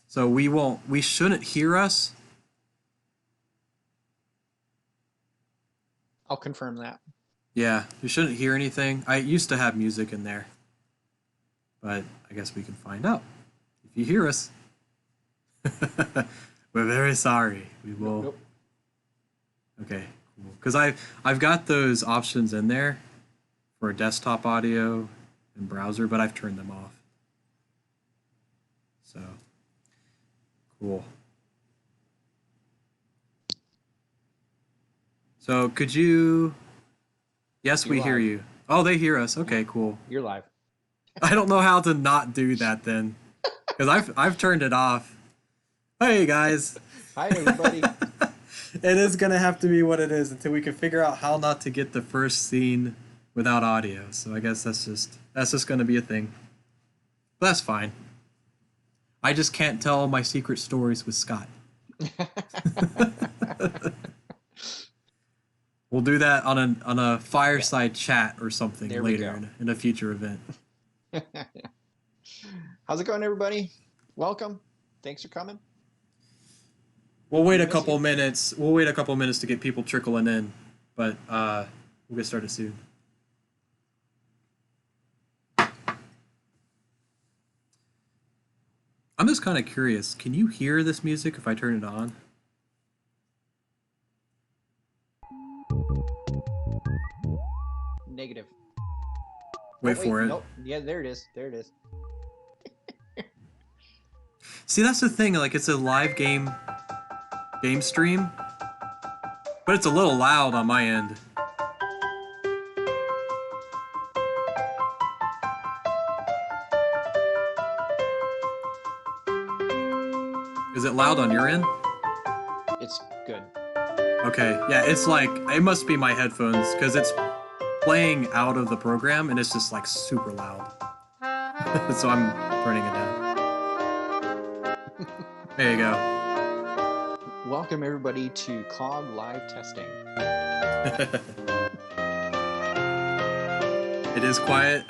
So we shouldn't hear us. I'll confirm that. Yeah, we shouldn't hear anything. I used to have music in there, but I guess we can find out. If you hear us, we're very sorry. We will. Nope. Okay, cool. Because I've got those options in there for desktop audio and browser, but I've turned them off. So cool. So could you? Yes, You're we hear live. you. Oh, they hear us. Okay, cool. You're live. I don't know how to not do that then, because I've turned it off. Hey guys. Hi everybody. It is gonna have to be what it is until we can figure out how not to get the first scene without audio. So I guess that's just gonna be a thing. But that's fine. I just can't tell my secret stories with Scott. We'll do that on a fireside chat or something There we later go. in a future event. How's it going, everybody? Welcome. Thanks for coming. We'll wait We a miss couple you. minutes. We'll wait a couple minutes to get people trickling in, but we'll get started soon. I'm just kind of curious. Can you hear this music if I turn it on? Negative. Wait Oh, for it. Nope. Yeah, there it is. There it is. See, that's the thing. Like, it's a live game stream, but it's a little loud on my end. Is it loud on your end? It's good. Okay, yeah, it's like, it must be my headphones, because it's playing out of the program, and it's just, like, super loud. So I'm turning it down. There you go. Welcome everybody to Clog Live Testing. It is quiet.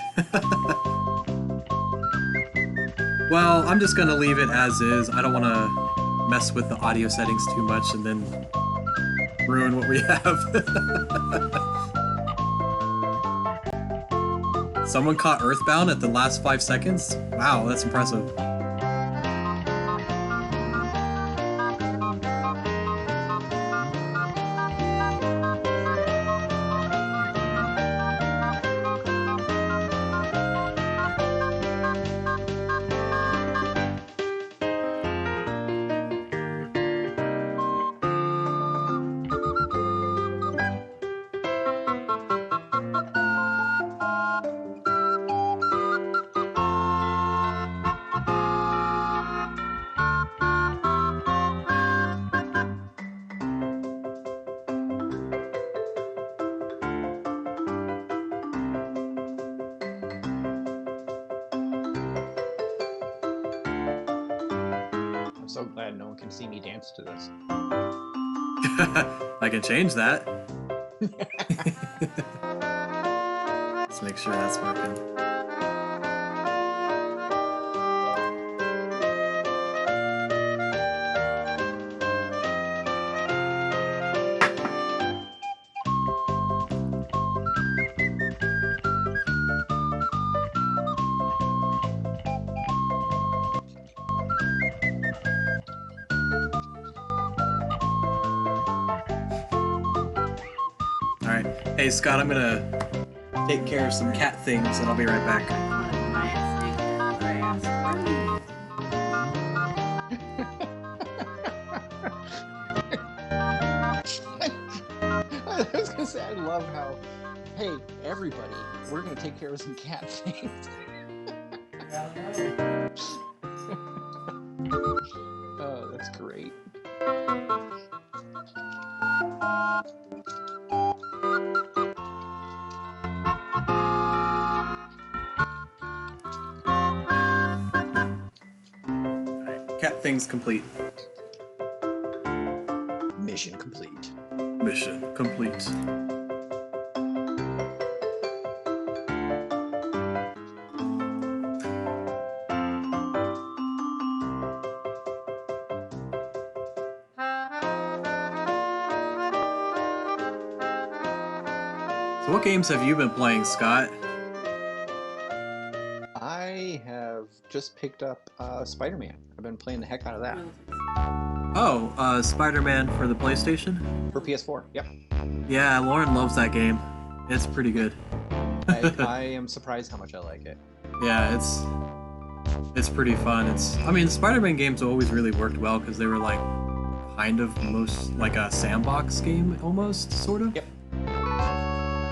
Well, I'm just gonna leave it as is. I don't want to mess with the audio settings too much and then ruin what we have. Someone caught Earthbound at the last 5 seconds? Wow, that's impressive. I'm so glad no one can see me dance to this. I can change that. Let's make sure that's working. Alright. Hey, Scott, I'm gonna take care of some cat things and I'll be right back. I was gonna say, I love how, hey, everybody, we're gonna take care of some cat things. Oh, that's great. Cat things complete. Mission complete. Mission complete. So what games have you been playing, Scott? I have just picked up Spider-Man. I've been playing the heck out of that Oh, Spider-Man for the PlayStation? for PS4. Yep. Yeah, Lauren loves that game. It's pretty good. I am surprised how much I like it. Yeah, it's pretty fun. I mean, Spider-Man games always really worked well because they were like kind of most like a sandbox game almost, sort of. Yep.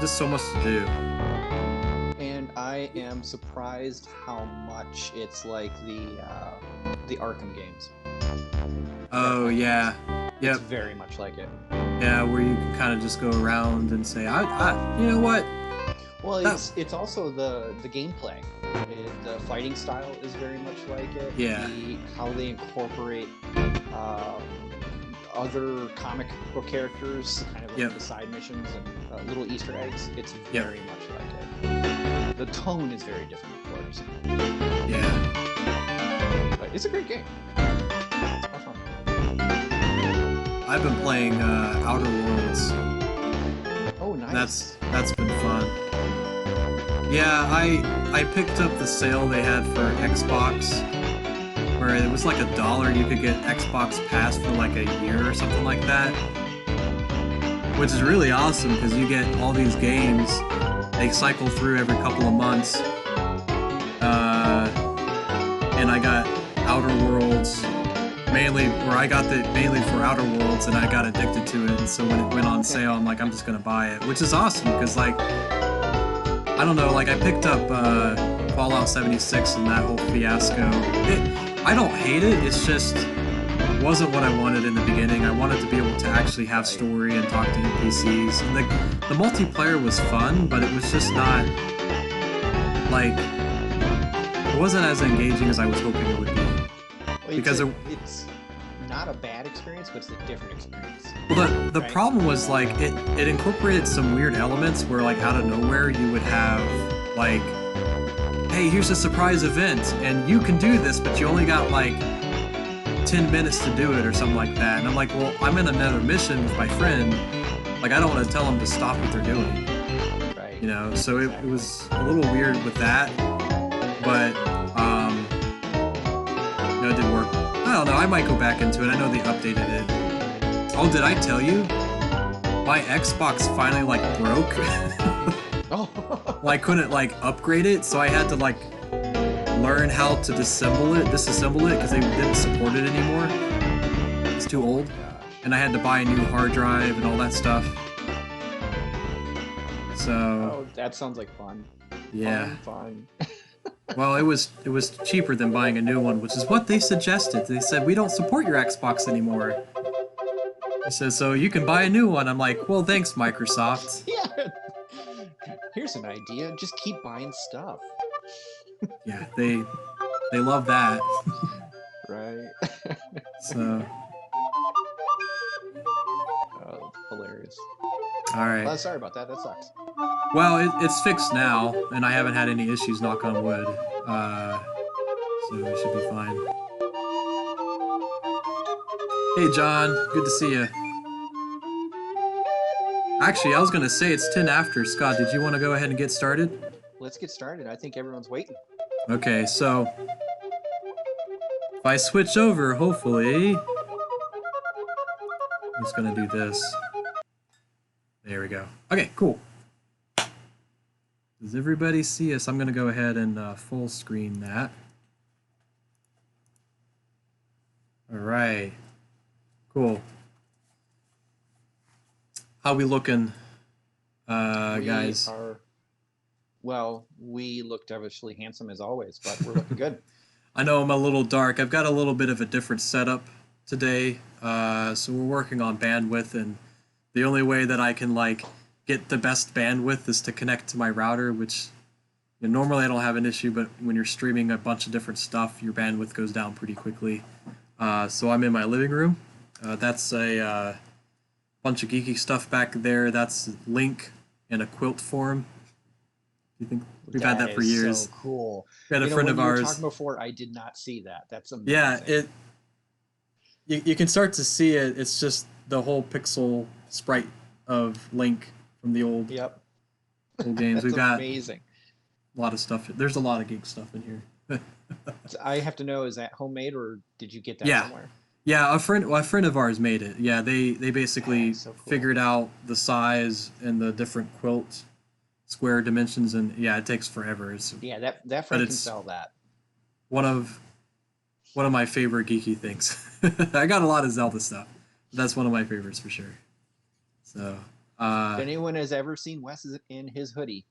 Just so much to do. And I am surprised how much it's like the Arkham games. Oh yeah. Yep. It's very much like it. Yeah, where you can kind of just go around and say, you know what? Well, it's also the gameplay. The fighting style is very much like it. Yeah. How they incorporate other comic book characters, kind of like the side missions and little Easter eggs. It's very much like it. The tone is very different, of course. Yeah. But it's a great game. It's more fun. I've been playing Outer Worlds. Oh, nice. That's been fun. Yeah, I picked up the sale they had for Xbox, where it was like $1 you could get Xbox Pass for like a year or something like that, which is really awesome because you get all these games. They cycle through every couple of months, and I got Outer Worlds mainly for Outer Worlds, and I got addicted to it. And so when it went on sale, I'm like, I'm just gonna buy it, which is awesome because like, I don't know, like I picked up Fallout 76 and that whole fiasco. I don't hate it, it's just wasn't what I wanted in the beginning. I wanted to be able to actually have story and talk to NPCs. And the multiplayer was fun, but it was just not, like, it wasn't as engaging as I was hoping it would be. Well, because it's not a bad experience, but it's a different experience. Well, the problem was, like, it incorporated some weird elements where, like, out of nowhere you would have, like, hey, here's a surprise event, and you can do this, but you only got, like, 10 minutes to do it or something like that. And I'm like, well, I'm in another mission with my friend. Like, I don't want to tell them to stop what they're doing. Right. You know, so it was a little weird with that. But, you know, it did work. I don't know, I might go back into it. I know they updated it. Oh, did I tell you? My Xbox finally, like, broke. Oh. Well, I couldn't, like, upgrade it, so I had to, like, learn how to disassemble it, because they didn't support it anymore. It's too old. And I had to buy a new hard drive and all that stuff. So... Oh, that sounds like fun. Yeah. Fun. Well, it was cheaper than buying a new one, which is what they suggested. They said, we don't support your Xbox anymore. They said, so you can buy a new one. I'm like, well, thanks, Microsoft. Yeah. Here's an idea. Just keep buying stuff. Yeah, they love that. Right. So. Oh, hilarious. All right. Well, sorry about that. That sucks. Well, it's fixed now, and I haven't had any issues, knock on wood. So we should be fine. Hey, John. Good to see you. Actually, I was going to say it's 10 after. Scott, did you want to go ahead and get started? Let's get started. I think everyone's waiting. Okay, so if I switch over, hopefully, I'm just gonna do this. There we go. Okay, cool. Does everybody see us? I'm gonna go ahead and full screen that. All right, cool. How we looking, guys? Well, we look devilishly handsome as always, but we're looking good. I know I'm a little dark. I've got a little bit of a different setup today, so we're working on bandwidth, and the only way that I can like get the best bandwidth is to connect to my router, which normally I don't have an issue, but when you're streaming a bunch of different stuff, your bandwidth goes down pretty quickly. So I'm in my living room. That's a bunch of geeky stuff back there. That's Link in a quilt form. You think we've had that for years? So cool. We had a friend of ours. You were talking before, I did not see that. That's amazing. Yeah, you can start to see it. It's just the whole pixel sprite of Link from the old Old games. That's We've got amazing. a lot of stuff. There's a lot of geek stuff in here. I have to know, is that homemade or did you get that Yeah, somewhere? yeah. A friend of ours made it. Yeah, they basically That's so cool. figured out the size and the different quilt square dimensions, and yeah, it takes forever. Yeah, that But friend can it's sell that. one of one of my favorite geeky things. I got a lot of Zelda stuff. That's one of my favorites for sure. So, If uh, anyone has ever seen Wes in his hoodie,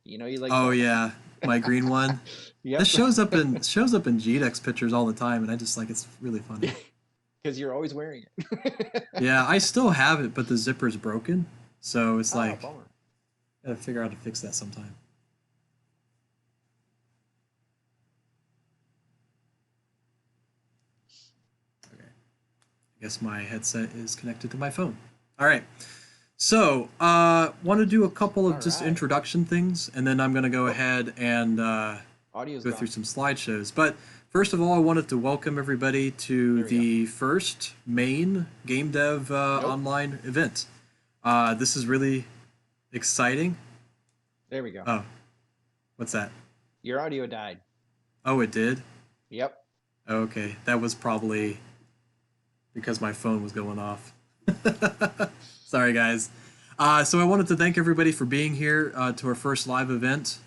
you know you like oh Zelda. yeah, my green one. This Yep. shows up in GDEX pictures all the time, and I just like it's really funny. Because you're always wearing it. Yeah, I still have it, but the zipper's broken, so it's Oh, like bummer. gotta figure out how to fix that sometime. Okay, I guess my headset is connected to my phone. All right. So, want to do a couple of All just right. introduction things, and then I'm going to go Oh, ahead and audio's go through gone. some slideshows. But first of all, I wanted to welcome everybody to There we go. the first main Game Dev Nope. online event. This is really exciting. There we go. Oh, what's that? Your audio died. Oh, it did? Yep. Okay, that was probably because my phone was going off. Sorry, guys. So I wanted to thank everybody for being here to our first live event.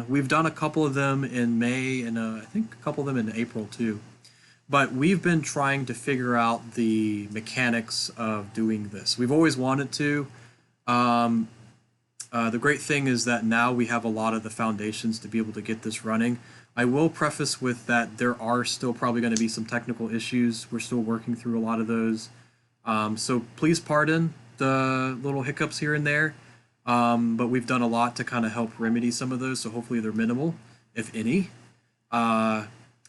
We've done a couple of them in May and I think a couple of them in April too. But we've been trying to figure out the mechanics of doing this. We've always wanted to. Um, the great thing is that now we have a lot of the foundations to be able to get this running. I will preface with that there are still probably going to be some technical issues. We're still working through a lot of those. So please pardon the little hiccups here and there. But we've done a lot to kind of help remedy some of those. So hopefully they're minimal, if any. Uh,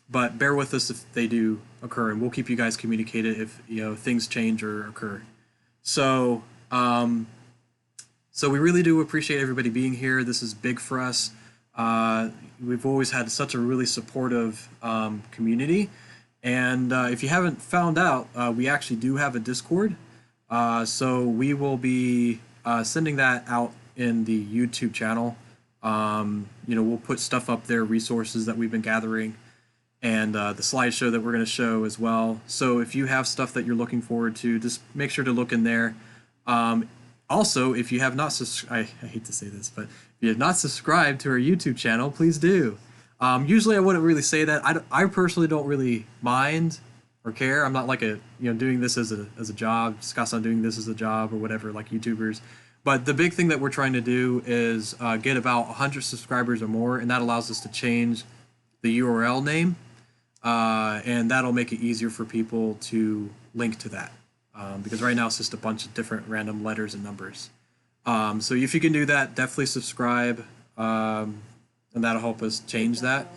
but bear with us if they do occur, and we'll keep you guys communicated if things change or occur. So so we really do appreciate everybody being here. This is big for us. We've always had such a really supportive community. And if you haven't found out, we actually do have a Discord. So we will be sending that out in the YouTube channel. We'll put stuff up there, resources that we've been gathering, and the slideshow that we're going to show as well. So if you have stuff that you're looking forward to, just make sure to look in there. Also, if you have not I hate to say this, but if you have not subscribed to our YouTube channel, please do. Usually I wouldn't really say that. I personally don't really mind or care. I'm not like doing this as a job, discuss on doing this as a job or whatever, like YouTubers. But the big thing that we're trying to do is get about 100 subscribers or more, and that allows us to change the URL name, and that'll make it easier for people to link to that. Because right now it's just a bunch of different random letters and numbers. So if you can do that, definitely subscribe, and that'll help us change that.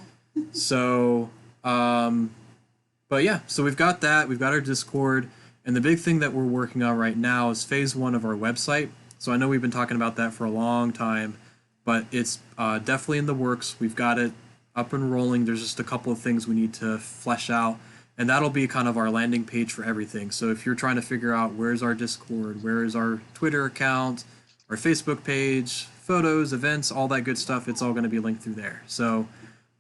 So, but yeah, so we've got that. We've got our Discord, and the big thing that we're working on right now is phase 1 of our website. So I know we've been talking about that for a long time, but it's definitely in the works. We've got it up and rolling. There's just a couple of things we need to flesh out. And that'll be kind of our landing page for everything. So if you're trying to figure out where's our Discord, where is our Twitter account, our Facebook page, photos, events, all that good stuff, it's all going to be linked through there. So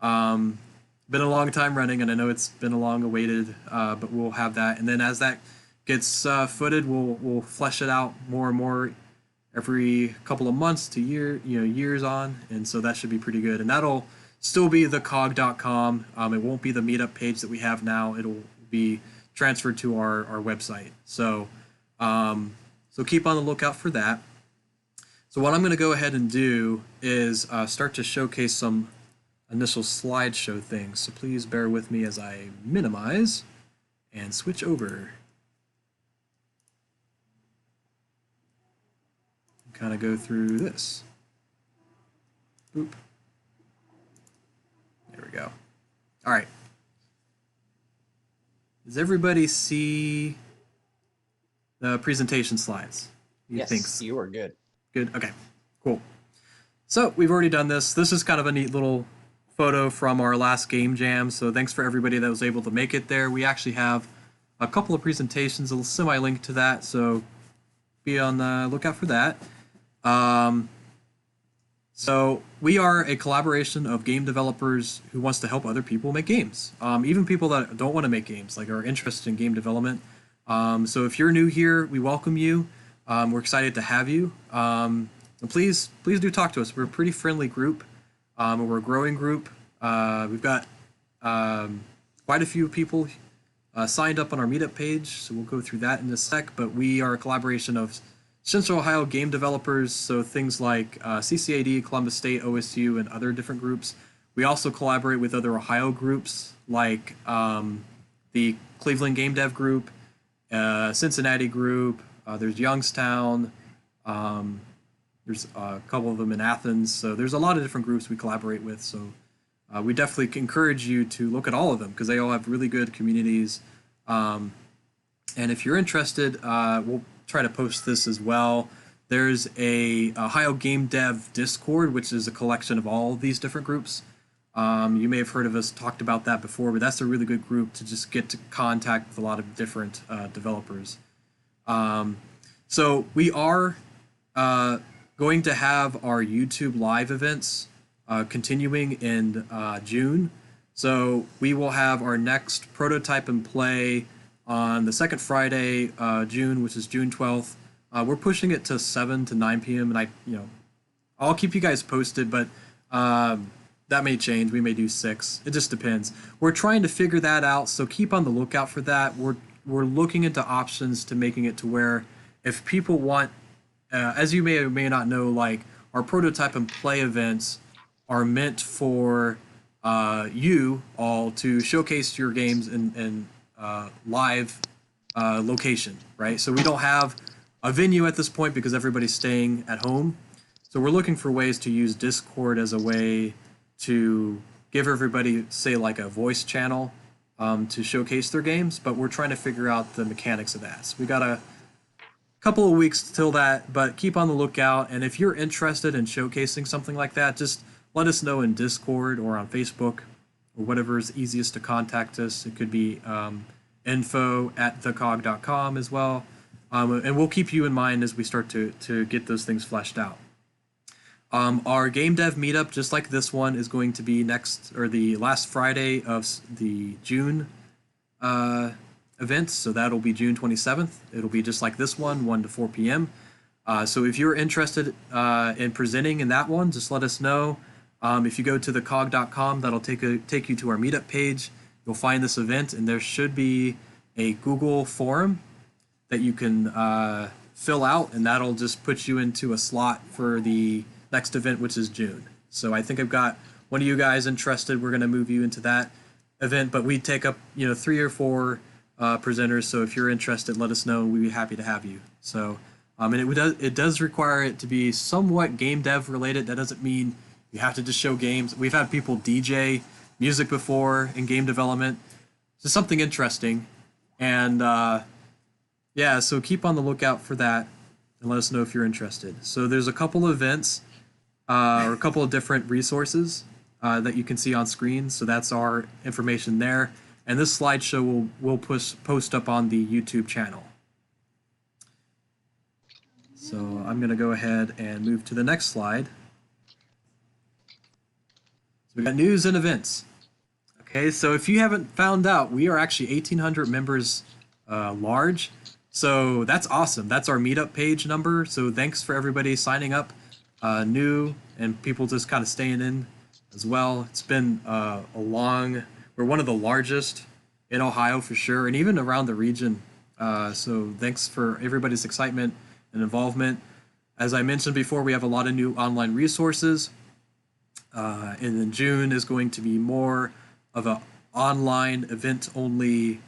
been a long time running, and I know it's been a long awaited, but we'll have that. And then as that gets footed, we'll flesh it out more and more every couple of months to years on. And so that should be pretty good. And that'll still be thecog.com. It won't be the meetup page that we have now. It'll be transferred to our website. So so keep on the lookout for that. So what I'm going to go ahead and do is start to showcase some initial slideshow things. So please bear with me as I minimize and switch over. Kind of go through this. Boop. There we go. All right. Does everybody see the presentation slides? Yes, you are good. Good. Okay, cool. So we've already done this. This is kind of a neat little photo from our last game jam. So thanks for everybody that was able to make it there. We actually have a couple of presentations, a semi-link to that. So be on the lookout for that. So we are a collaboration of game developers who wants to help other people make games. Even people that don't want to make games, like are interested in game development. So if you're new here, we welcome you. We're excited to have you. And please do talk to us. We're a pretty friendly group. We're a growing group. We've got quite a few people signed up on our meetup page, so we'll go through that in a sec. But we are a collaboration of Central Ohio game developers, so things like CCAD, Columbus State, OSU, and other different groups. We also collaborate with other Ohio groups like the Cleveland GameDev group, Cincinnati group. There's Youngstown. There's a couple of them in Athens. So there's a lot of different groups we collaborate with. So we definitely encourage you to look at all of them because they all have really good communities. And if you're interested, we'll try to post this as well. There's a Ohio Game Dev Discord, which is a collection of all of these different groups. You may have heard of us talked about that before, but that's a really good group to just get to contact with a lot of different developers. So we are going to have our YouTube live events continuing in June. So we will have our next prototype and play on the second Friday, June, which is June 12th. We're pushing it to 7 to 9 p.m. and I'll keep you guys posted, but that may change. We may do 6. It just depends. We're trying to figure that out, so keep on the lookout for that. We're looking into options to making it to where if people want, as you may or may not know, like our prototype and play events are meant for you all to showcase your games in live location, right? So we don't have a venue at this point because everybody's staying at home. So we're looking for ways to use Discord as a way to give everybody, say, like a voice channel to showcase their games, but we're trying to figure out the mechanics of that. So we got a couple of weeks till that, but keep on the lookout. And if you're interested in showcasing something like that, just let us know in Discord or on Facebook or whatever is easiest to contact us. It could be info@thecog.com as well. And we'll keep you in mind as we start to get those things fleshed out. Our GameDev Meetup, just like this one, is going to be the last Friday of the June event. So that'll be June 27th. It'll be just like this one, 1 to 4 p.m. So if you're interested in presenting in that one, just let us know. If you go to thecog.com, that'll take you to our meetup page. You'll find this event, and there should be a Google form that you can fill out, and that'll just put you into a slot for the next event, which is June. So I think I've got one of you guys interested. We're going to move you into that event, but we take up 3 or 4 presenters. So if you're interested, let us know. We'd be happy to have you. So and it does require it to be somewhat game dev related. That doesn't mean you have to just show games. We've had people DJ music before in game development. Just something interesting. And yeah, so keep on the lookout for that and let us know if you're interested. So there's a couple of events or a couple of different resources that you can see on screen. So that's our information there. And this slideshow we'll post up on the YouTube channel. So I'm going to go ahead and move to the next slide. So we got news and events. Okay, so if you haven't found out, we are actually 1,800 members large. So that's awesome. That's our meetup page number. So thanks for everybody signing up new and people just kind of staying in as well. It's been we're one of the largest in Ohio for sure, and even around the region. So thanks for everybody's excitement and involvement. As I mentioned before, we have a lot of new online resources. And then June is going to be more of an online event only,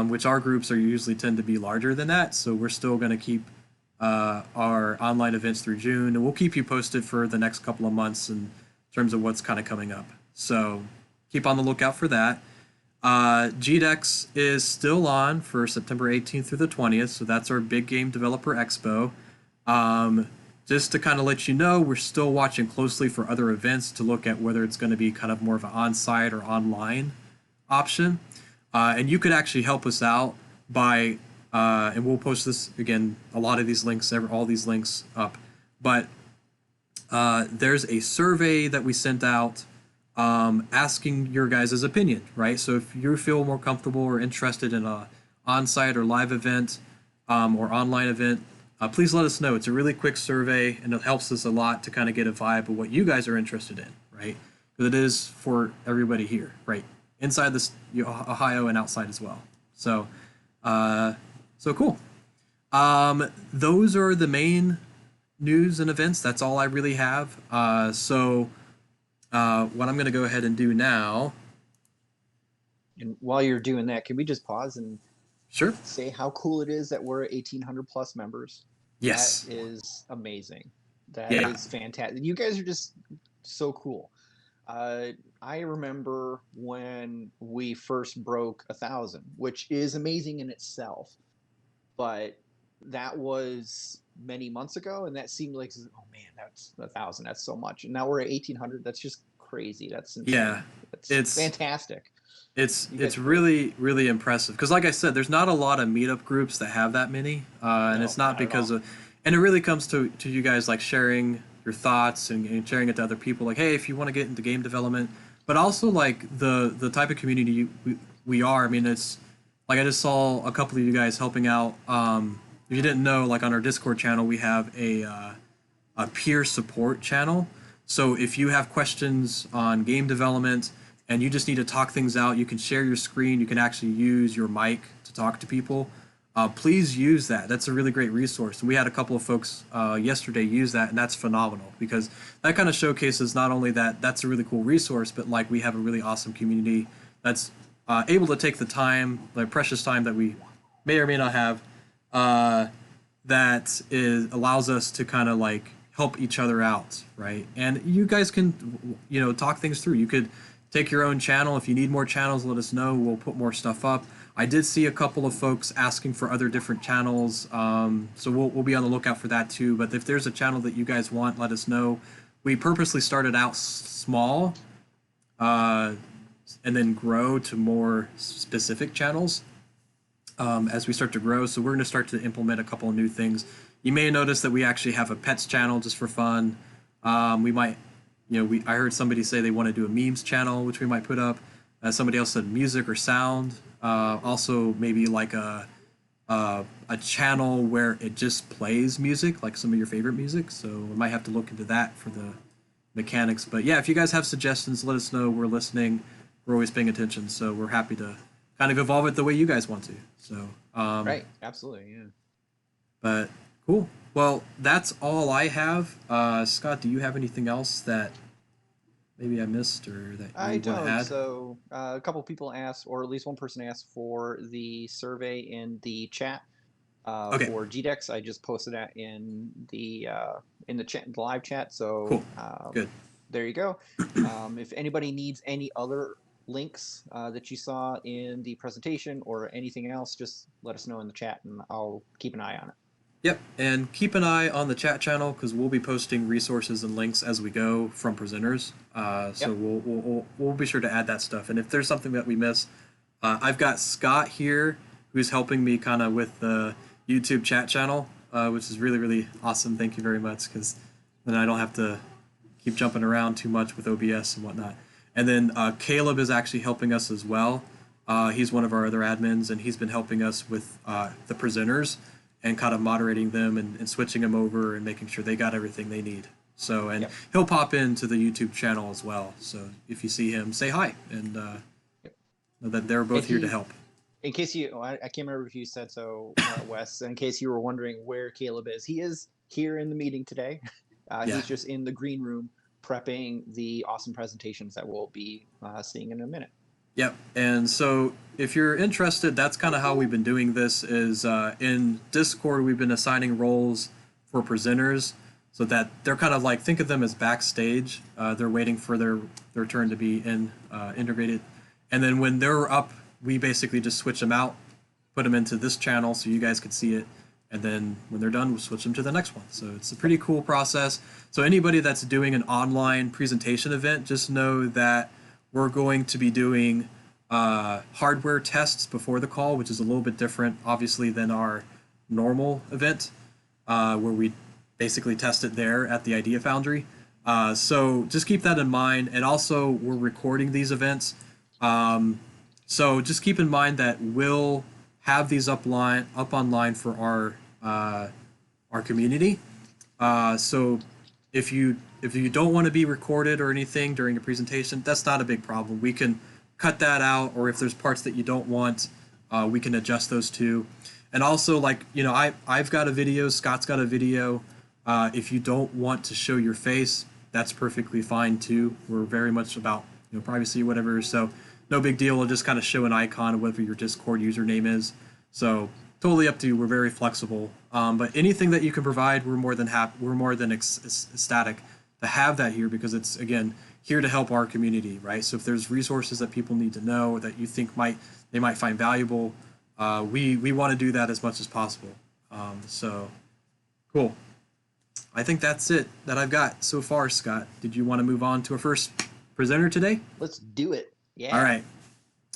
which our groups are usually tend to be larger than that. So we're still going to keep our online events through June, and we'll keep you posted for the next couple of months in terms of what's kind of coming up. So keep on the lookout for that. GDEX is still on for September 18th through the 20th. So that's our big game developer expo. Just to kind of let you know, we're still watching closely for other events to look at whether it's going to be kind of more of an on-site or online option. And you could actually help us out by and we'll post this again, a lot of these links, all these links up. But there's a survey that we sent out asking your guys' opinion, right? So if you feel more comfortable or interested in a on-site or live event or online event, please let us know. It's a really quick survey, and it helps us a lot to kind of get a vibe of what you guys are interested in, right? Because it is for everybody here, right? Inside this Ohio and outside as well. So, so cool. Those are the main news and events. That's all I really have. So what I'm going to go ahead and do now. And while you're doing that, can we just pause and sure say how cool it is that we're 1,800 plus members? Yes. That is amazing. That is fantastic. You guys are just so cool. I remember when we first broke 1,000, which is amazing in itself, but that was many months ago, and that seemed like, oh man, that's 1,000. That's so much. And now we're at 1,800. That's just crazy. That's insane. Yeah, it's fantastic. It's really really impressive because, like I said, there's not a lot of meetup groups that have that many, and it's not because of, and it really comes to you guys like sharing your thoughts and sharing it to other people. Like, hey, if you want to get into game development, but also like the type of community we are. I mean, it's like I just saw a couple of you guys helping out. If you didn't know, like on our Discord channel, we have a peer support channel. So if you have questions on game development and you just need to talk things out, you can share your screen. You can actually use your mic to talk to people. Please use that. That's a really great resource. And we had a couple of folks yesterday use that, and that's phenomenal because that kind of showcases not only that that's a really cool resource, but like we have a really awesome community that's able to take the time, like precious time that we may or may not have, allows us to kind of like help each other out, right? And you guys can, talk things through. You could take your own channel. If you need more channels, let us know. We'll put more stuff up. I did see a couple of folks asking for other different channels, so we'll be on the lookout for that too. But if there's a channel that you guys want, let us know. We purposely started out small and then grow to more specific channels as we start to grow. So we're going to start to implement a couple of new things. You may notice that we actually have a pets channel just for fun. We might, I heard somebody say they want to do a memes channel, which we might put up. Somebody else said music or sound. Also maybe like a channel where it just plays music, like some of your favorite music. So we might have to look into that for the mechanics. But yeah, if you guys have suggestions, let us know. We're listening. We're always paying attention. So we're happy to kind of evolve it the way you guys want to. So right, absolutely, yeah. But cool. Well, that's all I have. Scott, do you have anything else that maybe I missed or that you want to add? So a couple people asked, or at least one person asked for the survey in the chat for GDEX. I just posted that in the chat, the live chat. So cool. Good. There you go. If anybody needs any other links that you saw in the presentation or anything else, just let us know in the chat and I'll keep an eye on it. Yep, and keep an eye on the chat channel because we'll be posting resources and links as we go from presenters. So we'll be sure to add that stuff. And if there's something that we miss, I've got Scott here who's helping me kind of with the YouTube chat channel, which is really, really awesome. Thank you very much because then I don't have to keep jumping around too much with OBS and whatnot. And then Caleb is actually helping us as well. He's one of our other admins, and he's been helping us with the presenters and kind of moderating them and switching them over and making sure they got everything they need. So, and he'll pop into the YouTube channel as well. So if you see him, say hi, and know that they're both here to help. In case you, I can't remember if you said so, Wes, in case you were wondering where Caleb is, he is here in the meeting today. He's just in the green room prepping the awesome presentations that we'll be seeing in a minute. Yep, and so if you're interested, that's kind of how we've been doing this is in Discord, we've been assigning roles for presenters so that they're kind of like, think of them as backstage. They're waiting for their turn to be integrated. And then when they're up, we basically just switch them out, put them into this channel so you guys could see it. And then when they're done, we'll switch them to the next one. So it's a pretty cool process. So anybody that's doing an online presentation event, just know that we're going to be doing hardware tests before the call, which is a little bit different, obviously, than our normal event, where we basically test it there at the Idea Foundry. So just keep that in mind. And also, we're recording these events. So just keep in mind that we'll have these up online for our community. So if you don't want to be recorded or anything during a presentation, that's not a big problem. We can cut that out, or if there's parts that you don't want, we can adjust those too. And also, like, you know, I've got a video, Scott's got a video. If you don't want to show your face, that's perfectly fine too. We're very much about, you know, privacy, whatever. So no big deal. We'll just kind of show an icon of whatever your Discord username is. So totally up to you. We're very flexible. But anything that you can provide, we're more than ecstatic to have that here, because it's, again, here to help our community, right? So if there's resources that people need to know, or that you think they might find valuable, we want to do that as much as possible. So cool. I think that's it that I've got so far, Scott. Did you want to move on to our first presenter today? Let's do it. Yeah. All right.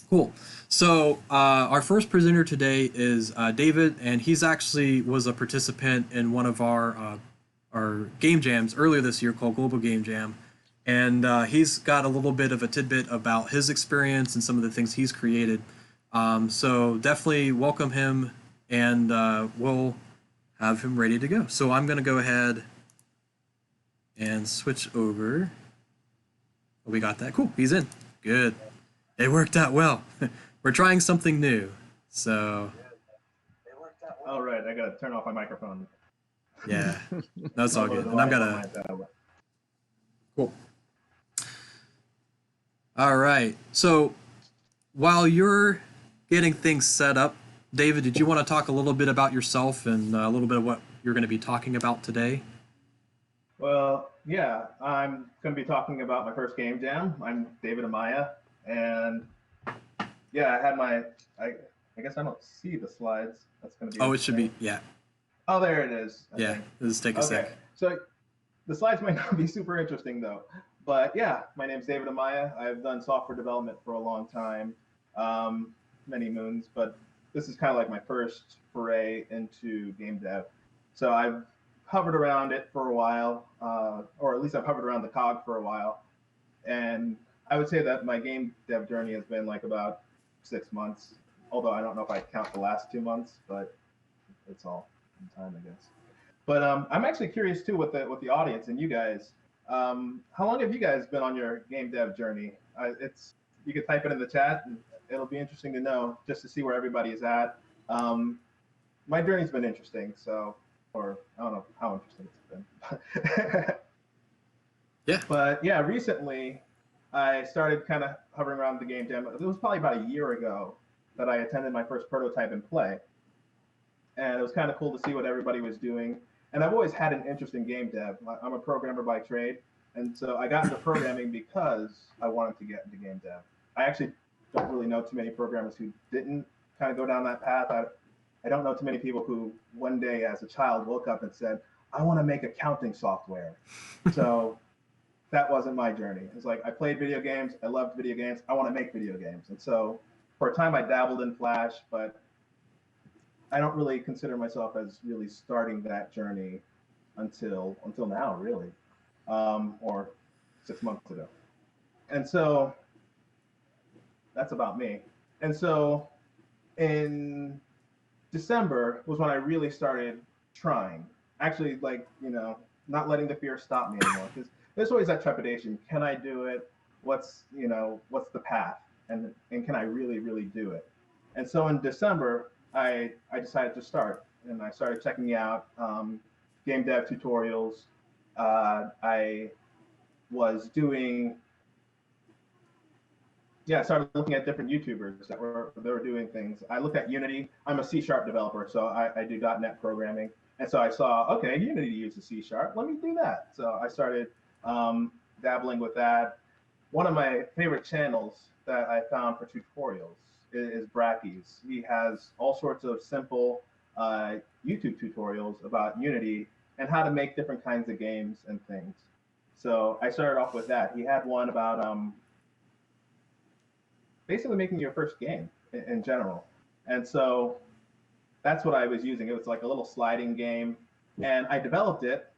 Cool. So our first presenter today is David, and he's actually was a participant in one of our game jams earlier this year called Global Game Jam. And he's got a little bit of a tidbit about his experience and some of the things he's created. So definitely welcome him, and we'll have him ready to go. So I'm going to go ahead and switch over. Oh, we got that. Cool. He's in. Good. It worked out well. We're trying something new. So. All right. I got to turn off my microphone. Yeah. That's all good. And I'm going to. Cool. All right. So while you're getting things set up, David, did you want to talk a little bit about yourself and a little bit of what you're going to be talking about today? Well, yeah, I'm going to be talking about my first game jam. I'm David Amaya, and yeah, I had I guess I don't see the slides. That's going to be. Oh, it should be, yeah. Oh, there it is. Yeah, let's take a sec. So the slides might not be super interesting though, but yeah, my name's David Amaya. I've done software development for a long time, many moons, but this is kind of like my first foray into game dev. So I've hovered around it for a while, or at least I've hovered around the cog for a while. And I would say that my game dev journey has been like about 6 months, although I don't know if I count the last 2 months, but it's all in time, I guess. But I'm actually curious too with the audience and you guys. How long have you guys been on your game dev journey? You can type it in the chat, and it'll be interesting to know, just to see where everybody is at. My journey's been interesting, or I don't know how interesting it's been. Yeah. But yeah, recently I started kind of hovering around the game jam. It was probably about a year ago that I attended my first prototype and play. And it was kind of cool to see what everybody was doing. And I've always had an interest in game dev. I'm a programmer by trade. And so I got into programming because I wanted to get into game dev. I actually don't really know too many programmers who didn't kind of go down that path. I don't know too many people who one day as a child woke up and said, I want to make accounting software. So that wasn't my journey. It's like, I played video games. I loved video games. I want to make video games. And so for a time I dabbled in Flash, but I don't really consider myself as really starting that journey until now, really, or 6 months ago. And so that's about me. And so in December was when I really started trying. Actually, like, not letting the fear stop me anymore, because there's always that trepidation. Can I do it? What's the path? And can I really, really do it? And so in December, I decided to start, and I started checking out game dev tutorials. I started looking at different YouTubers that were doing things. I looked at Unity. I'm a C# developer, so I do .NET programming. And so I saw, okay, Unity uses C#. Let me do that. So I started dabbling with that. One of my favorite channels that I found for tutorials is Bracky's. He has all sorts of simple YouTube tutorials about Unity and how to make different kinds of games and things. So I started off with that. He had one about basically making your first game in general. And so that's what I was using. It was like a little sliding game, and I developed it.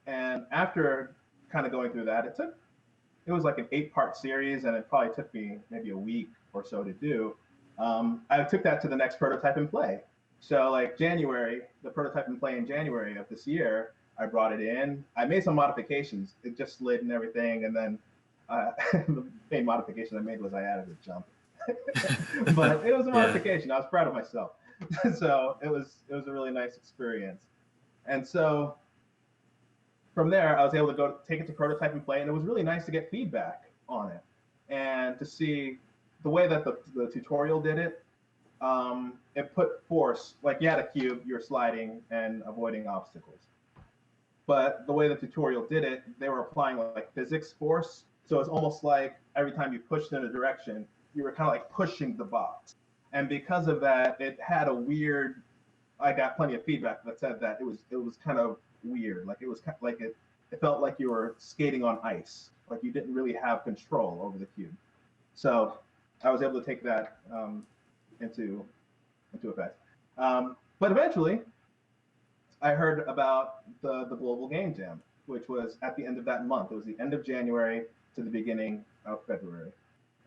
And after kind of going through that, it was like an 8-part series, and it probably took me maybe a week or so to do. I took that to the next prototype and play. So like January, the prototype and play in January of this year, I brought it in. I made some modifications. It just slid and everything, and then the main modification I made was I added a jump. But it was a modification. I was proud of myself. So it was a really nice experience. And so from there, I was able to go take it to prototype and play, and it was really nice to get feedback on it and to see the way that the tutorial did it. It put force, like you had a cube, you're sliding and avoiding obstacles. But the way the tutorial did it, they were applying like physics force. So it's almost like every time you pushed in a direction, you were kind of like pushing the box. And because of that, it had a weird, I got plenty of feedback that said that it was kind of weird. Like it was kind of like it felt like you were skating on ice. Like you didn't really have control over the cube. So I was able to take that into effect. But eventually, I heard about the Global Game Jam, which was at the end of that month. It was the end of January to the beginning of February.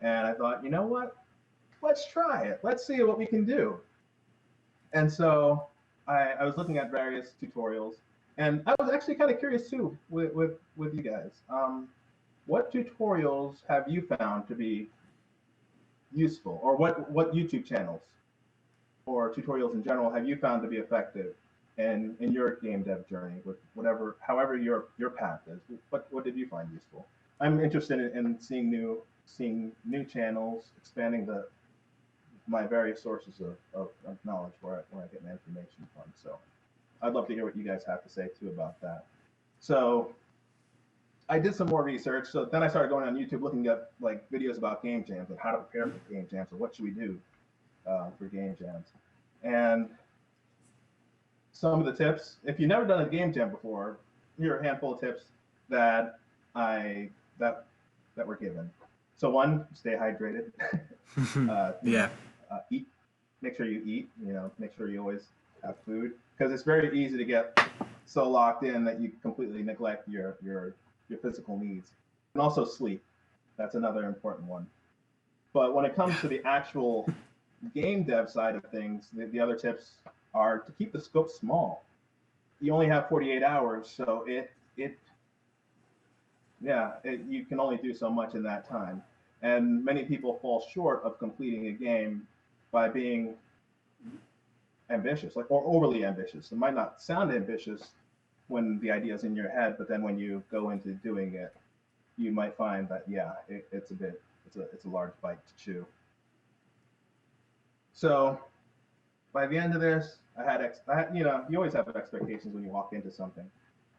And I thought, you know what? Let's try it. Let's see what we can do. And so I was looking at various tutorials, and I was actually kind of curious too with you guys. What tutorials have you found to be useful, or what YouTube channels or tutorials in general have you found to be effective in your game dev journey, with however your path is? What did you find useful? I'm interested in seeing new channels, expanding my various sources of knowledge where I get my information from. So I'd love to hear what you guys have to say too about that. So I did some more research. So then I started going on YouTube looking at like videos about game jams and how to prepare for game jams, or what should we do for game jams. And some of the tips, if you've never done a game jam before, here are a handful of tips that were given. So one, stay hydrated. Eat. Make sure you eat. Make sure you always have food, because it's very easy to get so locked in that you completely neglect your physical needs. And also sleep. That's another important one. But when it comes to the actual game dev side of things, the other tips are to keep the scope small. You only have 48 hours, so you can only do so much in that time. And many people fall short of completing a game by being ambitious, or overly ambitious. It might not sound ambitious when the idea is in your head, but then when you go into doing it, you might find that it's a large bite to chew. So by the end of this, I had you always have expectations when you walk into something.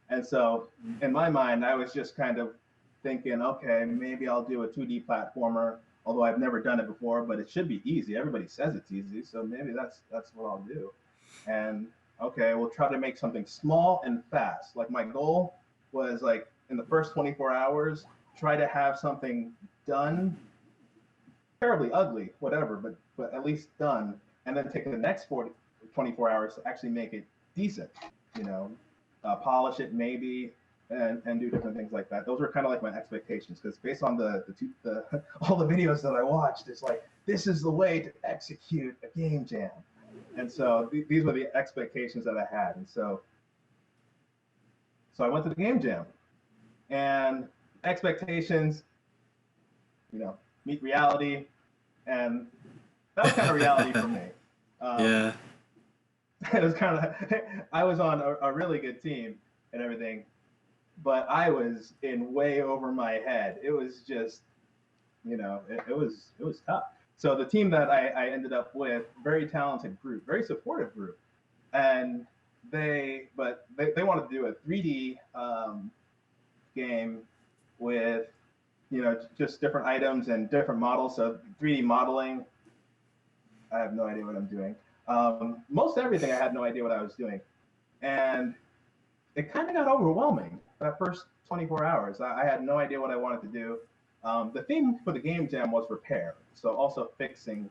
And so in my mind, I was just kind of thinking, okay, maybe I'll do a 2D platformer, although I've never done it before, but it should be easy. Everybody says it's easy, so maybe that's what I'll do. And okay, we'll try to make something small and fast. Like my goal was, like, in the first 24 hours, try to have something done, terribly ugly, whatever, but at least done, and then take the next 24 hours to actually make it decent, polish it maybe, and do different things like that. Those were kind of like my expectations, because based on all the videos that I watched, it's like, this is the way to execute a game jam. And so these were the expectations that I had. And so I went to the game jam, and expectations, meet reality, and that was kind of reality for me. It was kind of, I was on a really good team and everything, but I was in way over my head. It was just, it was tough. So the team that I ended up with, very talented group, very supportive group, and they wanted to do a 3D game with, just different items and different models. So 3D modeling, I have no idea what I'm doing. Most everything, I had no idea what I was doing. And it kind of got overwhelming that first 24 hours. I had no idea what I wanted to do. The theme for the game jam was repair, so also fixing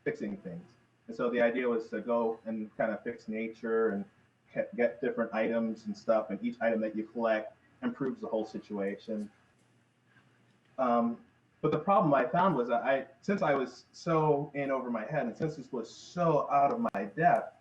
things. And so the idea was to go and kind of fix nature and get different items and stuff, and each item that you collect improves the whole situation. But the problem I found was that since I was so in over my head, and since this was so out of my depth,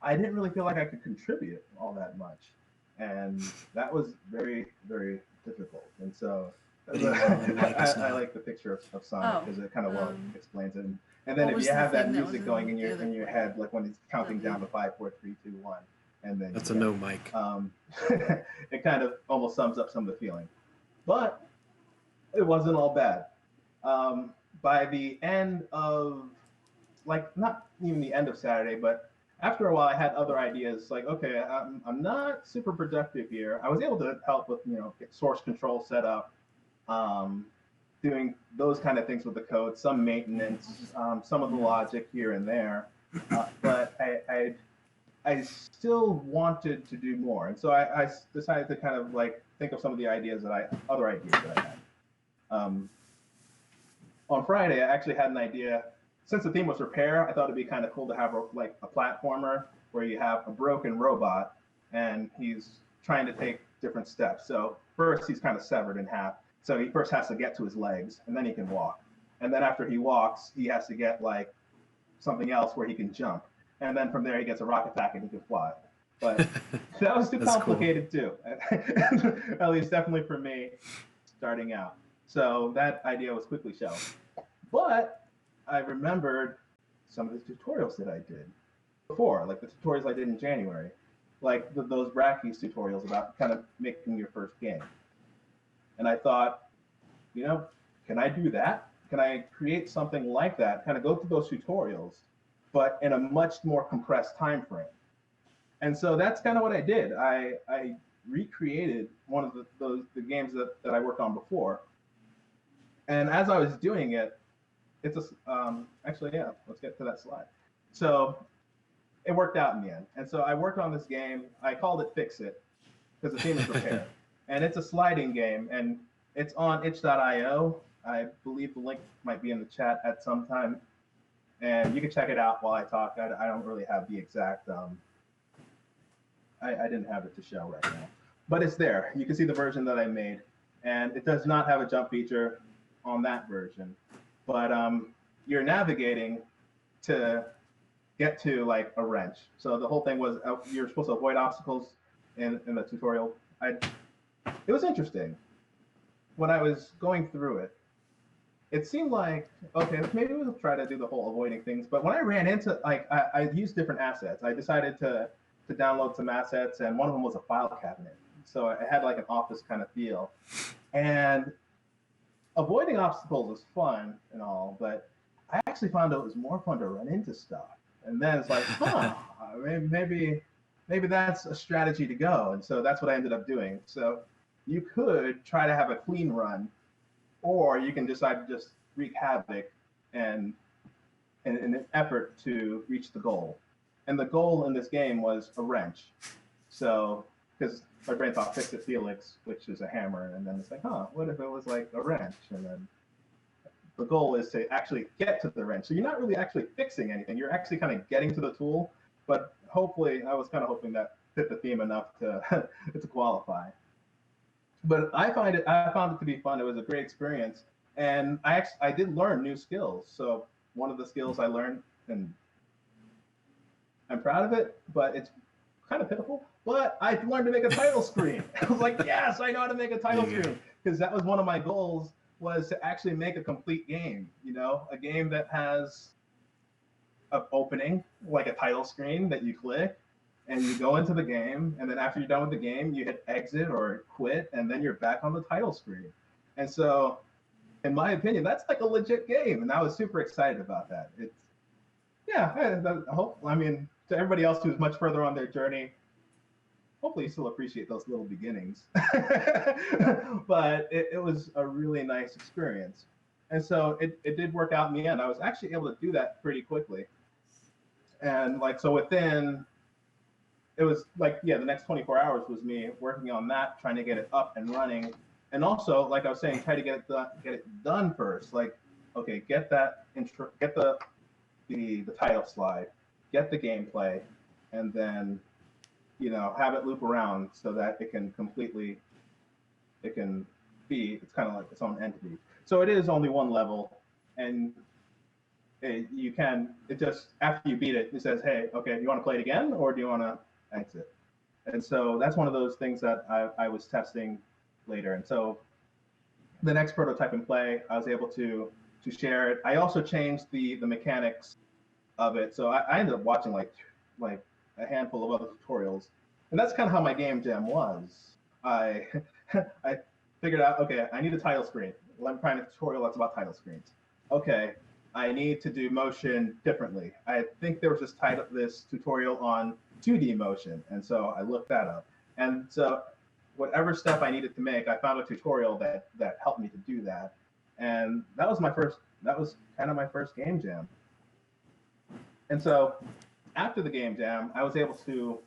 I didn't really feel like I could contribute all that much, and that was very, very difficult. And so I like the picture of Sonic because it kind of well explains it. And then if you have that music going in your head, like when it's counting down to 5, 4, 3, 2, 1, and then that's a no mic. It kind of almost sums up some of the feeling, but it wasn't all bad. By the end of, like, not even the end of Saturday, but after a while, I had other ideas. Like, okay, I'm not super productive here. I was able to help with, get source control set up, doing those kind of things with the code, some maintenance, some of the logic here and there. But I still wanted to do more, and so I decided to kind of like think of some of the other ideas that I had. On Friday, I actually had an idea. Since the theme was repair, I thought it'd be kind of cool to have a platformer where you have a broken robot and he's trying to take different steps. So first he's kind of severed in half. So he first has to get to his legs and then he can walk. And then after he walks, he has to get like something else where he can jump. And then from there he gets a rocket pack and he can fly. But that was too complicated too. At least definitely for me starting out. So that idea was quickly shelved. But I remembered some of the tutorials that I did before, like the tutorials I did in January, like those Brackeys tutorials about kind of making your first game. And I thought, can I do that? Can I create something like that, kind of go through those tutorials, but in a much more compressed time frame? And so that's kind of what I did. I recreated one of the games that I worked on before. And as I was doing it, actually, yeah, let's get to that slide. So it worked out in the end. And so I worked on this game. I called it Fix It because the theme is repair. And it's a sliding game, and it's on itch.io. I believe the link might be in the chat at some time. And you can check it out while I talk. I don't really have the exact, I didn't have it to show right now. But it's there. You can see the version that I made. And it does not have a jump feature on that version. But you're navigating to get to like a wrench. So the whole thing was you're supposed to avoid obstacles in the tutorial. It was interesting. When I was going through it, it seemed like, okay, maybe we'll try to do the whole avoiding things. But when I ran into, like, I used different assets. I decided to download some assets, and one of them was a file cabinet. So it had like an office kind of feel. And avoiding obstacles is fun and all, but I actually found it was more fun to run into stuff. And then it's like, maybe that's a strategy to go. And so that's what I ended up doing. So you could try to have a clean run, or you can decide to just wreak havoc and in an effort to reach the goal. And the goal in this game was a wrench. So, because my brain thought Fix It Felix, which is a hammer, and then it's like, what if it was like a wrench? And then the goal is to actually get to the wrench. So you're not really actually fixing anything. You're actually kind of getting to the tool, but hopefully, I was kind of hoping that fit the theme enough to to qualify. But I found it to be fun. It was a great experience, and I did learn new skills. So one of the skills I learned, and I'm proud of it, but it's kind of pitiful. But I learned to make a title screen. I was like, yes, I know how to make a title screen, because that was one of my goals, was to actually make a complete game. A game that has an opening, like a title screen that you click, and you go into the game, and then after you're done with the game, you hit exit or quit, and then you're back on the title screen. And so, in my opinion, that's like a legit game, and I was super excited about that. I mean, to everybody else who's much further on their journey, hopefully you still appreciate those little beginnings. But it was a really nice experience. And so it did work out in the end. I was actually able to do that pretty quickly. And so within, it was like, the next 24 hours was me working on that, trying to get it up and running. And also, like I was saying, try to get it done first. Like, okay, get that intro, get the title slide, get the gameplay, and then have it loop around so that it can it's kind of like its own entity. So it is only one level, and it just after you beat it, it says, hey, okay, do you want to play it again or do you want to exit? And so that's one of those things that I was testing later. And so the next prototype in play, I was able to share it. I also changed the mechanics of it. So I ended up watching like a handful of other tutorials, and that's kind of how my game jam was. I I figured out, okay, I need a title screen. Let me find a tutorial that's about title screens. Okay, I need to do motion differently. I think there was this tutorial on 2D motion, and so I looked that up. And so whatever step I needed to make, I found a tutorial that helped me to do that. And that was kind of my first game jam. And so after the game jam, I was able to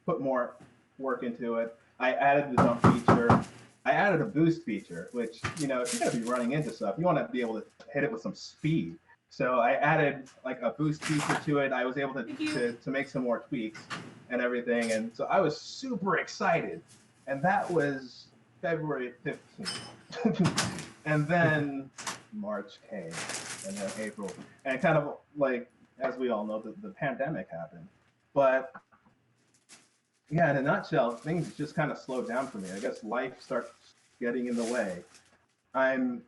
put more work into it. I added the jump feature. I added a boost feature, which, if you're going to be running into stuff, you want to be able to hit it with some speed. So I added like a boost feature to it. I was able to make some more tweaks and everything. And so I was super excited. And that was February 15th. And then March came, and then April. And kind of like, as we all know, the pandemic happened. But yeah, in a nutshell, things just kind of slowed down for me. I guess life starts getting in the way. I'm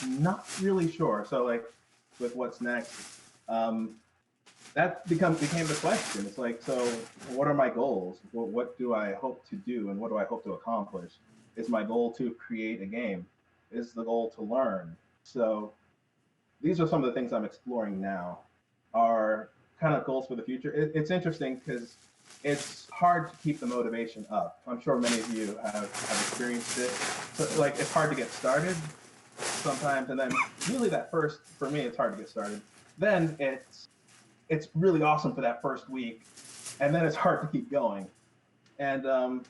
not really sure. So like with what's next, that became the question. It's like, so what are my goals? What do I hope to do, and what do I hope to accomplish? Is my goal to create a game? Is the goal to learn? So these are some of the things I'm exploring now, are kind of goals for the future. It's interesting because it's hard to keep the motivation up. I'm sure many of you have experienced it. So, like, it's hard to get started sometimes, and then usually for me, it's hard to get started. Then it's really awesome for that first week, and then it's hard to keep going. And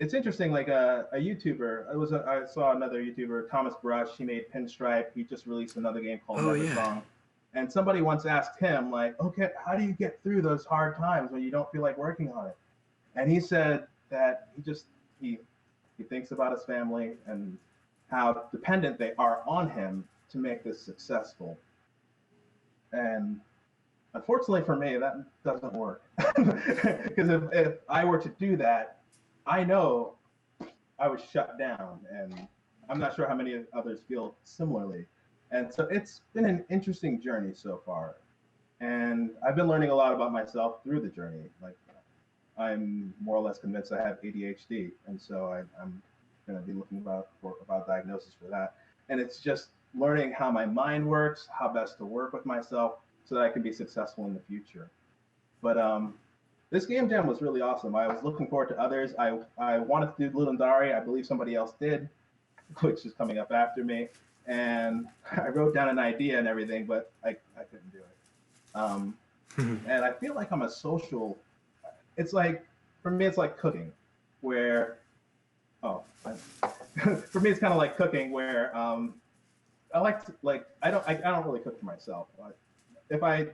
it's interesting, like a YouTuber. I saw another YouTuber, Thomas Brush. He made Pinstripe. He just released another game called Never Song. And somebody once asked him, like, okay, how do you get through those hard times when you don't feel like working on it? And he said that he thinks about his family and how dependent they are on him to make this successful. And unfortunately for me, that doesn't work. Because if I were to do that, I know I would shut down, and I'm not sure how many others feel similarly. And so it's been an interesting journey so far. And I've been learning a lot about myself through the journey. Like, I'm more or less convinced I have ADHD. And so I'm going to be looking about diagnosis for that. And it's just learning how my mind works, how best to work with myself so that I can be successful in the future. But this game jam was really awesome. I was looking forward to others. I wanted to do Ludendari. I believe somebody else did, which is coming up after me. And I wrote down an idea and everything, but I couldn't do it. And I feel like I'm a social. It's like, for me, it's like cooking, where for me it's kind of like cooking, where I like to, I don't really cook for myself. If I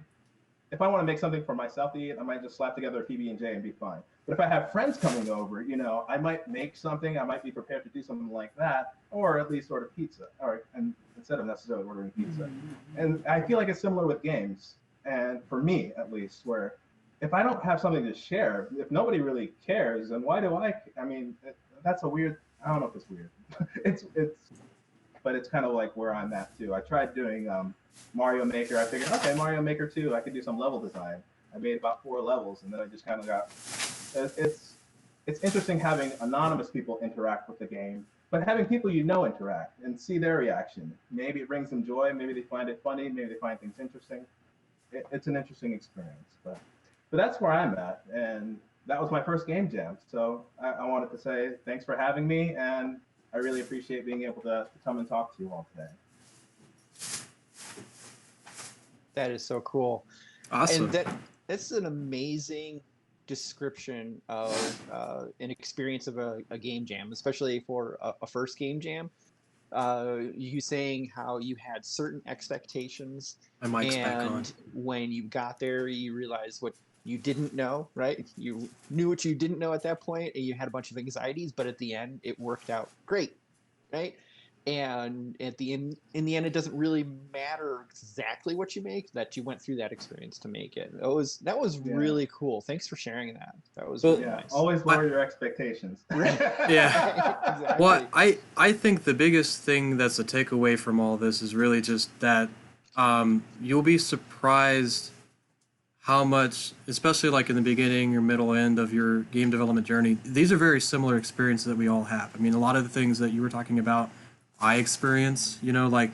want to make something for myself to eat, I might just slap together a PB&J and be fine. But if I have friends coming over, I might make something. I might be prepared to do something like that, or at least order pizza, and instead of necessarily ordering pizza. And I feel like it's similar with games, and for me at least, where if I don't have something to share, if nobody really cares, then why do I? I mean, that's a weird. I don't know if it's weird. But it's kind of like where I'm at too. I tried doing Mario Maker. I figured, okay, Mario Maker 2, I could do some level design. I made about 4 levels, and then I just kind of got. It's interesting having anonymous people interact with the game, but having people interact and see their reaction. Maybe it brings them joy. Maybe they find it funny. Maybe they find things interesting. It's an interesting experience. But that's where I'm at, and that was my first game jam. So I wanted to say thanks for having me, and I really appreciate being able to come and talk to you all today. That is so cool. Awesome. And that's an amazing description of an experience of a game jam, especially for a first game jam. You saying how you had certain expectations, My mic's back on. and when you got there, you realized what you didn't know, right? You knew what you didn't know at that point, and you had a bunch of anxieties, but at the end, it worked out great, right? And at the end, in the end, it doesn't really matter exactly what you make, that you went through that experience to make it. That was Yeah. really cool. Thanks for sharing that. That was Well, really Yeah, nice. always lower your expectations. Right. Yeah. Exactly. Well, I think the biggest thing that's a takeaway from all this is really just that you'll be surprised how much, especially like in the beginning or middle end of your game development journey, these are very similar experiences that we all have. I mean, a lot of the things that you were talking about, I experience, like,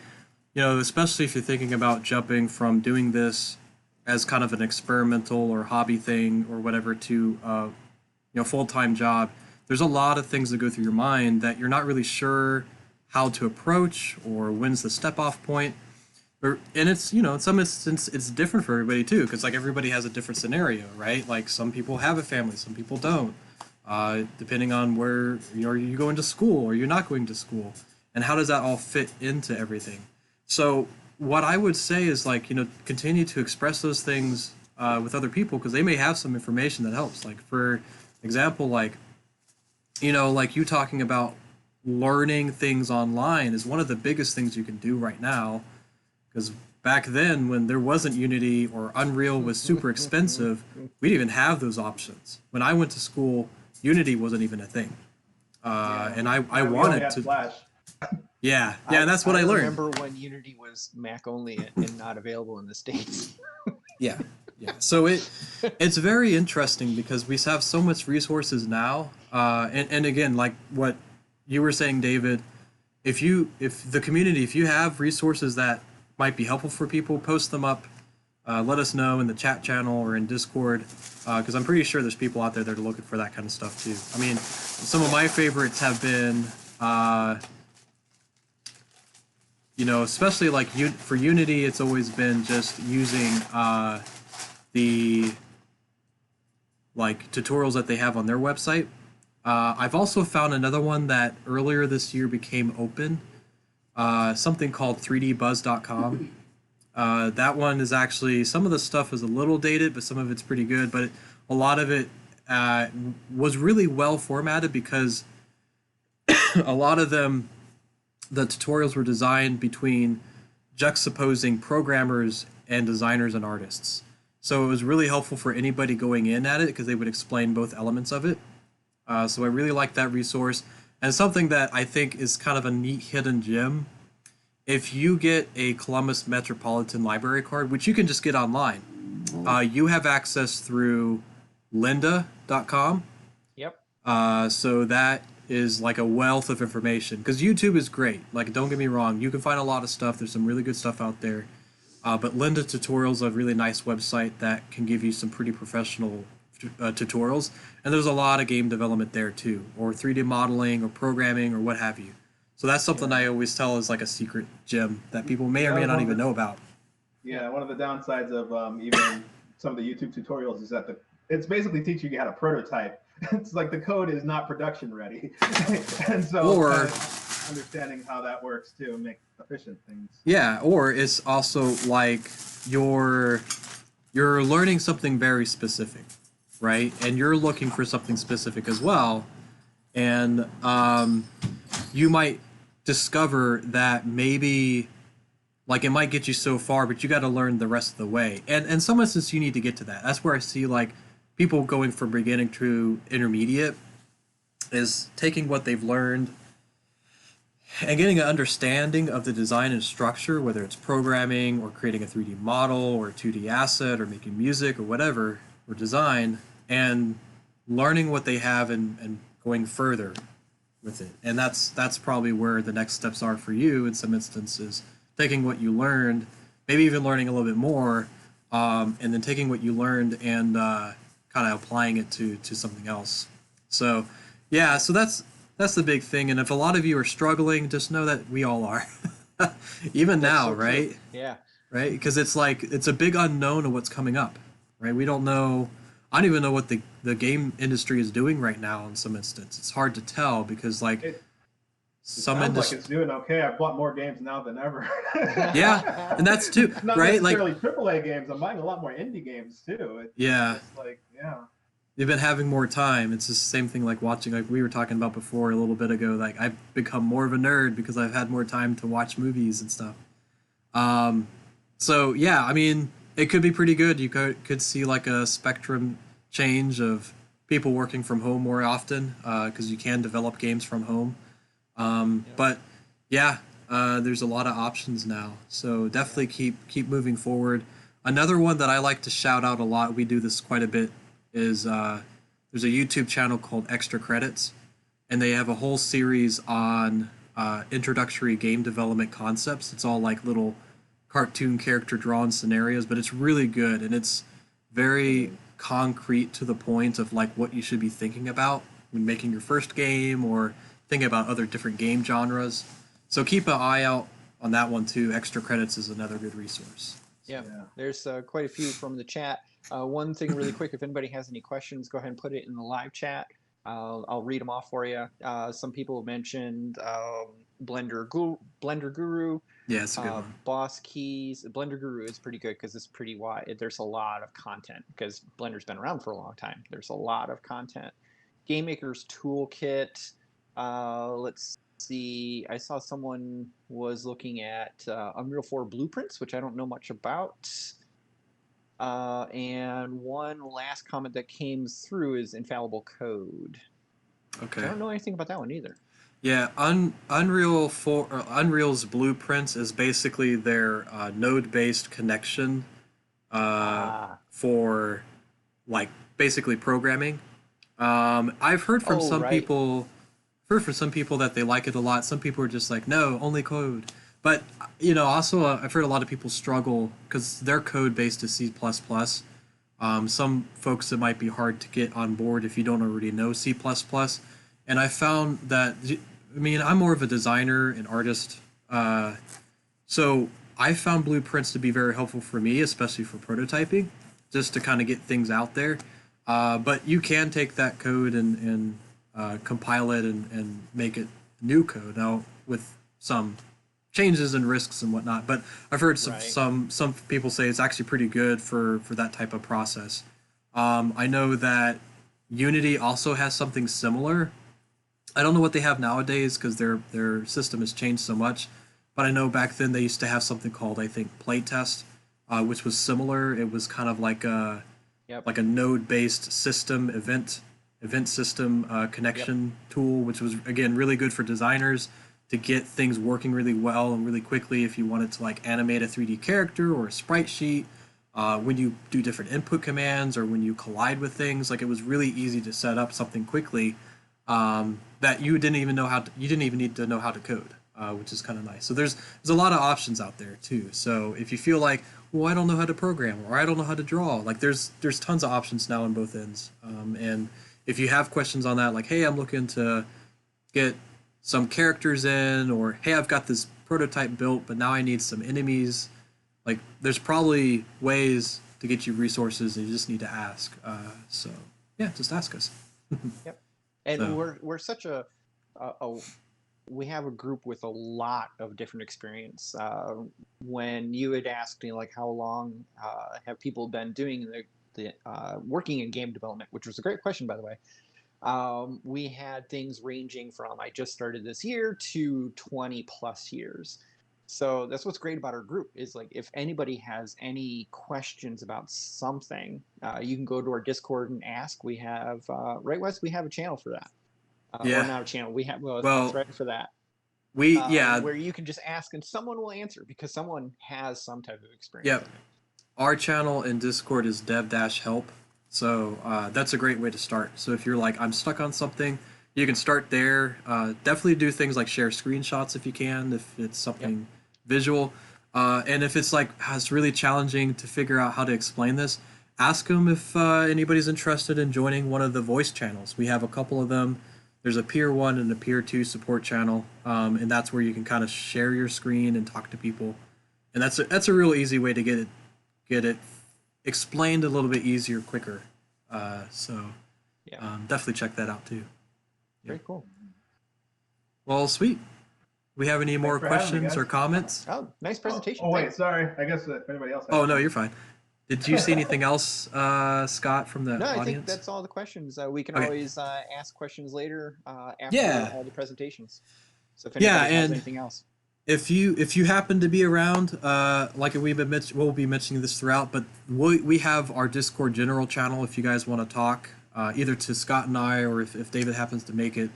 especially if you're thinking about jumping from doing this as kind of an experimental or hobby thing or whatever to, full-time job. There's a lot of things that go through your mind that you're not really sure how to approach or when's the step off point. And it's, in some instance it's different for everybody too, because like everybody has a different scenario, right? Like some people have a family, some people don't, depending on where are you going to school or you're not going to school, and how does that all fit into everything. So what I would say is like, continue to express those things with other people, because they may have some information that helps. Like for example, like like you talking about learning things online is one of the biggest things you can do right now, because back then when there wasn't Unity or Unreal was super expensive, we didn't even have those options. When I went to school, Unity wasn't even a thing, and I We only wanted had to. Flash. Yeah, and that's what I learned. remember when Unity was Mac only and not available in the States. Yeah, yeah. So it's very interesting because we have so much resources now, and again, like what you were saying, David, if the community, if you have resources that might be helpful for people, post them up. Let us know in the chat channel or in Discord, because I'm pretty sure there's people out there that are looking for that kind of stuff too. I mean, some of my favorites have been, especially like for Unity, it's always been just using the like tutorials that they have on their website. I've also found another one that earlier this year became open, something called 3dbuzz.com. That one is actually, some of the stuff is a little dated, but some of it's pretty good. But a lot of it was really well formatted, because a lot of them, the tutorials were designed between juxtaposing programmers and designers and artists. So it was really helpful for anybody going in at it, because they would explain both elements of it. So I really like that resource. And something that I think is kind of a neat hidden gem, if you get a Columbus Metropolitan Library card, which you can just get online, you have access through lynda.com. Yep. So that is like a wealth of information, because YouTube is great. Like, don't get me wrong, you can find a lot of stuff. There's some really good stuff out there. But Lynda Tutorials is a really nice website that can give you some pretty professional tutorials. And there's a lot of game development there too, or 3D modeling or programming or what have you. So that's something I always tell is like a secret gem that people may or may not even know about. Yeah, one of the downsides of even some of the YouTube tutorials is that it's basically teaching you how to prototype. It's like the code is not production ready, and so understanding how that works to make efficient things. Yeah, or it's also like you're learning something very specific, right? And you're looking for something specific as well, and you might discover that maybe like it might get you so far, but you got to learn the rest of the way. And in some instances, you need to get to that. That's where I see like people going from beginning to intermediate is taking what they've learned and getting an understanding of the design and structure, whether it's programming or creating a 3D model or a 2D asset or making music or whatever, or design, and learning what they have and going further with it. And that's probably where the next steps are for you in some instances, taking what you learned, maybe even learning a little bit more, and then taking what you learned and kind of applying it to something else. So yeah, so that's the big thing. And if a lot of you are struggling, just know that we all are. Even now, so right? True. Yeah. Right? Because it's like, it's a big unknown of what's coming up, right? We don't know I don't even know what the game industry is doing right now in some instance. It's hard to tell because like It it some sounds like industry, it's doing okay. I've bought more games now than ever. yeah, and that's too Not right. Like necessarily AAA games. I'm buying a lot more indie games too. It's yeah, just like, yeah. they've been having more time. It's just the same thing like watching, like we were talking about before a little bit ago. Like I've become more of a nerd because I've had more time to watch movies and stuff. Um, so yeah, I mean, it could be pretty good. You could see like a spectrum change of people working from home more often because you can develop games from home. Yep. But yeah, there's a lot of options now. So Yeah. definitely keep moving forward. Another one that I like to shout out a lot, we do this quite a bit, is there's a YouTube channel called Extra Credits, and they have a whole series on introductory game development concepts. It's all like little cartoon character drawn scenarios, but it's really good and it's very concrete to the point of like what you should be thinking about when making your first game or thinking about other different game genres. So keep an eye out on that one too. Extra Credits is another good resource. So, Yeah, Yeah. there's quite a few from the chat. One thing really quick, if anybody has any questions, go ahead and put it in the live chat. I'll read them off for you. Some people have mentioned Blender Guru, yeah, it's a good one. Boss Keys. Blender Guru is pretty good because it's pretty wide. There's a lot of content because Blender's been around for a long time. There's a lot of content. Game Maker's Toolkit. Let's see. I saw someone was looking at Unreal 4 blueprints, which I don't know much about. And one last comment that came through is Infallible Code, which I Okay. don't know anything about that one either. Yeah, Unreal's blueprints is basically their node-based connection Ah, for like basically programming. I've oh, right. heard from some people that they like it a lot. Some people are just like, no, only code. But you know, also I've heard a lot of people struggle because their code based is C++. Some folks it might be hard to get on board if you don't already know C++. And I found that I mean I'm more of a designer and artist, so I found blueprints to be very helpful for me, especially for prototyping, just to kind of get things out there. But you can take that code and compile it and make it new code now with some changes and risks and whatnot. But I've heard Right. some people say it's actually pretty good for that type of process. I know that Unity also has something similar. I don't know what they have nowadays because their system has changed so much. But I know back then they used to have something called I think playtest, which was similar. It was kind of Yep. like a node based system event system Yep. connection tool, which was again really good for designers to get things working really well and really quickly if you wanted to like animate a 3D character or a sprite sheet. When you do different input commands or when you collide with things, like it was really easy to set up something quickly that you didn't even need to know how to code, which is kind of nice. So there's a lot of options out there too. So if you feel like, well, I don't know how to program or I don't know how to draw, like there's tons of options now on both ends. And if you have questions on that, like, hey, I'm looking to get some characters in, or hey, I've got this prototype built, but now I need some enemies. Like, there's probably ways to get you resources, and you just need to ask. So yeah, just ask us. Yep. And So we're such a we have a group with a lot of different experience. When you had asked me like how long have people been doing the working in game development, which was a great question by the way. We had things ranging from I just started this year to 20 plus years. So that's what's great about our group is like if anybody has any questions about something, you can go to our Discord and ask. We have right, Wes, we have a channel for that, or yeah, not a channel. We have a well, thread for that we yeah where you can just ask and someone will answer because someone has some type of experience yep. in it. Our channel in Discord is dev-help. So that's a great way to start. So if you're like, I'm stuck on something, you can start there. Definitely do things like share screenshots if you can, if it's Yep. something visual. And if it's like, it's really challenging to figure out how to explain this, ask them if anybody's interested in joining one of the voice channels. We have a couple of them. There's a Peer 1 and a Peer 2 support channel, and that's where you can kind of share your screen and talk to people. And that's a real easy way to get it explained a little bit easier, quicker. So Yeah. definitely check that out too. Yeah. Very cool. Well, sweet. We have any more for having me, questions or guys. comments? Oh, nice presentation. Oh wait, Thanks. sorry. I guess if anybody else has Oh no, one. you're fine. Did you see anything else, Scott, from the No, I think audience? that's all the questions. We can Okay. always ask questions later after Yeah. all the presentations. So if Yeah, anybody has and anything else. if you happen to be around, like we'll be mentioning this throughout, but we have our Discord general channel if you guys want to talk, either to Scott and I, or if David happens to make it.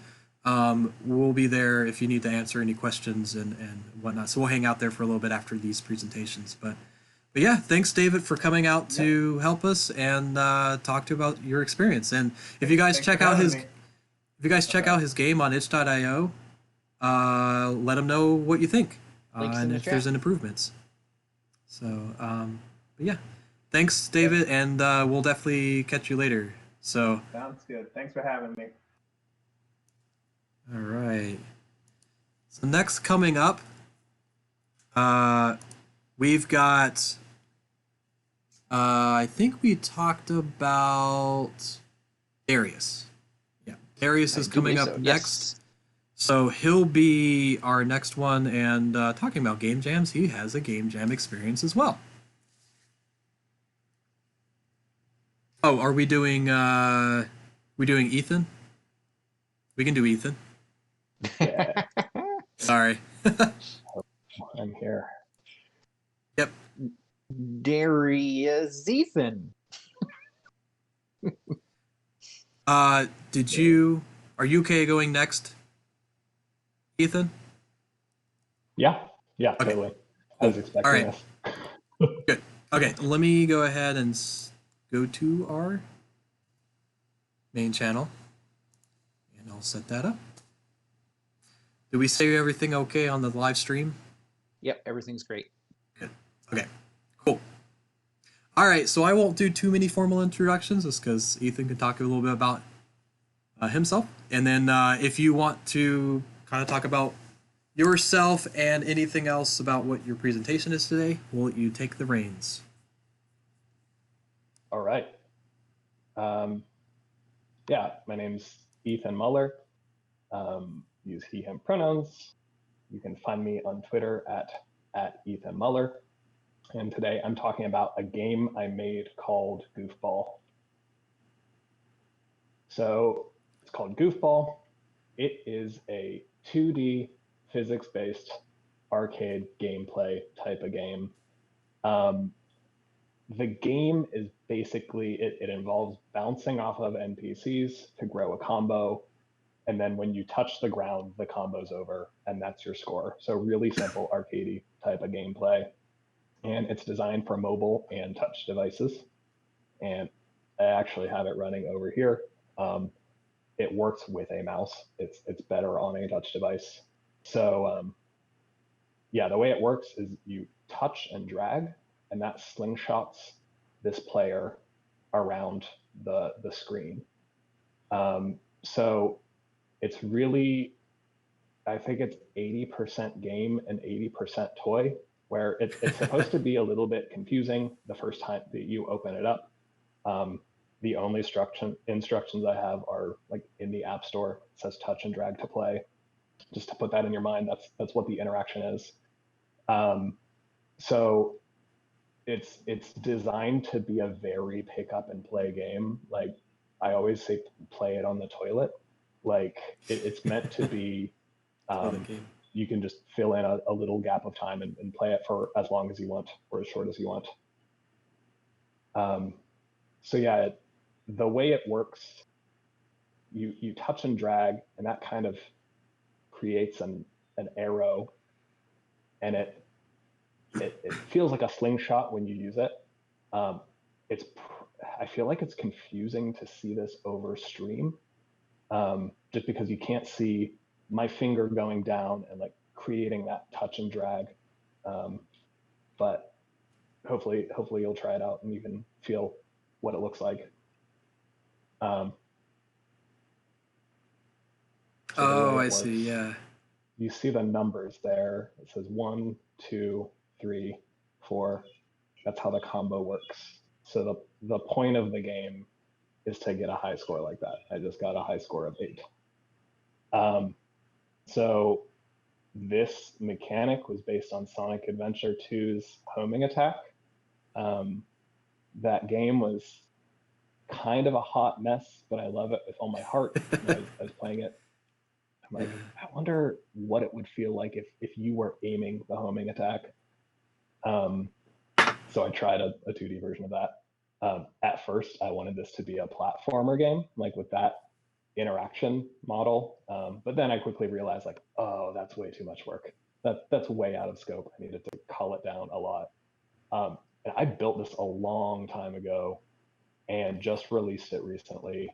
We'll be there if you need to answer any questions and whatnot. So we'll hang out there for a little bit after these presentations. But yeah, thanks David for coming out to help us and talk to about your experience. And if you guys Thanks for check out having his me. if you guys check out his game on itch.io, let him know what you think Links in and the if there's chat. any improvements. So, but yeah, thanks, David, and we'll definitely catch you later. So, Sounds good. Thanks for having me. all right. So next coming up, uh, we've got. I think we talked about Darius. Yeah, Darius I is do coming believe up so. next. Yes. So he'll be our next one, and talking about game jams, he has a game jam experience as well. Oh, are we doing Ethan? We can do Ethan. Yeah, Sorry. I'm here. Yep. Darius Ethan. Did you are you okay going next, Ethan? Yeah, Okay. totally. I Cool. was All expecting right. this. Good. Okay, let me go ahead and go to our main channel, and I'll set that up. Did we say everything okay on the live stream? Yep, everything's great. Good. Okay. Cool. All right, so I won't do too many formal introductions, just because Ethan can talk a little bit about himself, and then if you want to kind of talk about yourself and anything else about what your presentation is today, will you take the reins? All right. Yeah, my name's Ethan Muller. Use he, him pronouns. You can find me on Twitter at Ethan Muller. And today I'm talking about a game I made called Goofball. So it's called Goofball. It is a 2D physics-based arcade gameplay type of game. The game is basically, it involves bouncing off of NPCs to grow a combo. And then when you touch the ground, the combo's over, and that's your score. So really simple arcadey type of gameplay. And it's designed for mobile and touch devices. And I actually have it running over here. It works with a mouse. It's better on a touch device. So yeah, the way it works is you touch and drag, and that slingshots this player around the screen. So it's really, I think it's 80% game and 80% toy, where it's supposed to be a little bit confusing the first time that you open it up. The only instructions I have are like in the App Store. It says touch and drag to play. Just to put that in your mind, that's what the interaction is. So it's designed to be a very pick up and play game. Like I always say, play it on the toilet. Like it's meant to be. You can just fill in a little gap of time and play it for as long as you want or as short as you want. So yeah, the way it works, you touch and drag, and that kind of creates an arrow, and it feels like a slingshot when you use it. It's I feel like it's confusing to see this over stream, just because you can't see my finger going down and like creating that touch and drag. But hopefully you'll try it out and you can feel what it looks like. Oh, I see. Yeah. You see the numbers there. It says 1, 2, 3, 4. That's how the combo works. So the point of the game is to get a high score like that. I just got a high score of 8. So this mechanic was based on Sonic Adventure 2's homing attack. That game was kind of a hot mess, but I love it with all my heart. When I was playing it, I'm like, I wonder what it would feel like if you were aiming the homing attack. So I tried a 2D version of that. At first, I wanted this to be a platformer game, like with that interaction model. But then I quickly realized, like, oh, that's way too much work. That's way out of scope. I needed to cull it down a lot. And I built this a long time ago and just released it recently.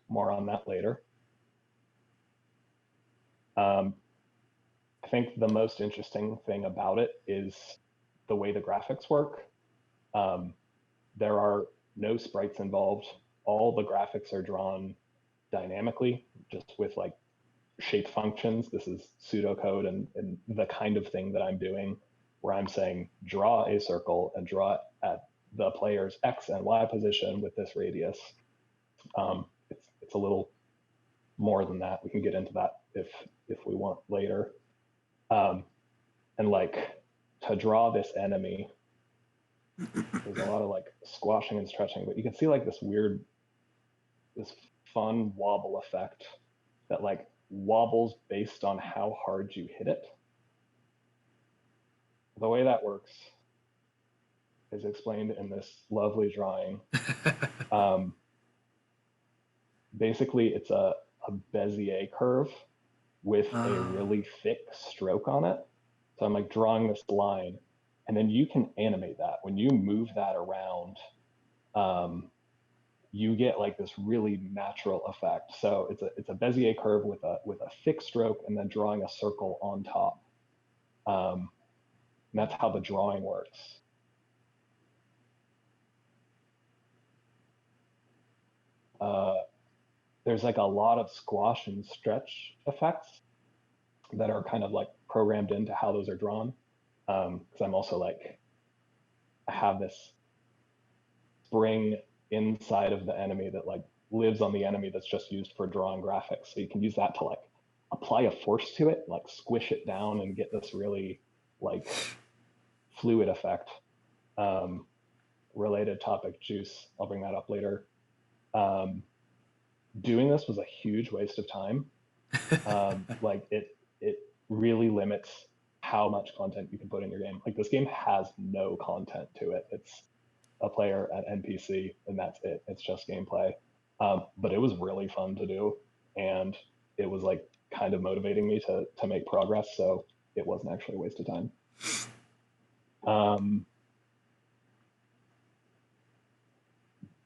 More on that later. I think the most interesting thing about it is the way the graphics work. There are no sprites involved. All the graphics are drawn dynamically, just with like shape functions. This is pseudocode and the kind of thing that I'm doing where I'm saying draw a circle and draw it at the player's X and Y position with this radius. It's a little more than that. We can get into that if we want later. And like to draw this enemy, there's a lot of like squashing and stretching, but you can see like this fun wobble effect that like wobbles based on how hard you hit it. The way that works is explained in this lovely drawing. Basically, it's a Bezier curve with a really thick stroke on it. So I'm like drawing this line, and then you can animate that. When you move that around, you get like this really natural effect. So it's a Bezier curve with a thick stroke, and then drawing a circle on top. And that's how the drawing works. There's like a lot of squash and stretch effects that are kind of like programmed into how those are drawn. Because I'm also like, I have this spring inside of the enemy that like lives on the enemy that's just used for drawing graphics. So you can use that to like apply a force to it, like squish it down and get this really like fluid effect. Related topic, juice, I'll bring that up later. Doing this was a huge waste of time. Like it really limits how much content you can put in your game. Like this game has no content to it. It's a player at NPC and that's it. It's just gameplay. But it was really fun to do, and it was like kind of motivating me to make progress. So it wasn't actually a waste of time.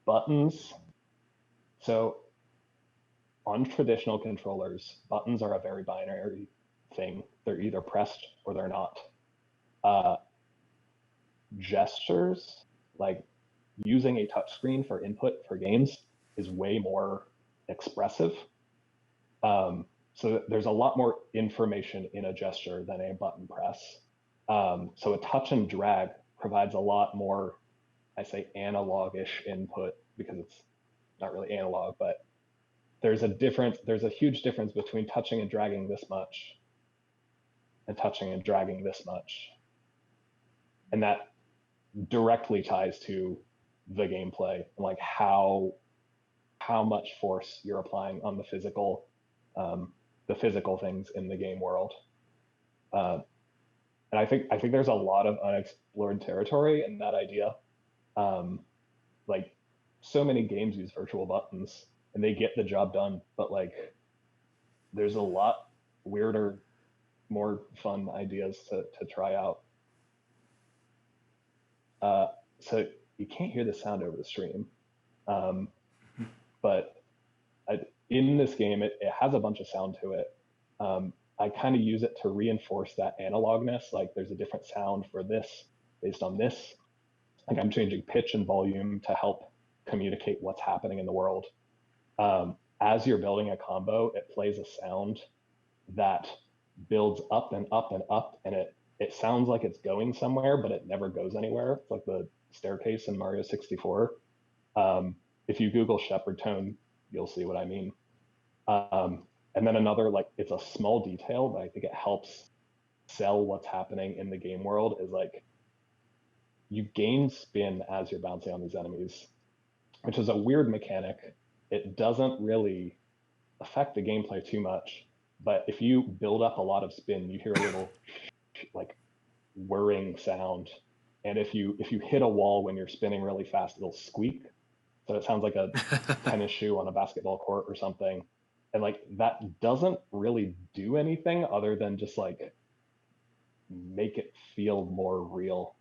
Buttons. So on traditional controllers, buttons are a very binary thing. They're either pressed or they're not. Gestures, like using a touchscreen for input for games, is way more expressive. So there's a lot more information in a gesture than a button press. So a touch and drag provides a lot more, I say analog-ish input, because it's not really analog, but there's a huge difference between touching and dragging this much and touching and dragging this much. And that directly ties to the gameplay and like how much force you're applying on the physical things in the game world. And I think there's a lot of unexplored territory in that idea. Like so many games use virtual buttons and they get the job done, but like there's a lot weirder, more fun ideas to try out. So you can't hear the sound over the stream, but in this game, it has a bunch of sound to it. I kind of use it to reinforce that analogness. Like there's a different sound for this based on this. Like I'm changing pitch and volume to help communicate what's happening in the world. As you're building a combo, it plays a sound that builds up and up and up, and it sounds like it's going somewhere, but it never goes anywhere. It's like the staircase in Mario 64. If you Google shepherd tone, you'll see what I mean. And then another, like, it's a small detail, but I think it helps sell what's happening in the game world, is like, you gain spin as you're bouncing on these enemies, which is a weird mechanic. It doesn't really affect the gameplay too much, but if you build up a lot of spin, you hear a little like whirring sound. And if you hit a wall when you're spinning really fast, it'll squeak. So it sounds like a tennis shoe on a basketball court or something. And like, that doesn't really do anything other than just like make it feel more real.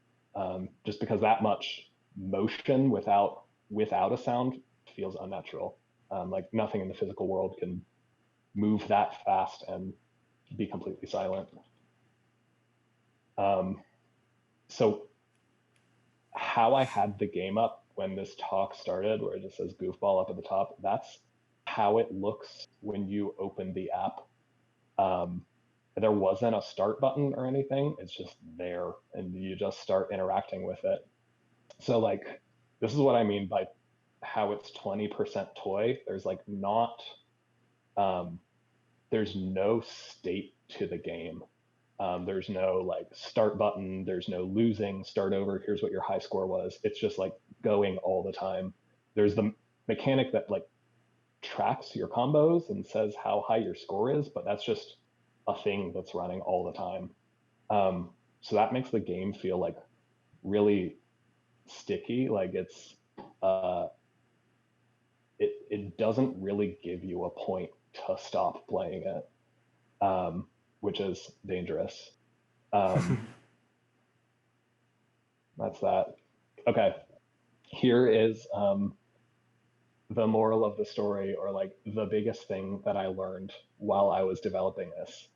Just because that much motion without a sound feels unnatural. Like, nothing in the physical world can move that fast and be completely silent. So how I had the game up when this talk started, where it just says goofball up at the top, that's how it looks when you open the app. There wasn't a start button or anything. It's just there, and you just start interacting with it. So like, this is what I mean by how it's 20% toy. There's like not, there's no state to the game. There's no like start button. There's no losing, start over, here's what your high score was. It's just like going all the time. There's the mechanic that like tracks your combos and says how high your score is, but that's just a thing that's running all the time. So that makes the game feel like really sticky. Like, it's it doesn't really give you a point to stop playing it, which is dangerous. That's that. Okay, here is the moral of the story, or like the biggest thing that I learned while I was developing this.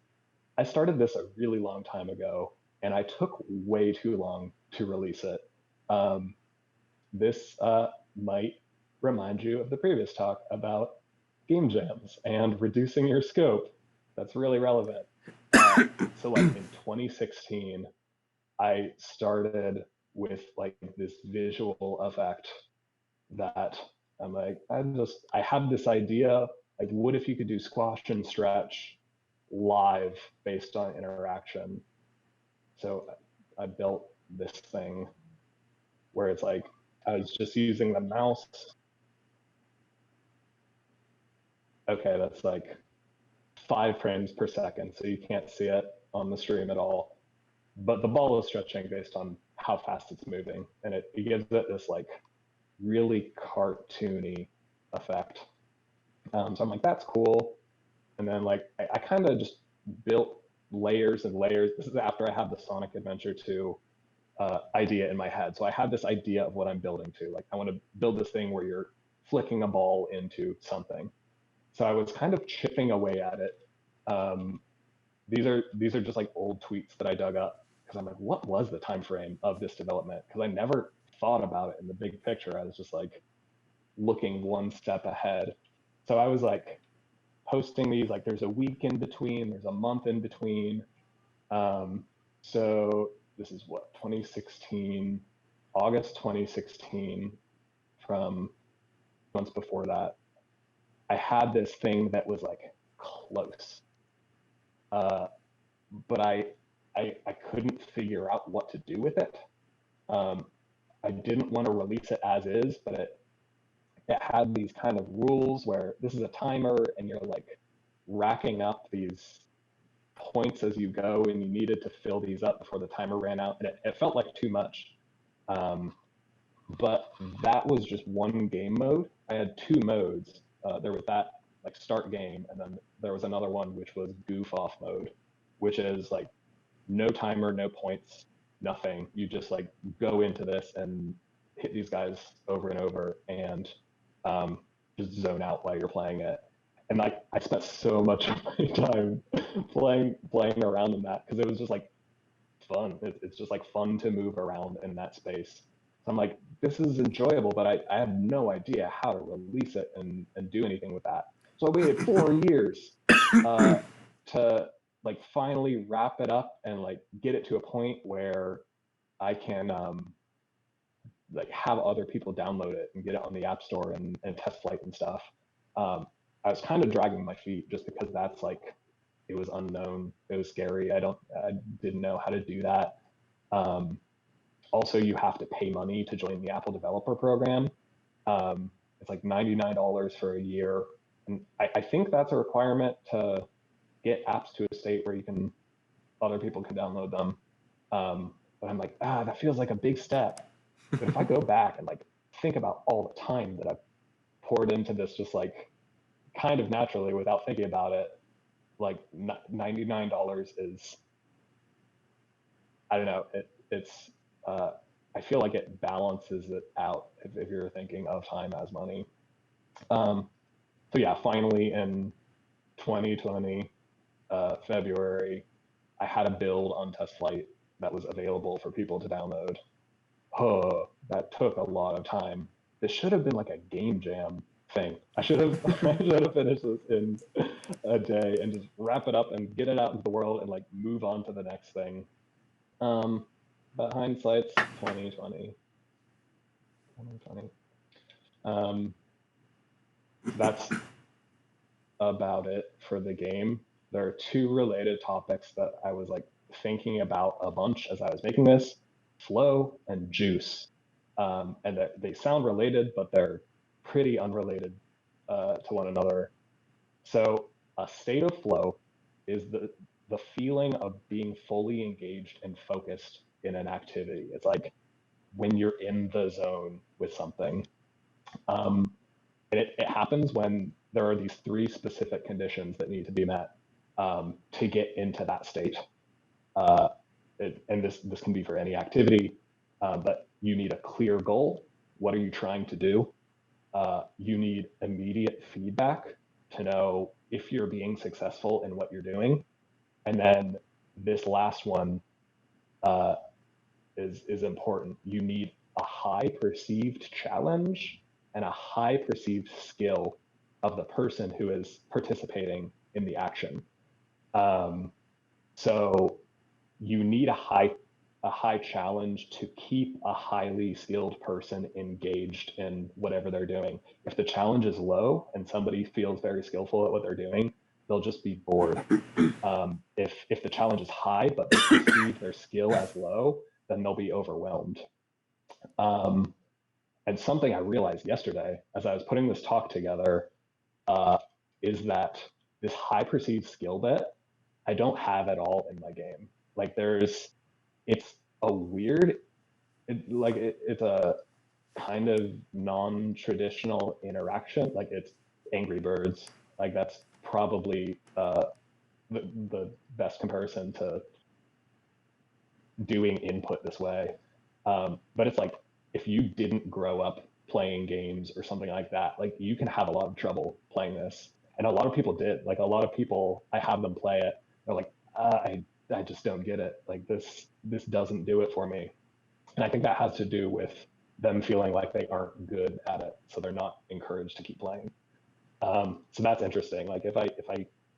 I started this a really long time ago, and I took way too long to release it. This might remind you of the previous talk about game jams and reducing your scope. That's really relevant. So like in 2016, I started with like this visual effect that I'm like, I had this idea, like, what if you could do squash and stretch live based on interaction? So I built this thing where it's like, I was just using the mouse. Okay, that's like 5 frames per second, so you can't see it on the stream at all. But the ball is stretching based on how fast it's moving, and it gives it this like really cartoony effect. So I'm like, that's cool. And then like, I kind of just built layers and layers. This is after I had the Sonic Adventure 2 idea in my head. So I had this idea of what I'm building to. Like, I want to build this thing where you're flicking a ball into something. So I was kind of chipping away at it. These are just like old tweets that I dug up, because I'm like, what was the time frame of this development? Because I never thought about it in the big picture. I was just like looking one step ahead. So I was like posting these, like, there's a week in between, there's a month in between. So this is what, 2016, August 2016, from months before that, I had this thing that was like close, but I couldn't figure out what to do with it. I didn't want to release it as is, but it had these kind of rules where this is a timer and you're like racking up these points as you go, and you needed to fill these up before the timer ran out. And it felt like too much. But that was just one game mode. I had 2 modes. There was that like start game, and then there was another one which was goof off mode, which is like no timer, no points, nothing. You just like go into this and hit these guys over and over, and just zone out while you're playing it. And like, I spent so much of my time playing around in that, because it was just like fun. It's just like fun to move around in that space. So I'm like, this is enjoyable, but I have no idea how to release it and do anything with that. So I waited 4 years to like finally wrap it up and like get it to a point where I can like have other people download it and get it on the App Store and test flight and stuff. I was kind of dragging my feet just because that's like, it was unknown, it was scary. I didn't know how to do that. Also, you have to pay money to join the Apple Developer Program. It's like $99 for a year. And I think that's a requirement to get apps to a state where other people can download them. But I'm like, that feels like a big step. But if I go back and like think about all the time that I've poured into this, just like kind of naturally without thinking about it, like $99 is, I don't know, it's I feel like it balances it out if you're thinking of time as money. So yeah, finally in 2020 February, I had a build on test flight that was available for people to download. Oh, that took a lot of time. This should have been like a game jam thing. I should have finished this in a day and just wrap it up and get it out into the world and like move on to the next thing. But hindsight's 2020. That's about it for the game. There are two related topics that I was like thinking about a bunch as I was making this: flow and juice. And they sound related, but they're pretty unrelated to one another. So a state of flow is the feeling of being fully engaged and focused in an activity. It's like when you're in the zone with something. And it happens when there are these three specific conditions that need to be met to get into that state. And this can be for any activity, but you need a clear goal. What are you trying to do? You need immediate feedback to know if you're being successful in what you're doing. And then this last one is important. You need a high perceived challenge and a high perceived skill of the person who is participating in the action. So you need a high challenge to keep a highly skilled person engaged in whatever they're doing. If the challenge is low and somebody feels very skillful at what they're doing, they'll just be bored. If the challenge is high, but they perceive their skill as low, then they'll be overwhelmed. And something I realized yesterday as I was putting this talk together is that this high perceived skill bit, I don't have at all in my game. Like it's a weird, it's a kind of non-traditional interaction. Like it's Angry Birds. Like that's probably the best comparison to doing input this way. But it's like, if you didn't grow up playing games or something like that, like you can have a lot of trouble playing this. And a lot of people did. Like a lot of people, I have them play it. They're like, I just don't get it. Like this doesn't do it for me. And I think that has to do with them feeling like they aren't good at it, so they're not encouraged to keep playing. So that's interesting. Like if I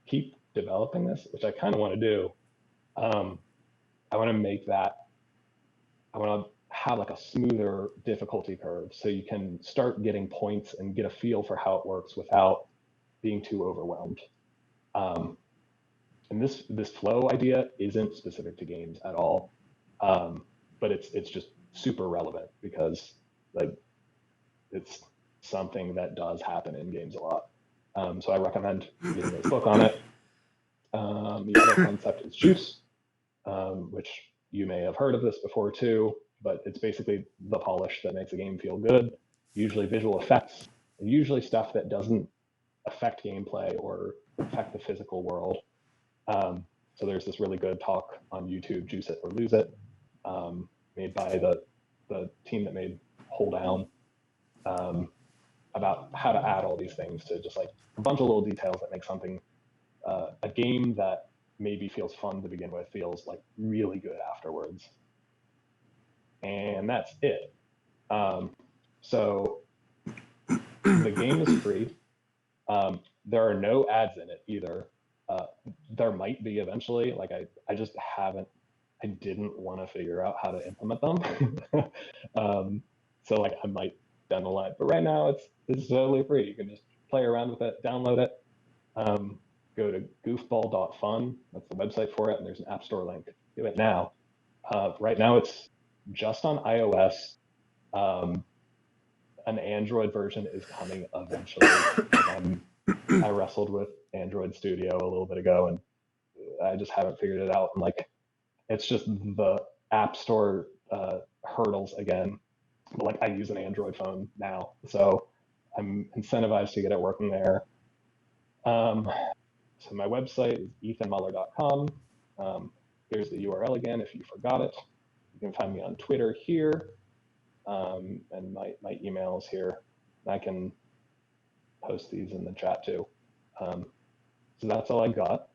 keep developing this, which I kind of want to do, I want to make that. I want to have like a smoother difficulty curve, so you can start getting points and get a feel for how it works without being too overwhelmed. And this flow idea isn't specific to games at all, but it's just super relevant because like it's something that does happen in games a lot. So I recommend reading this book on it. The other concept is juice, which you may have heard of this before too, but it's basically the polish that makes a game feel good. Usually visual effects, usually stuff that doesn't affect gameplay or affect the physical world. So there's this really good talk on YouTube, Juice It or Lose It, made by the team that made Hold Down, about how to add all these things to just like a bunch of little details that make something, a game that maybe feels fun to begin with, feels like really good afterwards. And that's it. So the game is free. There are no ads in it either. There might be eventually. Like I just haven't. I didn't want to figure out how to implement them. So like I might down the line, but right now it's totally free. You can just play around with it, download it. Go to goofball.fun. That's the website for it, and there's an App Store link. Do it now. Right now it's just on iOS. An Android version is coming eventually. I wrestled with Android Studio a little bit ago, and I just haven't figured it out. And like, it's just the App Store hurdles again. Like, I use an Android phone now, so I'm incentivized to get it working there. So my website is ethanmuller.com. Here's the URL again if you forgot it. You can find me on Twitter here, and my email is here. I can post these in the chat too. So that's all I got.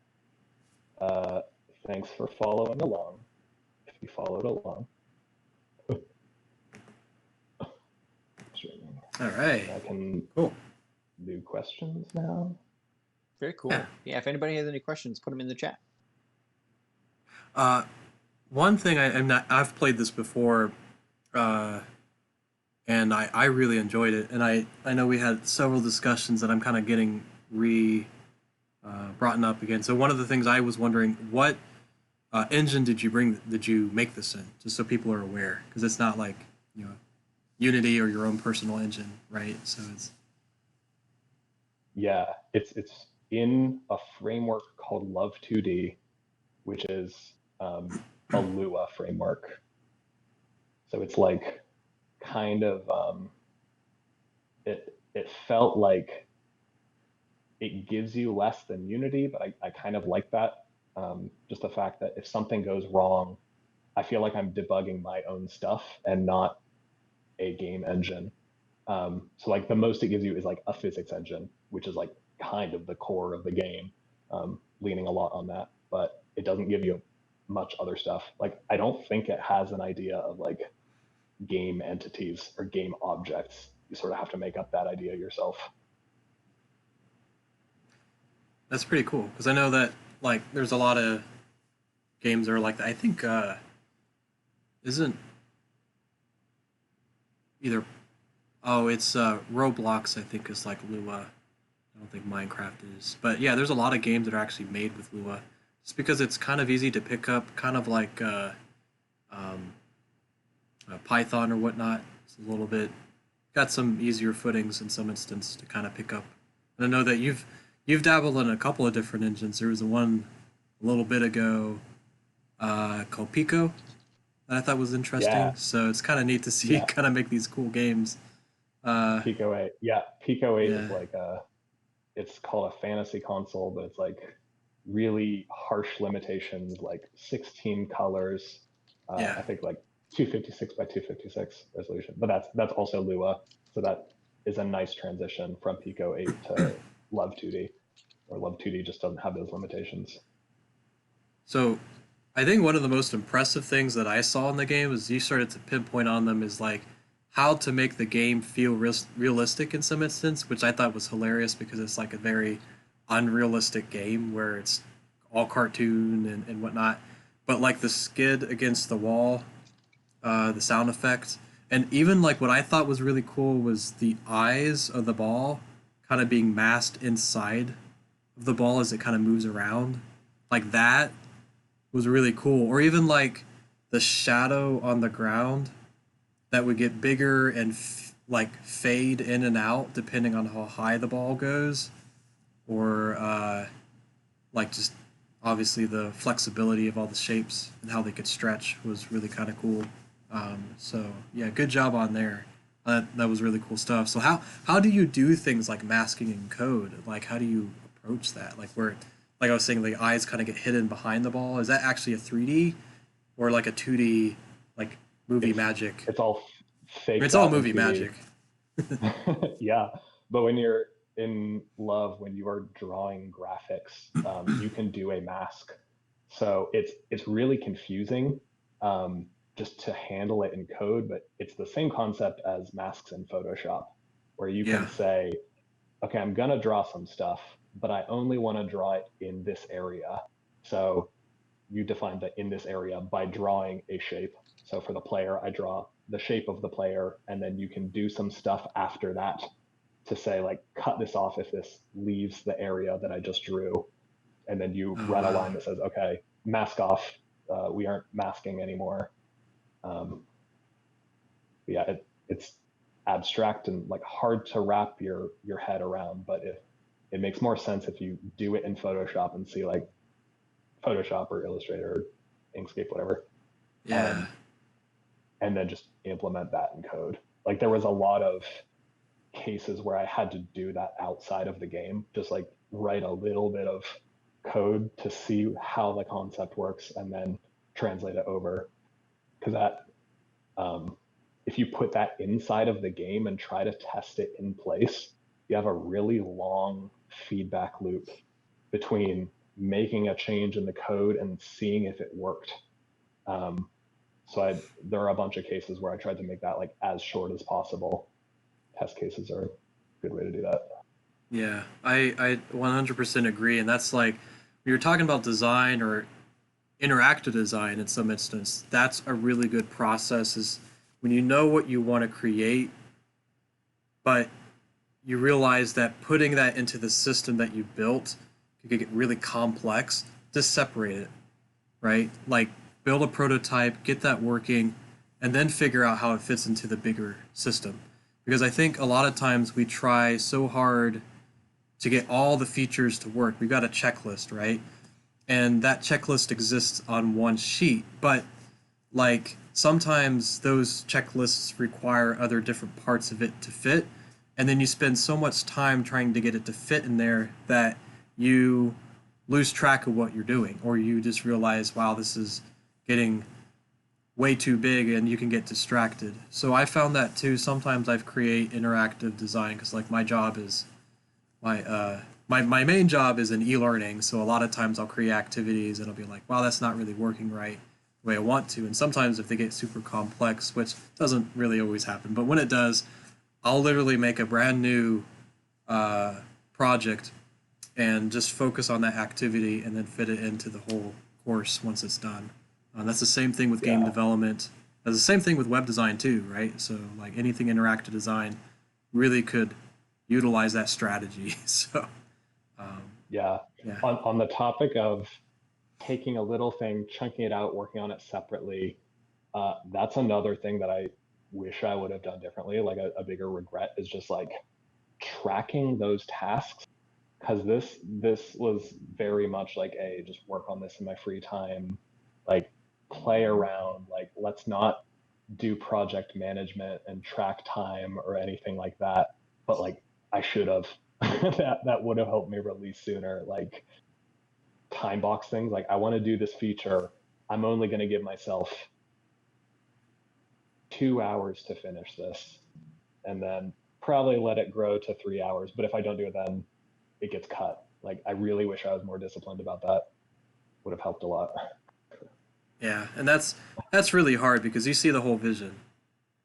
Thanks for following along, if you followed along. All right. I can do questions now. Very cool. Yeah, if anybody has any questions, put them in the chat. One thing I've played this before, and I really enjoyed it. And I know we had several discussions that I'm kind of getting brought up again. So one of the things I was wondering, what engine did you make this in, just so people are aware, because it's not like Unity or your own personal engine, right? So it's it's in a framework called Love 2D, which is a Lua framework. So it's like kind of it felt like it gives you less than Unity, but I kind of like that. Just the fact that if something goes wrong, I feel like I'm debugging my own stuff and not a game engine. So like the most it gives you is like a physics engine, which is like kind of the core of the game, leaning a lot on that, but it doesn't give you much other stuff. Like, I don't think it has an idea of like game entities or game objects. You sort of have to make up that idea yourself. That's pretty cool, because I know that like there's a lot of games that are like that. I think isn't either it's Roblox, I think, is like Lua. I don't think Minecraft is. But yeah, there's a lot of games that are actually made with Lua. Just because it's kind of easy to pick up, kind of like Python or whatnot. It's a little bit got some easier footings in some instance to kind of pick up. And I know that you've dabbled in a couple of different engines. There was one a little bit ago called Pico that I thought was interesting. Yeah. So it's kind of neat to see you kind of make these cool games. Pico 8. Yeah, Pico 8 is like it's called a fantasy console, but it's like really harsh limitations, like 16 colors. I think like 256 by 256 resolution. But that's also Lua. So that is a nice transition from Pico 8 to Love 2D, or Love 2D just doesn't have those limitations. So I think one of the most impressive things that I saw in the game was you started to pinpoint on them is like how to make the game feel realistic in some instance, which I thought was hilarious because it's like a very unrealistic game where it's all cartoon and whatnot. But like the skid against the wall, the sound effects, and even like what I thought was really cool was the eyes of the ball kind of being masked inside of the ball as it kind of moves around. Like that was really cool. Or even like the shadow on the ground that would get bigger and like fade in and out depending on how high the ball goes, or like just obviously the flexibility of all the shapes and how they could stretch was really kind of cool. So yeah, good job on there. That was really cool stuff. So how do you do things like masking in code? Like how do you approach that? Like where, like I was saying, the eyes kind of get hidden behind the ball. Is that actually a 3D or like a 2D, like movie magic? It's all fake. It's all movie magic. Yeah, but when you're in Love, when you are drawing graphics, you can do a mask. So it's really confusing just to handle it in code, but it's the same concept as masks in Photoshop, where you can say, okay, I'm gonna draw some stuff, but I only want to draw it in this area. So you define the in this area by drawing a shape. So for the player, I draw the shape of the player, and then you can do some stuff after that to say like, cut this off if this leaves the area that I just drew. And then you run a line that says, okay, mask off. We aren't masking anymore. Yeah, it's abstract and like hard to wrap your head around, but it makes more sense if you do it in Photoshop and see like Photoshop or Illustrator or Inkscape, whatever. Yeah. And then just implement that in code. Like there was a lot of cases where I had to do that outside of the game, just like write a little bit of code to see how the concept works and then translate it over. Because that, if you put that inside of the game and try to test it in place, you have a really long feedback loop between making a change in the code and seeing if it worked. So there are a bunch of cases where I tried to make that like as short as possible. Test cases are a good way to do that. Yeah, I 100% agree. And that's like, when you're talking about design or interactive design in some instance, that's a really good process is when you know what you want to create, but you realize that putting that into the system that you built could get really complex, just separate it, right? Like build a prototype, get that working, and then figure out how it fits into the bigger system. Because I think a lot of times we try so hard to get all the features to work. We've got a checklist, right? And that checklist exists on one sheet, but like sometimes those checklists require other different parts of it to fit, and then you spend so much time trying to get it to fit in there that you lose track of what you're doing, or you just realize, wow, this is getting way too big and you can get distracted. So I found that too. Sometimes I've create interactive design because like my job is my main job is in e-learning, so a lot of times I'll create activities and I'll be like, wow, that's not really working right the way I want to. And sometimes if they get super complex, which doesn't really always happen, but when it does, I'll literally make a brand new project and just focus on that activity and then fit it into the whole course once it's done. That's the same thing with game development. That's the same thing with web design too, right? So like anything interactive design really could utilize that strategy. So yeah. On the topic of taking a little thing, chunking it out, working on it separately, that's another thing that I wish I would have done differently. Like a bigger regret is just like tracking those tasks, because this was very much like a just work on this in my free time, like play around, like let's not do project management and track time or anything like that. But like I should have. that would have helped me release sooner. Like time box things. Like I want to do this feature. I'm only going to give myself 2 hours to finish this, and then probably let it grow to 3 hours. But if I don't do it, then it gets cut. Like I really wish I was more disciplined about that. Would have helped a lot. yeah, and that's really hard because you see the whole vision,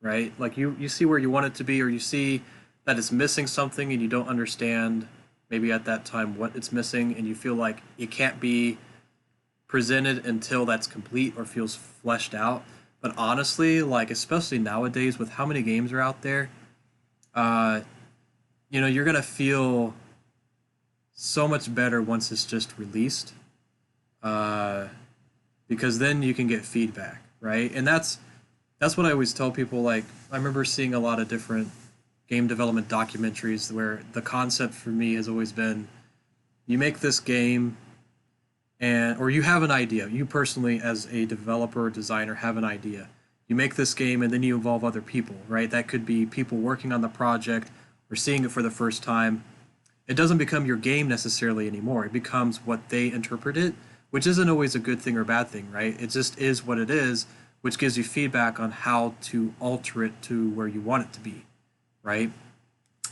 right? Like you see where you want it to be, or you see that it's missing something and you don't understand maybe at that time what it's missing, and you feel like it can't be presented until that's complete or feels fleshed out. But honestly, like especially nowadays with how many games are out there, you're gonna feel so much better once it's just released, because then you can get feedback, right? And that's what I always tell people. Like I remember seeing a lot of different game development documentaries where the concept for me has always been, you make this game or you have an idea. You personally, as a developer or designer, have an idea. You make this game and then you involve other people, right? That could be people working on the project or seeing it for the first time. It doesn't become your game necessarily anymore. It becomes what they interpret it, which isn't always a good thing or bad thing, right? It just is what it is, which gives you feedback on how to alter it to where you want it to be, right?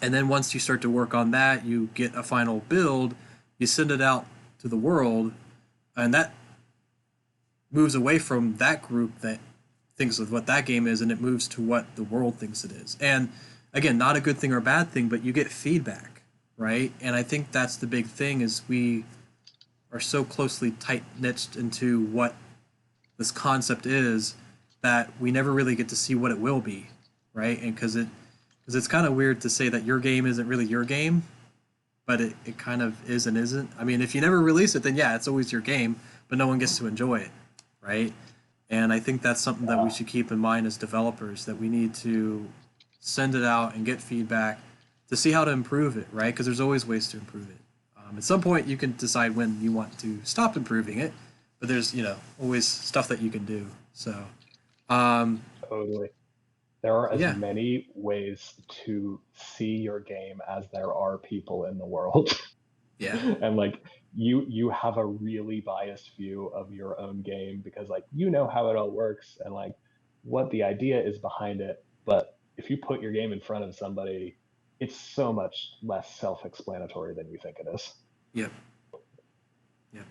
And then once you start to work on that, you get a final build, you send it out to the world, and that moves away from that group that thinks of what that game is, and it moves to what the world thinks it is. And again, not a good thing or a bad thing, but you get feedback, right? And I think that's the big thing, is we are so closely tight-knit into what this concept is that we never really get to see what it will be, right? And because it's kind of weird to say that your game isn't really your game, but it kind of is and isn't. I mean, if you never release it, then yeah, it's always your game, but no one gets to enjoy it, right? And I think that's something that we should keep in mind as developers, that we need to send it out and get feedback to see how to improve it, right? Because there's always ways to improve it. At some point, you can decide when you want to stop improving it, but there's always stuff that you can do. So, Totally. There are as yeah, many ways to see your game as there are people in the world. yeah, And like you have a really biased view of your own game because like how it all works and like what the idea is behind it. But if you put your game in front of somebody, it's so much less self-explanatory than you think it is. yep, yep.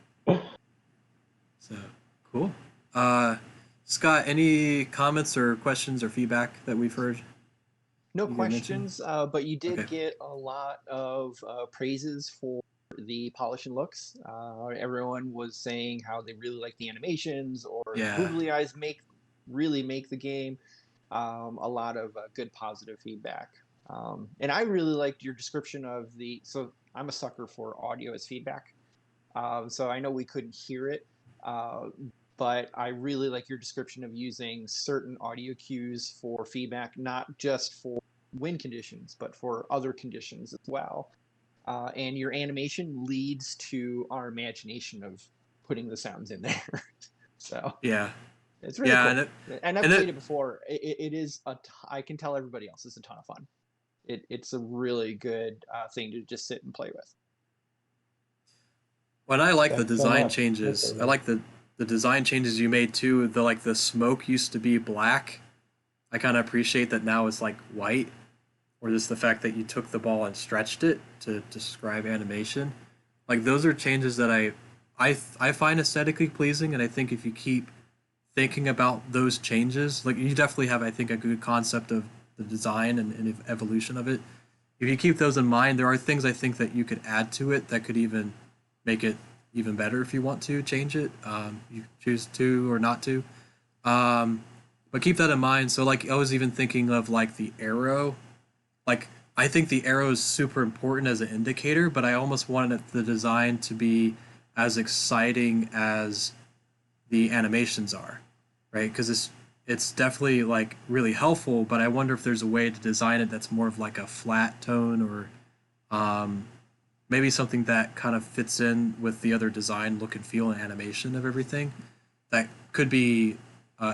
So cool. Uh, Scott, any comments or questions or feedback that we've heard? No You did mention? questions, but you did Okay. get a lot of praises for the polish and looks. Everyone was saying how they really like the animations, or the Yeah. googly eyes really make the game. A lot of good positive feedback. And I really liked your description of the. So I'm a sucker for audio as feedback. So I know we couldn't hear it, uh, but I really like your description of using certain audio cues for feedback, not just for wind conditions, but for other conditions as well. And your animation leads to our imagination of putting the sounds in there. So Yeah. it's really Yeah, cool. And I've and played it it before. It is I can tell everybody else it's a ton of fun. It's a really good thing to just sit and play with. when I like the Thanks so design much. changes, I like the design changes you made too. The smoke used to be black. I kind of appreciate that now it's like white, or just the fact that you took the ball and stretched it to describe animation. Like those are changes that I find aesthetically pleasing, and I think if you keep thinking about those changes, like you definitely have, I think, a good concept of the design and evolution of it. If you keep those in mind, there are things I think that you could add to it that could even make it even better if you want to change it. You choose to or not to. Um, but keep that in mind. So like I was even thinking of like the arrow. Like I think the arrow is super important as an indicator, but I almost wanted the design to be as exciting as the animations are, right? Because it's definitely like really helpful, but I wonder if there's a way to design it that's more of like a flat tone, or um, maybe something that kind of fits in with the other design, look and feel, and animation of everything. That could be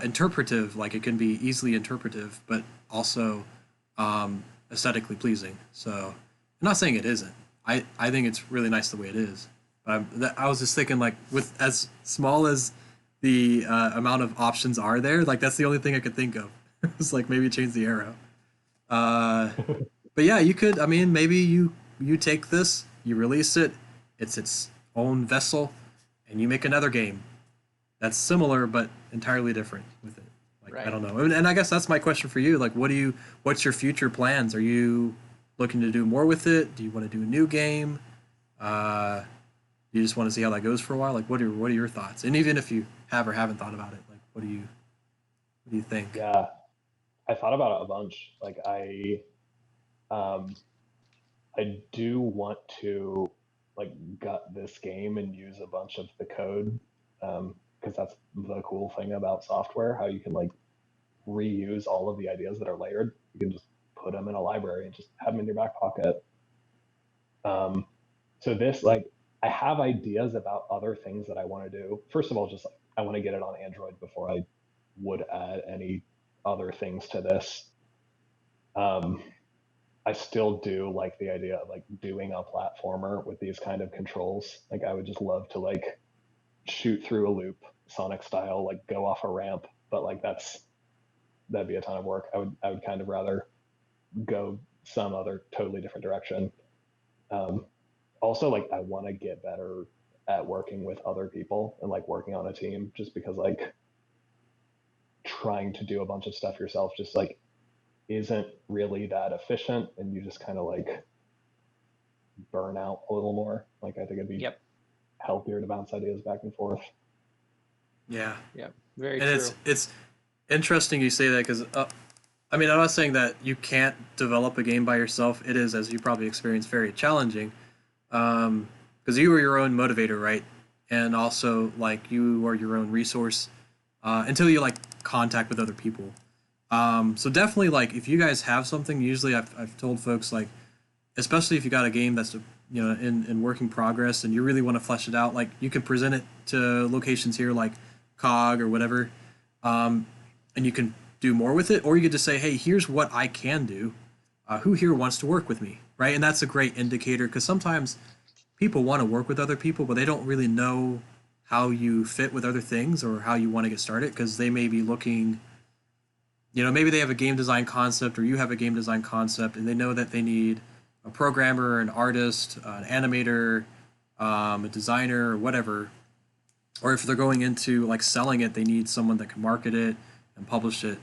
interpretive, like it can be easily interpretive, but also aesthetically pleasing. So I'm not saying it isn't. I think it's really nice the way it is. I was just thinking like with as small as the amount of options are there, like that's the only thing I could think of. It's like maybe change the arrow. Uh, but yeah, you could. I mean, maybe you take this, you release it, it's its own vessel, and you make another game that's similar but entirely different with it. Like I Right. don't know, and I guess that's my question for you. Like, what's your future plans? Are you looking to do more with it? Do you want to do a new game? Uh, you just want to see how that goes for a while. Like, what are your thoughts? And even if you have or haven't thought about it, like, what do you think? Yeah, I thought about it a bunch. Like um, I do want to like gut this game and use a bunch of the code because that's the cool thing about software, how you can like reuse all of the ideas that are layered. You can just put them in a library and just have them in your back pocket. Um, so this like I have ideas about other things that I want to do. First of all, just like I want to get it on Android before I would add any other things to this. Um, I still do like the idea of like doing a platformer with these kind of controls. Like I would just love to like shoot through a loop, Sonic style, like go off a ramp. But like that'd be a ton of work. I would kind of rather go some other totally different direction. Um, Also, like I want to get better at working with other people and like working on a team, just because like trying to do a bunch of stuff yourself just like isn't really that efficient, and you just kind of like burn out a little more. Like I think it'd be Yep. healthier to bounce ideas back and forth. Yeah, Yep. Very and true. it's Interesting you say that because, I mean, I'm not saying that you can't develop a game by yourself. It is, as you probably experienced, very challenging. Because you are your own motivator, right? And also, like, you are your own resource until you, like, contact with other people. So definitely, like, if you guys have something, usually I've told folks, like, especially if you got a game that's, in working progress and you really want to flesh it out, like, you can present it to locations here, like COG or whatever, um, and you can do more with it, or you could just say, hey, here's what I can do. Who here wants to work with me, right? And that's a great indicator because sometimes people want to work with other people, but they don't really know how you fit with other things or how you want to get started because they may be looking, maybe they have a game design concept or you have a game design concept and they know that they need a programmer, an artist, an animator, a designer, or whatever. Or if they're going into like selling it, they need someone that can market it and publish it.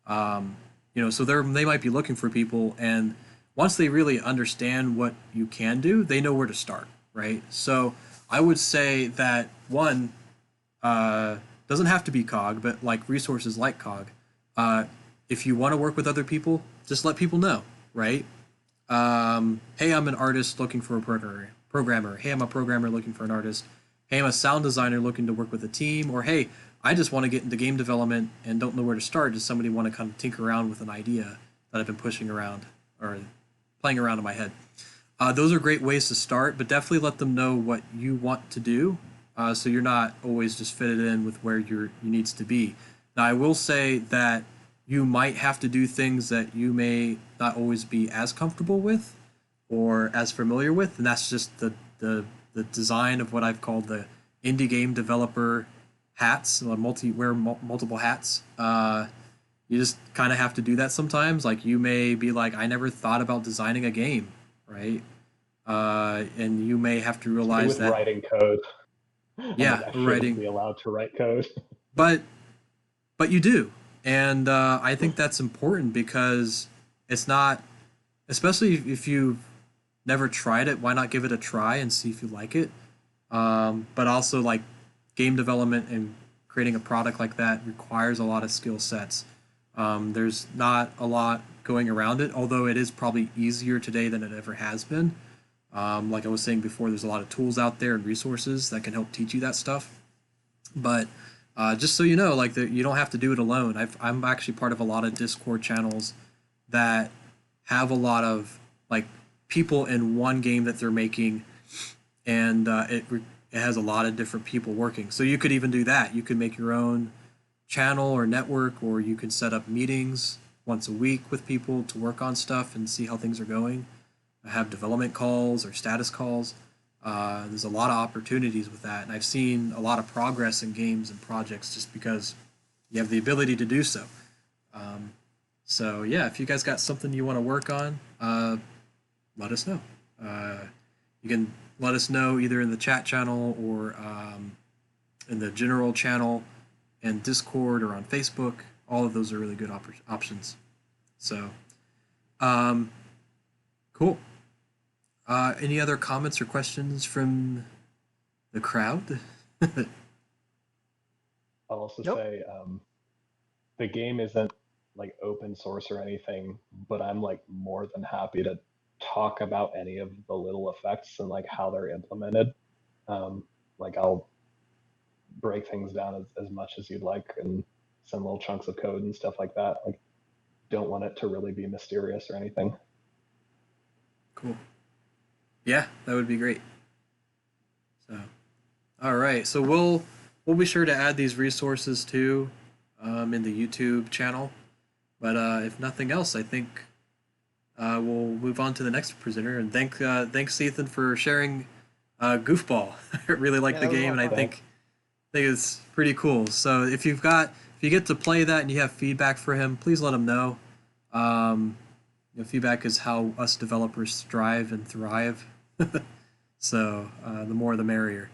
So they might be looking for people, and once they really understand what you can do, they know where to start, right? So I would say that one doesn't have to be COG, but like resources like COG. Uh, if you want to work with other people, just let people know, right? Hey, I'm an artist looking for a programmer. Hey, I'm a programmer looking for an artist. Hey, I'm a sound designer looking to work with a team. Or hey, I just want to get into game development and don't know where to start. Does somebody want to kind of tinker around with an idea that I've been pushing around or playing around in my head? Those are great ways to start, but definitely let them know what you want to do, so you're not always just fitted in with where you needs to be. Now, I will say that you might have to do things that you may not always be as comfortable with or as familiar with, and that's just the design of what I've called the indie game developer hats, multiple hats. You just kind of have to do that sometimes. Like you may be like, I never thought about designing a game, right? And you may have to realize with that writing code. I'm yeah, like, I shouldn't writing, be allowed to write code. but you do, and I think that's important because it's not, especially if you've never tried it. Why not give it a try and see if you like it? But also, like game development and creating a product like that requires a lot of skill sets. There's not a lot going around it, although it is probably easier today than it ever has been. Like I was saying before, there's a lot of tools out there and resources that can help teach you that stuff. But just so you know, like you don't have to do it alone. I'm actually part of a lot of Discord channels that have a lot of like people in one game that they're making, and it has a lot of different people working. So you could even do that. You could make your own channel or network, or you could set up meetings once a week with people to work on stuff and see how things are going. Have development calls or status calls. There's a lot of opportunities with that, and I've seen a lot of progress in games and projects just because you have the ability to do so. So yeah, if you guys got something you want to work on, let us know. You can let us know either in the chat channel or in the general channel and Discord or on Facebook. All of those are really good options. So, cool. Any other comments or questions from the crowd? I'll also Nope. say the game isn't like open source or anything, but I'm like more than happy to talk about any of the little effects and like how they're implemented. Like I'll break things down as much as you'd like and send little chunks of code and stuff like that. Like don't want it to really be mysterious or anything. Cool. Yeah, that would be great. So, all right. So we'll be sure to add these resources too in the YouTube channel. But if nothing else, I think we'll move on to the next presenter. And thanks Ethan for sharing Goofball. I really like Yeah, the that was a game, lot and of I fun. think it's pretty cool. So if you get to play that and you have feedback for him, please let him know. Feedback is how us developers strive and thrive. So the more the merrier.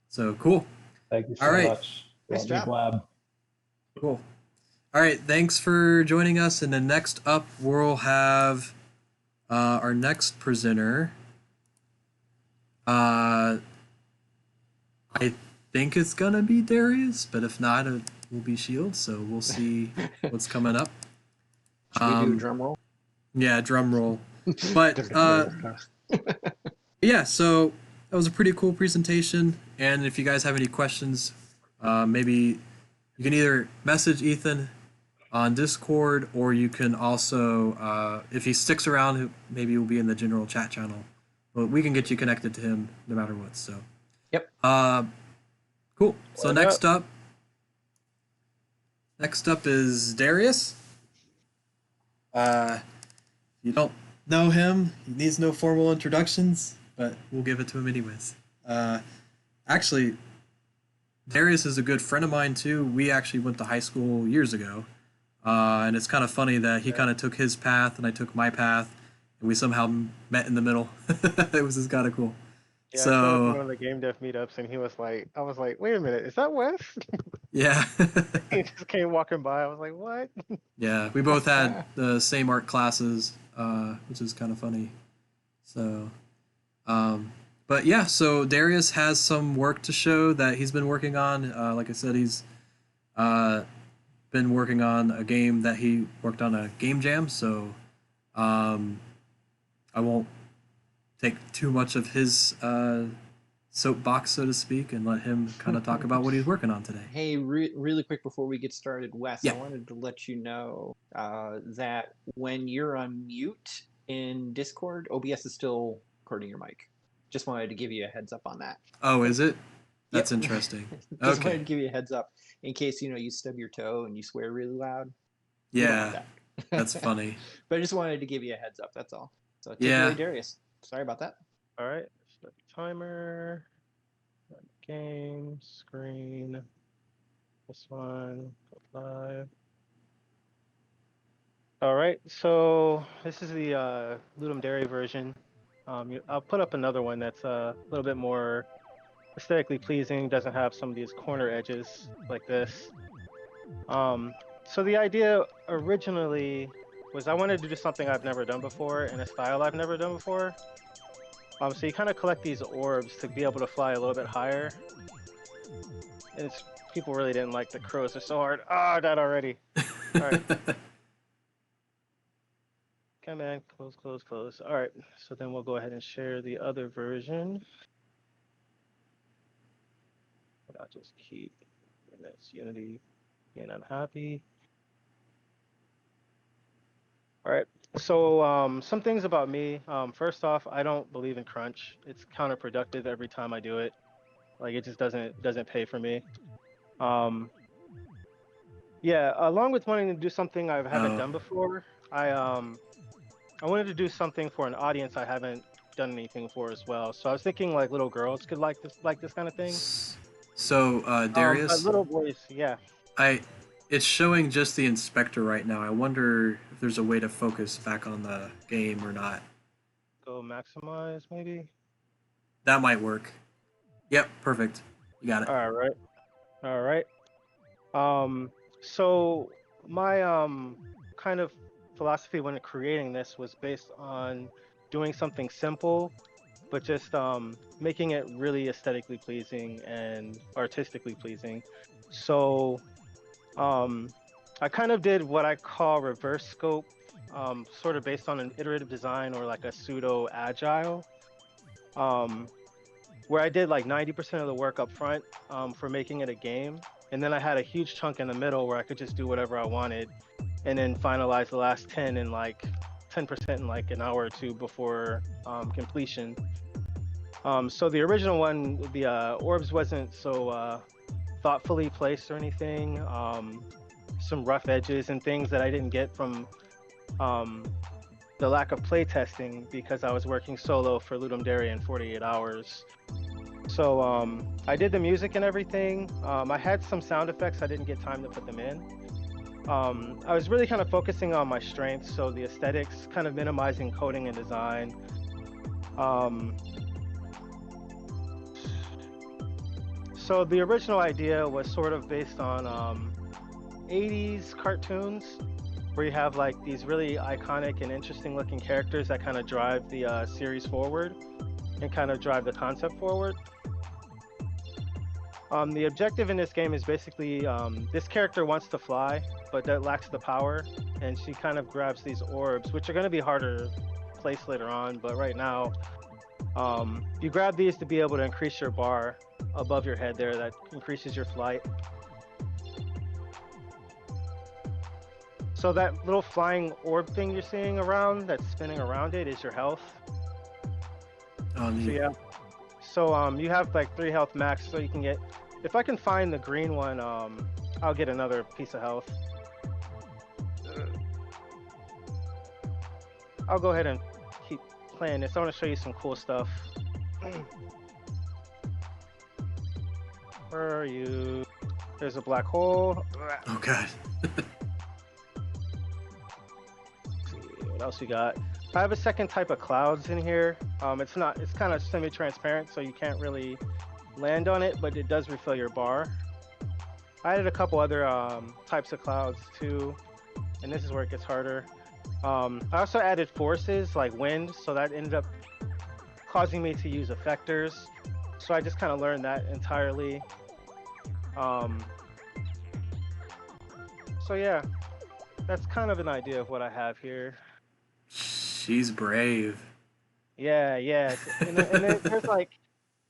So cool. Thank you All so right. much. Nice Don't be job. blab. Cool. All right. Thanks for joining us. And then next up, we'll have our next presenter. I think it's gonna be Darius, but if not, will be Shield, so we'll see what's coming up. Should we do a drum roll? Yeah, drum roll. But yeah, so that was a pretty cool presentation. And if you guys have any questions, maybe you can either message Ethan on Discord, or you can also, if he sticks around, maybe he'll be in the general chat channel. But we can get you connected to him no matter what. So, Yep. Cool. So next up is Darius. You don't know him, he needs no formal introductions, but we'll give it to him anyways. Actually, Darius is a good friend of mine too. We actually went to high school years ago, and it's kind of funny that he kind of took his path and I took my path, and we somehow met in the middle. It was just kind of cool. Yeah, I saw one of the GameDev meetups, and he was like, I was like, wait a minute, is that Wes? Yeah. He just came walking by. I was like, what? Yeah, we both had the same art classes, which is kind of funny. So, but yeah, so Darius has some work to show that he's been working on. Like I said, he's been working on a game that he worked on a game jam. So, I won't take too much of his soapbox, so to speak, and let him kind of talk about what he's working on today. Hey, really quick before we get started, Wes, Yeah. I wanted to let you know that when you're on mute in Discord, OBS is still recording your mic. Just wanted to give you a heads up on that. Oh, is it? That's Yep. interesting. Just Okay. wanted to give you a heads up in case you stub your toe and you swear really loud. Yeah, that's funny. But I just wanted to give you a heads up. That's all. So take it Yeah. away, Darius. Sorry about that. All right, start the timer. Run game screen. This one, go live. All right, so this is the Ludum Dare version. I'll put up another one that's a little bit more aesthetically pleasing, doesn't have some of these corner edges like this. So the idea originally was I wanted to do something I've never done before in a style I've never done before. So you kind of collect these orbs to be able to fly a little bit higher. And people really didn't like the crows, they're so hard. Ah, that already. All right. Come on, close. All right, so then we'll go ahead and share the other version. But I'll just keep, and that's Unity being unhappy. All right, so some things about me. First off, I don't believe in crunch. It's counterproductive every time I do it. Like it just doesn't pay for me. Yeah, along with wanting to do something I haven't done before, I wanted to do something for an audience I haven't done anything for as well. So I was thinking like little girls could like this kind of thing. So Darius, little boys, yeah. It's showing just the inspector right now. I wonder if there's a way to focus back on the game or not. Go maximize maybe. That might work. Yep, perfect. You got it. All right. So my kind of philosophy when creating this was based on doing something simple, but just making it really aesthetically pleasing and artistically pleasing. So I kind of did what I call reverse scope, sort of based on an iterative design or like a pseudo agile, where I did like 90% of the work up front for making it a game. And then I had a huge chunk in the middle where I could just do whatever I wanted, and then finalize the last 10% in like an hour or two before completion. So the original one, the orbs wasn't so thoughtfully placed or anything. Some rough edges and things that I didn't get from the lack of playtesting because I was working solo for Ludum Dare in 48 hours. So I did the music and everything. I had some sound effects, I didn't get time to put them in. I was really kind of focusing on my strengths, so the aesthetics, kind of minimizing coding and design. So the original idea was sort of based on 80s cartoons, where you have like these really iconic and interesting looking characters that kind of drive the series forward and kind of drive the concept forward. The objective in this game is basically this character wants to fly, but that lacks the power, and she kind of grabs these orbs, which are going to be harder to place later on. But right now, you grab these to be able to increase your bar above your head there. That increases your flight. So that little flying orb thing you're seeing around, that's spinning around it, is your health. Oh, So neat. yeah. So you have like 3 health max, so you can get. If I can find the green one, I'll get another piece of health. I'll go ahead and keep playing this. I want to show you some cool stuff. Where are you? There's a black hole. Oh god. Let's see what else we got. I have a second type of clouds in here. It's kind of semi-transparent, so you can't really land on it, but it does refill your bar. I added a couple other types of clouds too, and this is where it gets harder. I also added forces like wind, so that ended up causing me to use effectors. So I just kind of learned that entirely. So yeah, that's kind of an idea of what I have here. She's brave. Yeah, yeah, and then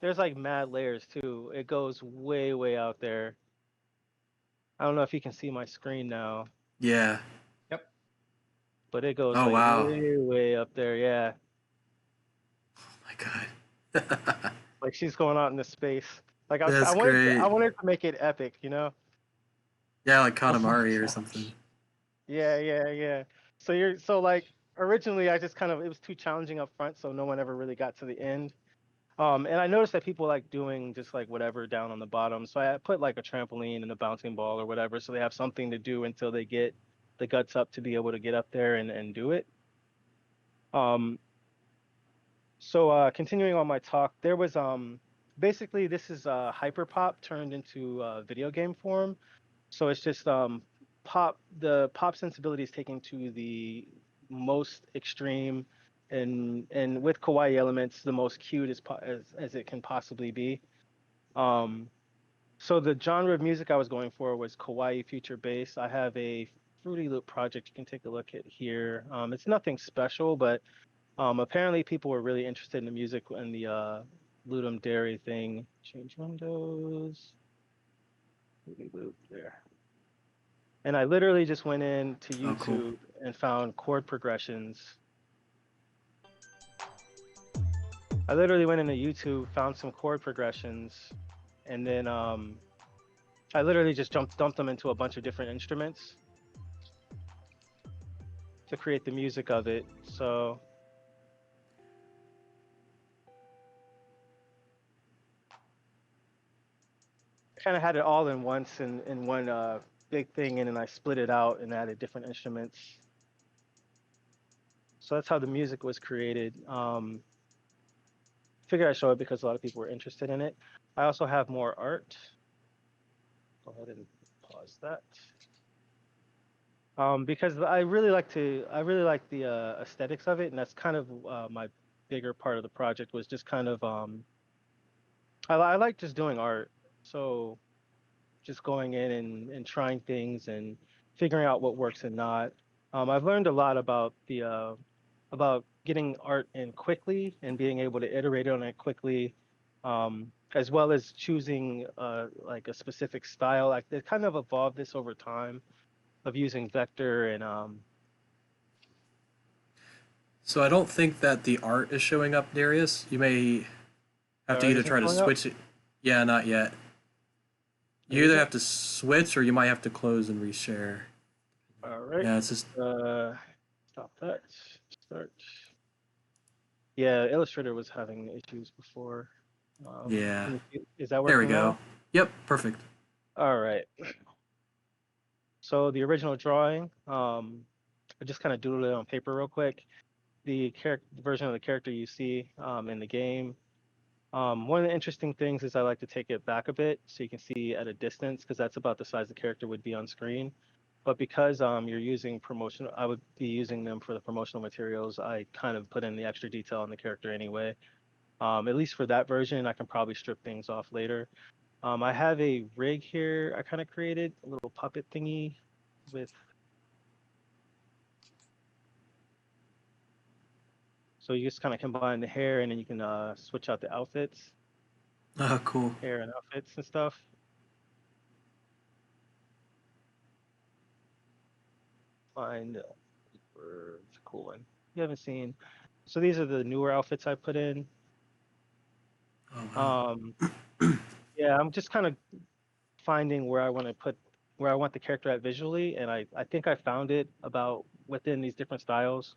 there's like mad layers too. It goes way out there. I don't know if you can see my screen now, Yeah. Yep. but it goes Oh like wow. way up there. Yeah, Oh my god. like she's going out into space. Like That's great. I wanted to make it epic, you know? Yeah, like Oh my Katamari or gosh. something. Yeah. So like originally I just kind of, it was too challenging up front, so no one ever really got to the end. And I noticed that people like doing just like whatever down on the bottom. So I put like a trampoline and a bouncing ball or whatever, so they have something to do until they get the guts up to be able to get up there and do it. So continuing on my talk, there was basically this is hyperpop turned into video game form. So it's just the pop sensibility is taken to the most extreme, and with kawaii elements, the most cute as it can possibly be. Um, so the genre of music I was going for was kawaii future bass. I have a Fruity Loop project you can take a look at here. It's nothing special, but apparently people were really interested in the music and the Ludum Dare thing. Change windows. Fruity Loop there. And I literally just went into Oh cool. YouTube and found chord progressions. I literally went into YouTube, found some chord progressions, and then I literally just dumped them into a bunch of different instruments to create the music of it. So I kind of had it all in once in one big thing, and then I split it out and added different instruments. So that's how the music was created. Figured I'd show it because a lot of people were interested in it. I also have more art. Go ahead and pause that. Because I really like the aesthetics of it, and that's kind of my bigger part of the project was just kind of I like just doing art. So just going in and trying things and figuring out what works and not. I've learned a lot about getting art in quickly and being able to iterate on it quickly, as well as choosing like a specific style. Like they kind of evolved this over time of using vector and So I don't think that the art is showing up, Darius. You may have to art either isn't try to showing up. switch it. Yeah, not yet. There You we either go. have to switch or you might have to close and reshare. All right. Yeah, it's just Stop that. Start. Yeah, Illustrator was having issues before. yeah. Is that There we working go. now? Yep, perfect. All right. So the original drawing, I just kind of doodled it on paper real quick. The version of the character you see in the game. One of the interesting things is I like to take it back a bit so you can see at a distance because that's about the size the character would be on screen. But because you're using promotional, I would be using them for the promotional materials. I kind of put in the extra detail on the character anyway. At least for that version, I can probably strip things off later. I have a rig here I kind of created, a little puppet thingy with. So you just kind of combine the hair and then you can switch out the outfits, Oh, cool. hair and outfits and stuff. Find it's a cool one. You haven't seen. So these are the newer outfits I put in. Oh, wow. Um, yeah, I'm just kind of finding where I want to put where I want the character at visually, and I think I found it about within these different styles.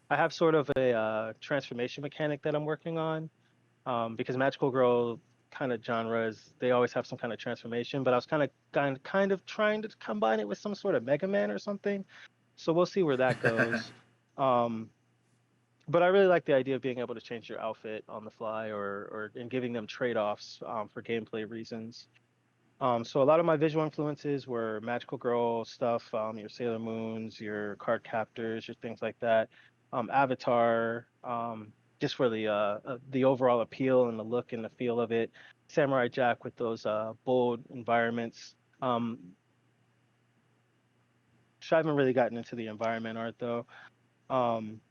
I have sort of a transformation mechanic that I'm working on, because magical girl kind of genres they always have some kind of transformation, but I was kind of trying to combine it with some sort of Mega Man or something. So we'll see where that goes. Um, but I really like the idea of being able to change your outfit on the fly or and giving them trade-offs for gameplay reasons. So a lot of my visual influences were Magical Girl stuff, your Sailor Moons, your card captors, your things like that. Avatar, just for the overall appeal and the look and the feel of it. Samurai Jack with those bold environments. Um, I haven't really gotten into the environment art though. Um,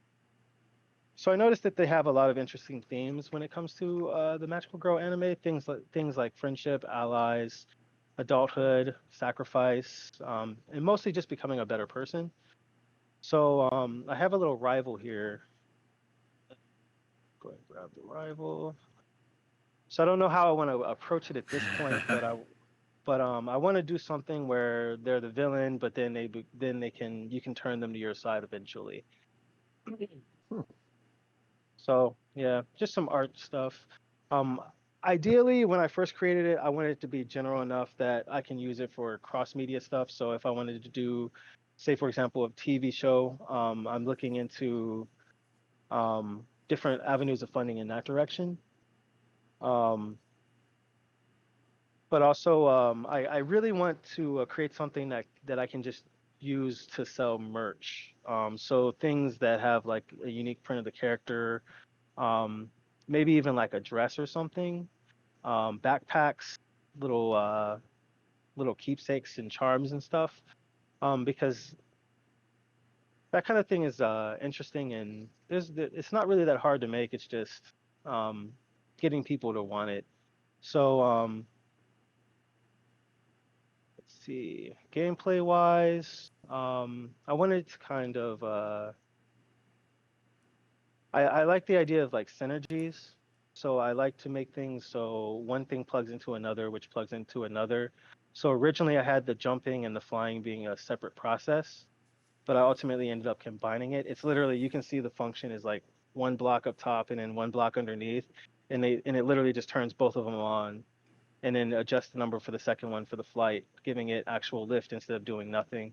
so I noticed that they have a lot of interesting themes when it comes to the Magical Girl anime. Things like friendship, allies, adulthood, sacrifice, and mostly just becoming a better person. So I have a little rival here. Go ahead and grab the rival. So I don't know how I want to approach it at this point, but I want to do something where they're the villain, but then you can turn them to your side eventually. Hmm. So yeah, just some art stuff. Um, Ideally, when I first created it, I wanted it to be general enough that I can use it for cross media stuff. So if I wanted to do, say for example, a TV show, I'm looking into different avenues of funding in that direction. Um, but also, I really want to create something that I can just use to sell merch. So things that have like a unique print of the character, um, maybe even like a dress or something, backpacks, little little keepsakes and charms and stuff. Because that kind of thing is interesting and it's not really that hard to make. It's just um, getting people to want it. So let's see, gameplay wise, I wanted to kind of I like the idea of like synergies. So I like to make things so one thing plugs into another, which plugs into another. So originally I had the jumping and the flying being a separate process, but I ultimately ended up combining it. It's literally you can see the function is like one block up top and then one block underneath, and it literally just turns both of them on, and then adjust the number for the second one for the flight, giving it actual lift instead of doing nothing.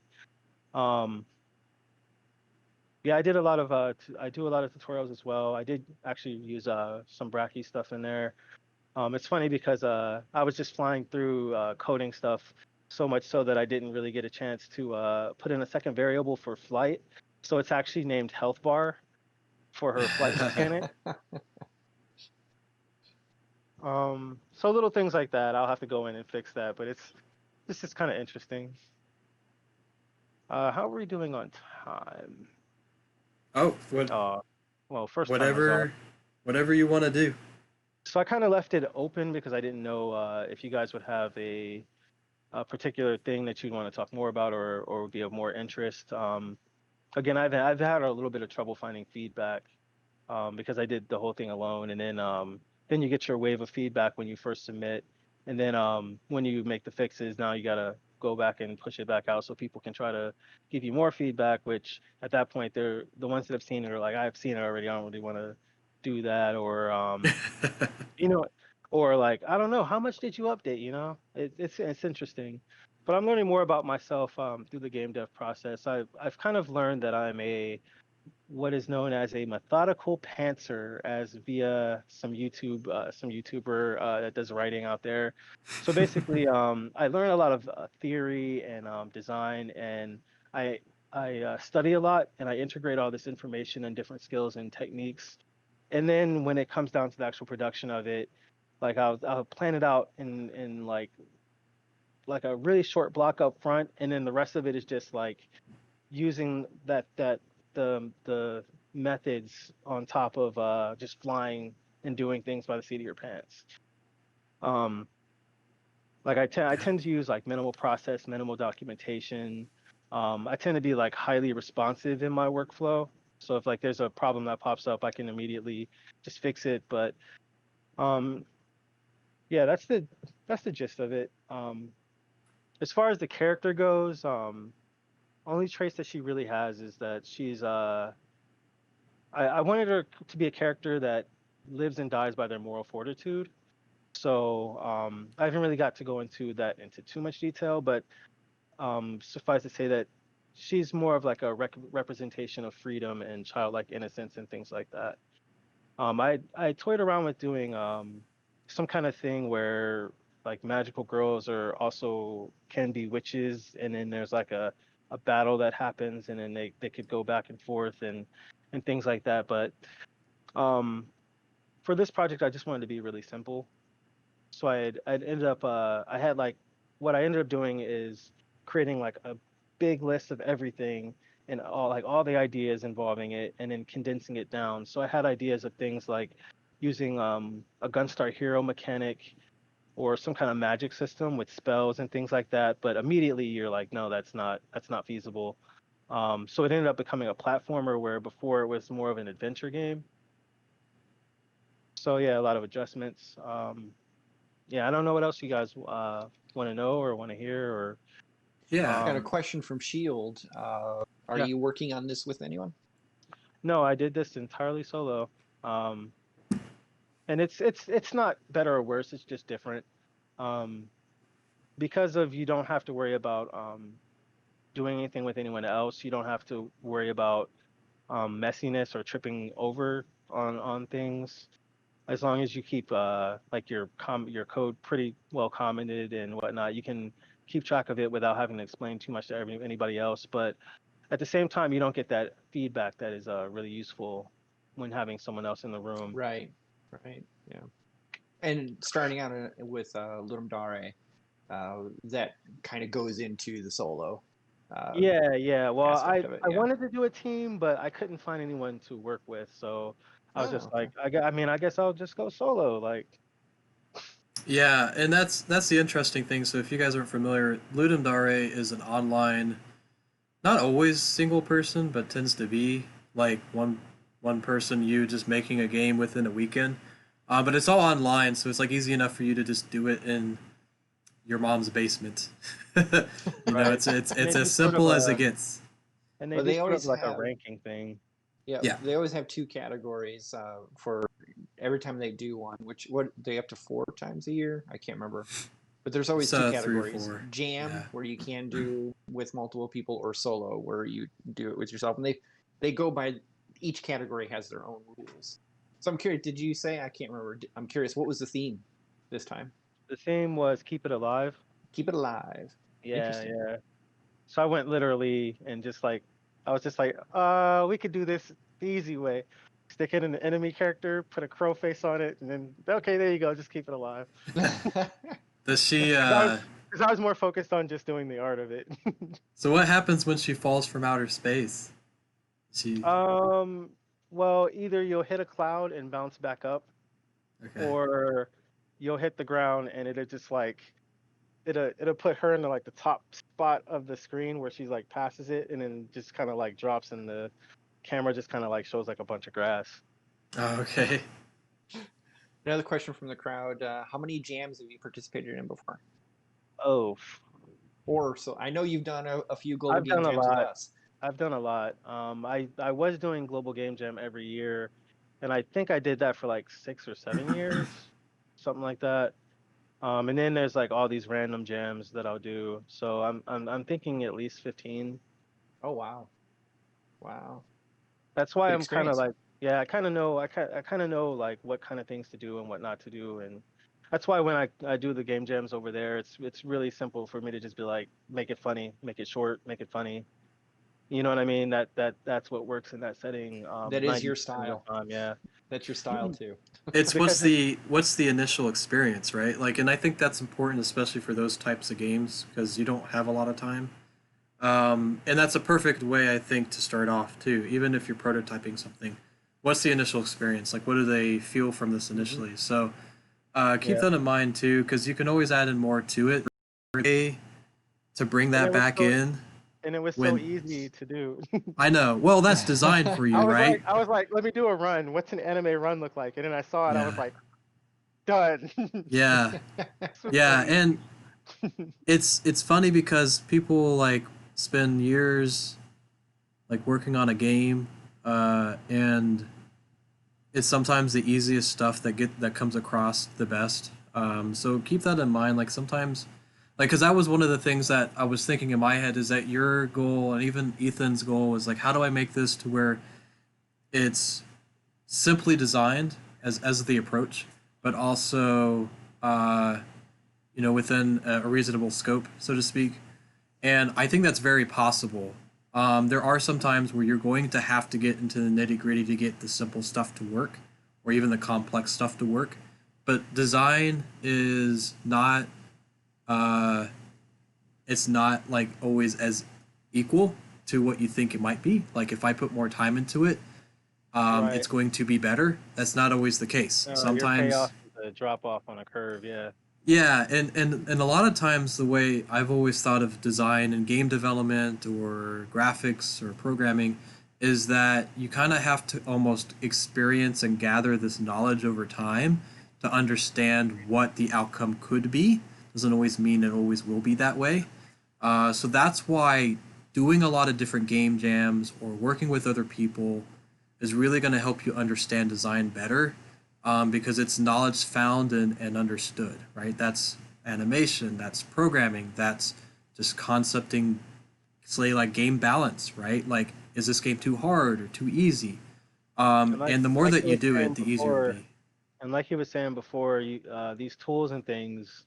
Um, yeah, I do a lot of tutorials as well. I did actually use some Bracky stuff in there. It's funny because I was just flying through coding stuff so much so that I didn't really get a chance to put in a second variable for flight. So it's actually named health bar for her flight mechanic. So little things like that, I'll have to go in and fix that, but it's just kind of interesting. How are we doing on time? Oh, Uh, well, first timer's off. whatever, whatever you want to do. So I kind of left it open because I didn't know if you guys would have a particular thing that you'd want to talk more about or would be of more interest. Again, I've had a little bit of trouble finding feedback because I did the whole thing alone, and then you get your wave of feedback when you first submit, and then when you make the fixes, now you gotta go back and push it back out so people can try to give you more feedback. Which at that point, they're the ones that have seen it are like, I've seen it already. I don't really want to do that, or you know, or like I don't know, how much did you update? It's interesting, but I'm learning more about myself through the game dev process. I've kind of learned that I'm a what is known as a methodical pantser, as via some YouTuber that does writing out there. So basically, I learn a lot of theory and design, and I I study a lot, and I integrate all this information and different skills and techniques. And then when it comes down to the actual production of it, Like I'll plan it out in like a really short block up front, and then the rest of it is just like using the methods on top of just flying and doing things by the seat of your pants. Um, like I tend to use like minimal process, minimal documentation. I tend to be like highly responsive in my workflow. So if like there's a problem that pops up, I can immediately just fix it. But um, yeah, that's the gist of it. As far as the character goes, only trace that she really has is that she's I wanted her to be a character that lives and dies by their moral fortitude. So I haven't really got to go into too much detail, but suffice to say that she's more of like a representation of freedom and childlike innocence and things like that. I toyed around with doing some kind of thing where like magical girls are also can be witches, and then there's like a battle that happens, and then they could go back and forth and things like that. But um, for this project, I just wanted to be really simple. So I'd ended up I had like what I ended up doing is creating like a big list of everything and all the ideas involving it, and then condensing it down. So I had ideas of things like using a Gunstar Hero mechanic or some kind of magic system with spells and things like that, but immediately you're like, no, that's not feasible. So it ended up becoming a platformer where before it was more of an adventure game. So yeah, a lot of adjustments. Yeah, I don't know what else you guys want to know or want to hear or Yeah. Got a um, question from Shield. Are yeah. you working on this with anyone? No, I did this entirely solo. Um, and it's not better or worse. It's just different. Um, because of you don't have to worry about doing anything with anyone else. You don't have to worry about messiness or tripping over on things. As long as you keep like your code pretty well commented and whatnot, you can keep track of it without having to explain too much to anybody else. But at the same time, you don't get that feedback that is really useful when having someone else in the room. Right, right, yeah. And starting out with Lurum Dare, that kind of goes into the solo uh, Yeah, yeah. Well, aspect of it. I Yeah. wanted to do a team, but I couldn't find anyone to work with, so I was Oh, just okay. like, I mean, I guess I'll just go solo. Like, Yeah, and that's the interesting thing. So if you guys aren't familiar, Ludum Dare is an online, not always single person, but tends to be like one person you just making a game within a weekend. But it's all online, so it's like easy enough for you to just do it in your mom's basement. right? And It's they as do sort of simple as it gets. Well, they always like a have, ranking thing. yeah, Yeah, they always have two categories for every time they do one, which what they up to 4 times a year? I can't remember. But there's always it's two three or categories: four. jam, Yeah. where you can do with multiple people, or solo, where you do it with yourself. And they go by each category has their own rules. So I'm curious. Did you say I can't remember? I'm curious. What was the theme this time? The theme was keep it alive. Keep it alive. Yeah, Interesting. yeah. So I went literally and just like I was just like, we could do this the easy way. Stick it in the enemy character, put a crow face on it, and then okay, there you go. Just keep it alive. Does she? Because I was more focused on just doing the art of it. So what happens when she falls from outer space? She. um, well, either you'll hit a cloud and bounce back up, Okay. or you'll hit the ground and it'll just like it'll put her in the, like the top spot of the screen where she's like passes it, and then just kind of like drops, and the camera just kind of like shows like a bunch of grass. Oh, okay. Another question from the crowd: how many jams have you participated in before? Oh, Or so I know you've done a few global I've game done a jams with lot. us. I've done a lot. I was doing Global Game Jam every year, and I think I did that for like 6 or 7 years, something like that. And then there's like all these random jams that I'll do. So I'm thinking at least 15. Oh wow, wow, That's why good I'm kind of experience. like, yeah, I kind of know like what kind of things to do and what not to do, and that's why when I do the game jams over there, it's really simple for me to just be like, make it funny, make it short, make it funny. You know what I mean? That's what works in that setting. That is your 90% of the style. time, yeah. That's your style too. It's Because what's the initial experience, right? Like, and I think that's important, especially for those types of games, because you don't have a lot of time. And that's a perfect way, I think, to start off too. Even if you're prototyping something, what's the initial experience? Like, what do they feel from this initially? So keep yeah, that in mind too, because you can always add in more to it. To bring and that back in it was so when easy to do. I know. Well, that's designed for you, right? I was like, let me do a run. What's an anime run look like? And then I saw it. I was Yeah. like, done. Yeah. Super Yeah, easy. and it's funny because people like spend years like working on a game, and it's sometimes the easiest stuff that comes across the best. So keep that in mind. Like sometimes, like because that was one of the things that I was thinking in my head is that your goal and even Ethan's goal was like, how do I make this to where it's simply designed as the approach, but also uh, within a reasonable scope, so to speak. And I think that's very possible. There are some times where you're going to have to get into the nitty gritty to get the simple stuff to work, or even the complex stuff to work. But design is not, uh, it's not like always as equal to what you think it might be. Like if I put more time into it, Right. it's going to be better. That's not always the case. Your payoff Sometimes, is a drop off on a curve. Yeah. yeah, and a lot of times the way I've always thought of design and game development or graphics or programming is that you kind of have to almost experience and gather this knowledge over time to understand what the outcome could be. Doesn't always mean it always will be that way. So that's why doing a lot of different game jams or working with other people is really going to help you understand design better, because it's knowledge found and understood, right? That's animation, that's programming, that's just concepting, say, like game balance, right? Like, is this game too hard or too easy? And And the more like that you you were do it, saying the easier it'll before, be. and like you were saying before, these tools and things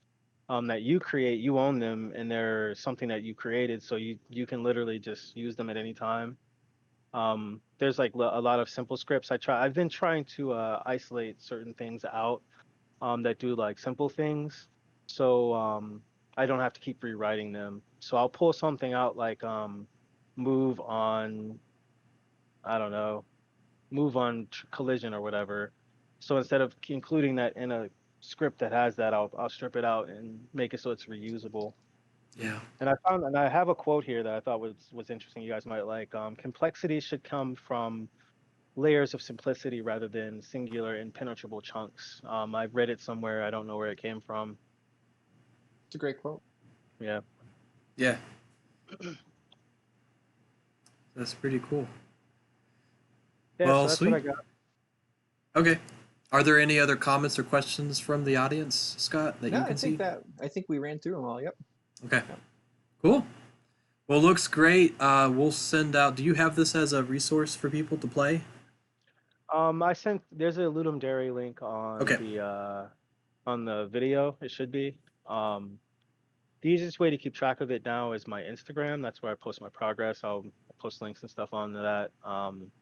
that you create, you own them, and they're something that you created, so you can literally just use them at any time. There's like a lot of simple scripts. I've been trying to isolate certain things out that do like simple things, so I don't have to keep rewriting them. So I'll pull something out like move on, I don't know, move on collision or whatever. So instead of including that in a script that has that, I'll strip it out and make it so it's reusable. Yeah. And I have a quote here that I thought was interesting. You guys might like. Complexity should come from layers of simplicity rather than singular impenetrable chunks. I've read it somewhere. I don't know where it came from. It's a great quote. Yeah. Yeah. That's pretty cool. Yeah. Well, So that's what I sweet. got. Okay. Are there any other comments or questions from the audience, Scott, that No, you can see? I think we ran through them all. Yep. Okay. Yep. Cool. Well, looks great. We'll send out. Do you have this as a resource for people to play? I sent. There's a Ludum Dare link Okay. on the video. It should be. Um, the easiest way to keep track of it now is my Instagram. That's where I post my progress. I'll post links and stuff onto that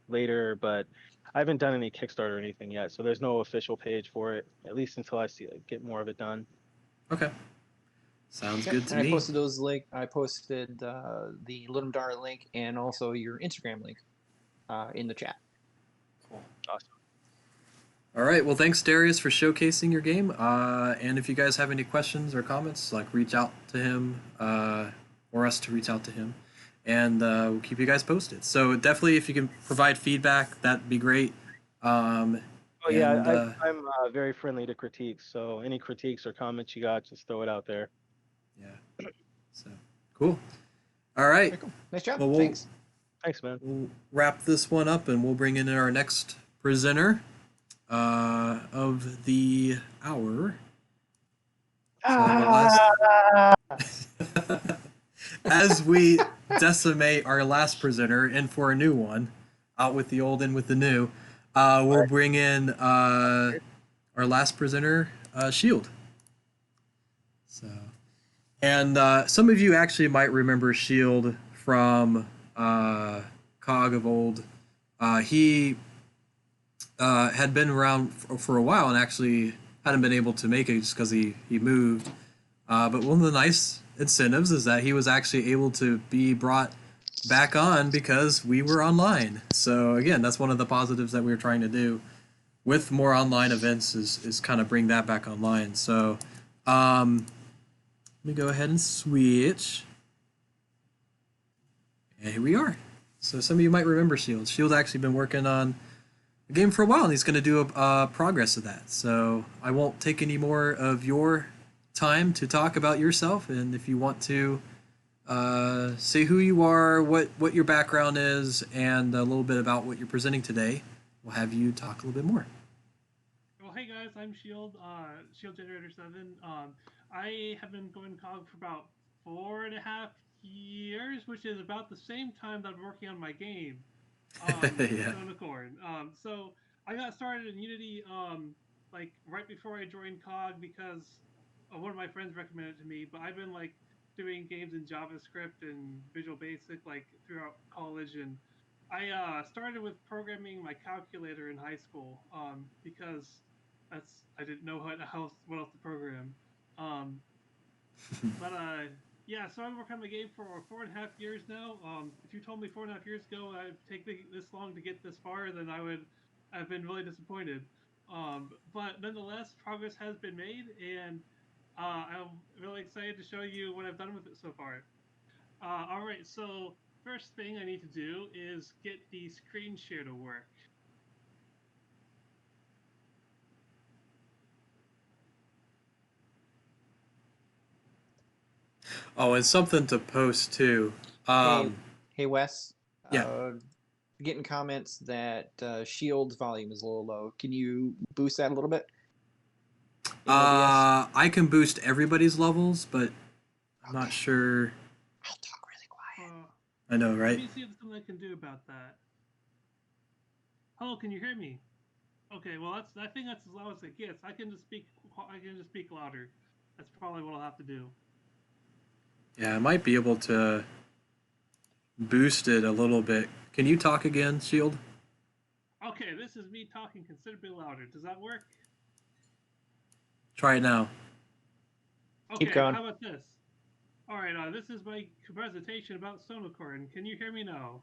later, but I haven't done any Kickstarter or anything yet, so there's no official page for it, at least until I see get more of it done. Okay. Sounds Yep. good to And I me. posted those link. I posted the Ludum Dare link and also your Instagram link in the chat. Cool. Awesome. All right. Well, thanks, Darius, for showcasing your game. And if you guys have any questions or comments, like reach out to him, or us to reach out to him, and we'll keep you guys posted. So definitely, if you can provide feedback, that'd be great. Oh yeah, And I'm very friendly to critiques, so any critiques or comments you got, just throw it out there. yeah. So cool. All right. Very cool. Nice job. Well, Thanks. Thanks, man. we'll wrap this one up, and we'll bring in our next presenter of the hour. So our last, as we decimate our last presenter and for a new one, out with the old and with the new, we'll bring in our last presenter, Shield. So, and some of you actually might remember Shield from COG of old. He had been around for a while and actually hadn't been able to make it just because he moved. But one of the nice incentives is that he was actually able to be brought back on because we were online. So again, that's one of the positives that we were trying to do with more online events is kind of bring that back online. So let me go ahead and switch. And here we are. So some of you might remember Shield. Shield actually been working on the game for a while, and he's going to do a progress of that. So I won't take any more of your time to talk about yourself, and if you want to say who you are, what your background is, and a little bit about what you're presenting today, we'll have you talk a little bit more. Well, hey guys, I'm Shield, Shield Generator 7. I have been going to college for about 4.5 years, which is about the same time that I'm working on my game, Yeah. Unicorn. So I got started in Unity like right before I joined COG because one of my friends recommended it to me. But I've been like doing games in JavaScript and Visual Basic like throughout college, and I started with programming my calculator in high school because I didn't know what else to program. Um, but yeah, so I've been working on the game for 4.5 years now. If you told me 4.5 years ago I'd take this long to get this far, then I would have been really disappointed. But nonetheless, progress has been made, and I'm really excited to show you what I've done with it so far. All right, so first thing I need to do is get the screen share to work. Oh, and something to post too. Hey Wes. Yeah. Getting comments that Shield's volume is a little low. Can you boost that a little bit? I can boost everybody's levels, but I'm not sure. I'll talk really quiet. I know, right? Let me see if there's something I can do about that. Hello, can you hear me? Okay, well I think that's as loud as it gets. I can just speak louder. That's probably what I'll have to do. Yeah, I might be able to boost it a little bit. Can you talk again, Shield? Okay, this is me talking considerably louder. Does that work? Try it now. Okay, Keep going. how about this? All right, this is my presentation about Sonocorn. Can you hear me now?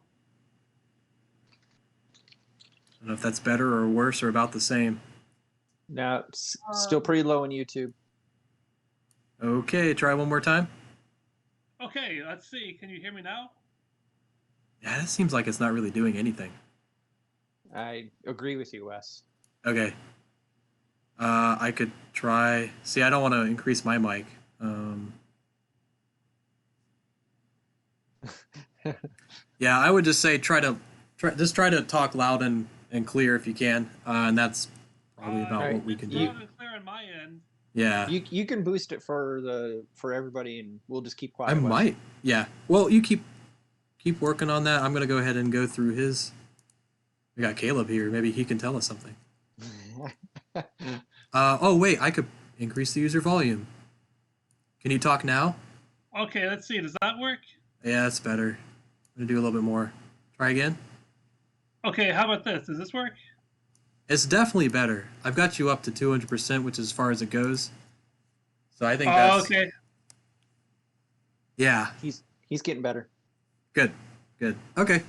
I don't know if that's better or worse or about the same. No, it's still pretty low on YouTube. Okay, try one more time. Okay, let's see. Can you hear me now? Yeah, that seems like it's not really doing anything. I agree with you, Wes. Okay. I could try. See, I don't want to increase my mic. Yeah, I would just say try to talk loud and clear if you can, and that's probably about what we can do. Loud and clear on my end. Yeah. You can boost it for everybody, and we'll just keep quiet. I Wes. might. Yeah. Well, you keep working on that. I'm gonna go ahead and go through his. We got Caleb here. Maybe he can tell us something. Oh wait, I could increase the user volume. Can you talk now? Okay, let's see. Does that work? Yeah, that's better. I'm gonna do a little bit more. Try again. Okay, how about this? Does this work? It's definitely better. I've got you up to 200%, which is as far as it goes. So I think that's okay. Yeah. He's getting better. Good. Okay.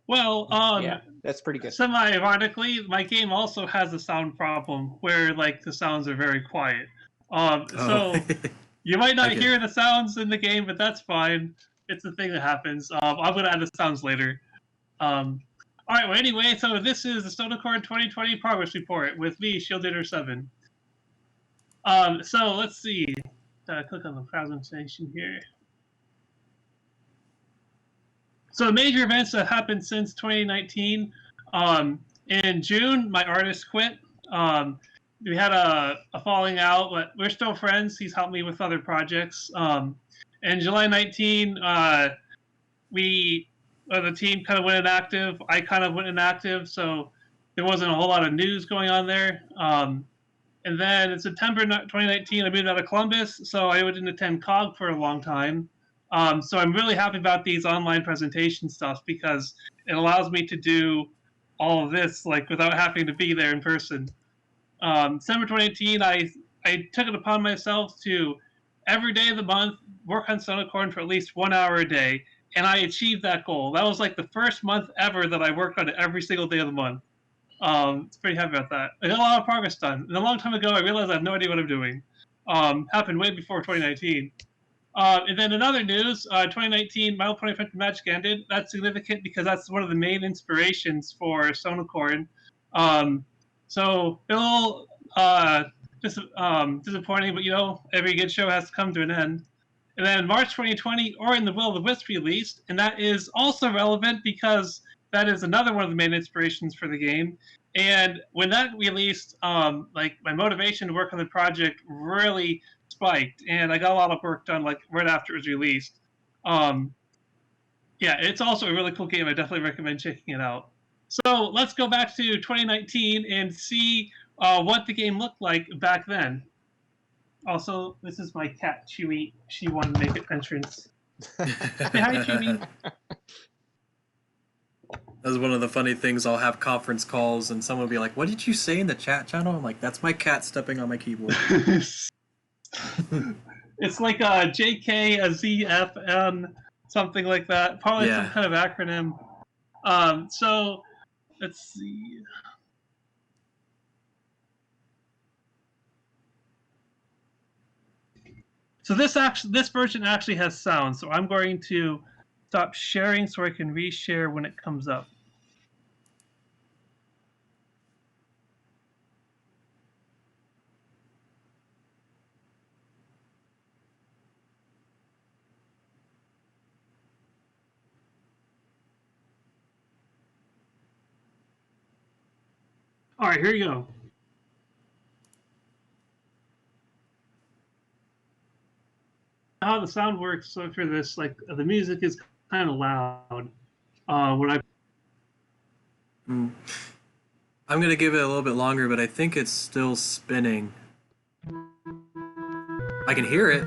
Well, yeah, that's pretty good. Semi-ironically, my game also has a sound problem where like the sounds are very quiet. So you might not hear the sounds in the game, but that's fine. It's a thing that happens. I'm gonna add the sounds later. All right. Well, anyway, so this is the Sonocorn 2020 progress report with me, Shieldator 7. So let's see. Click on the presentation here. So the major events that happened since 2019. In June, my artist quit. We had a falling out, but we're still friends. He's helped me with other projects. In July 19, the team kind of went inactive. I kind of went inactive, so there wasn't a whole lot of news going on there. And then in September 2019, I moved out of Columbus, so I didn't attend COG for a long time. So I'm really happy about these online presentation stuff because it allows me to do all of this like without having to be there in person. December 2018, I took it upon myself to every day of the month work on Sonocorn for at least 1 hour a day, and I achieved that goal. That was like the first month ever that I worked on it every single day of the month. It's pretty happy about that. I got a lot of progress done. And a long time ago, I realized I have no idea what I'm doing. Happened way before 2019. And then in other news, 2019, My Little Pony Friendship Magic ended. That's significant because that's one of the main inspirations for Sonocorn. So a little disappointing, but you know, every good show has to come to an end. And then March 2020, Ori and the Will of the Wisp released, and that is also relevant because that is another one of the main inspirations for the game. And when that released, like my motivation to work on the project really spiked, and I got a lot of work done like right after it was released. Yeah, it's also a really cool game. I definitely recommend checking it out. So let's go back to 2019 and see what the game looked like back then. Also, this is my cat, Chewy. She wanted to make an entrance. Say hi, Chewy. That's one of the funny things. I'll have conference calls and someone will be like, "What did you say in the chat channel?" I'm like, "That's my cat stepping on my keyboard." It's like a JK, a ZFN, something like that. Probably some kind of acronym. So let's see. So this version actually has sound. So I'm going to stop sharing so I can reshare when it comes up. All right, here you go. How the sound works for this, like the music is kind of loud. When I'm gonna give it a little bit longer, but I think it's still spinning. I can hear it.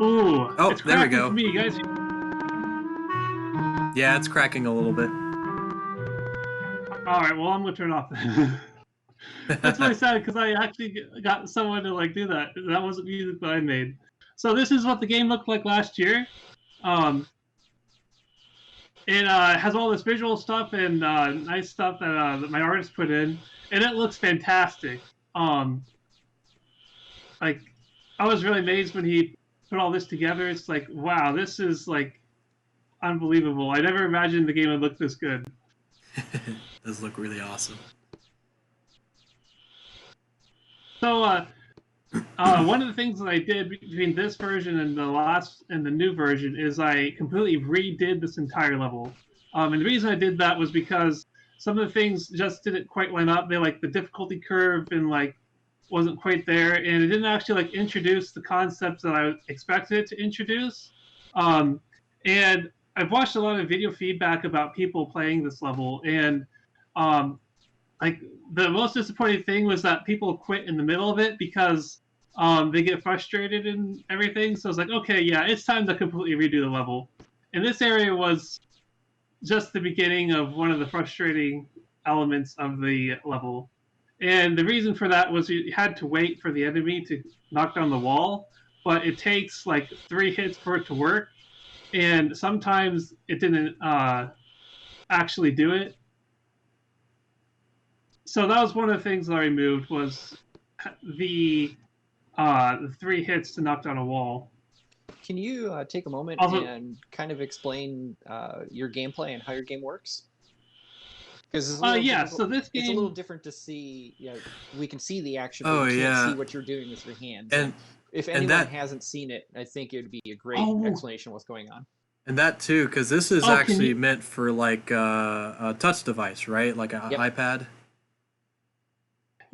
Ooh, oh, it's there we go. For me, you guys. Yeah, it's cracking a little bit. All right, well, I'm gonna turn off. That's really sad because I actually got someone to like do that. That wasn't music that I made. So this is what the game looked like last year. It has all this visual stuff and nice stuff that my artist put in, and it looks fantastic. Like I was really amazed when he put all this together. It's like, wow, this is like unbelievable. I never imagined the game would look this good. It does look really awesome. So one of the things that I did between this version and the new version is I completely redid this entire level. And the reason I did that was because some of the things just didn't quite line up. They like the difficulty curve and like wasn't quite there, and it didn't actually like introduce the concepts that I expected it to introduce. And I've watched a lot of video feedback about people playing this level, and like the most disappointing thing was that people quit in the middle of it because they get frustrated and everything. So I was like, okay, yeah, it's time to completely redo the level. And this area was just the beginning of one of the frustrating elements of the level. And the reason for that was you had to wait for the enemy to knock down the wall, but it takes like 3 hits for it to work. And sometimes it didn't actually do it. So that was one of the things that I removed was the 3 hits to knock down a wall. Can you take a moment and kind of explain your gameplay and how your game works? Because so this game, it's a little different to see. You know, we can see the action, but we can't see what you're doing with your hands. And if anyone hasn't seen it, I think it would be a great explanation of what's going on. And that too, because this is actually meant for like a touch device, right? Like an iPad.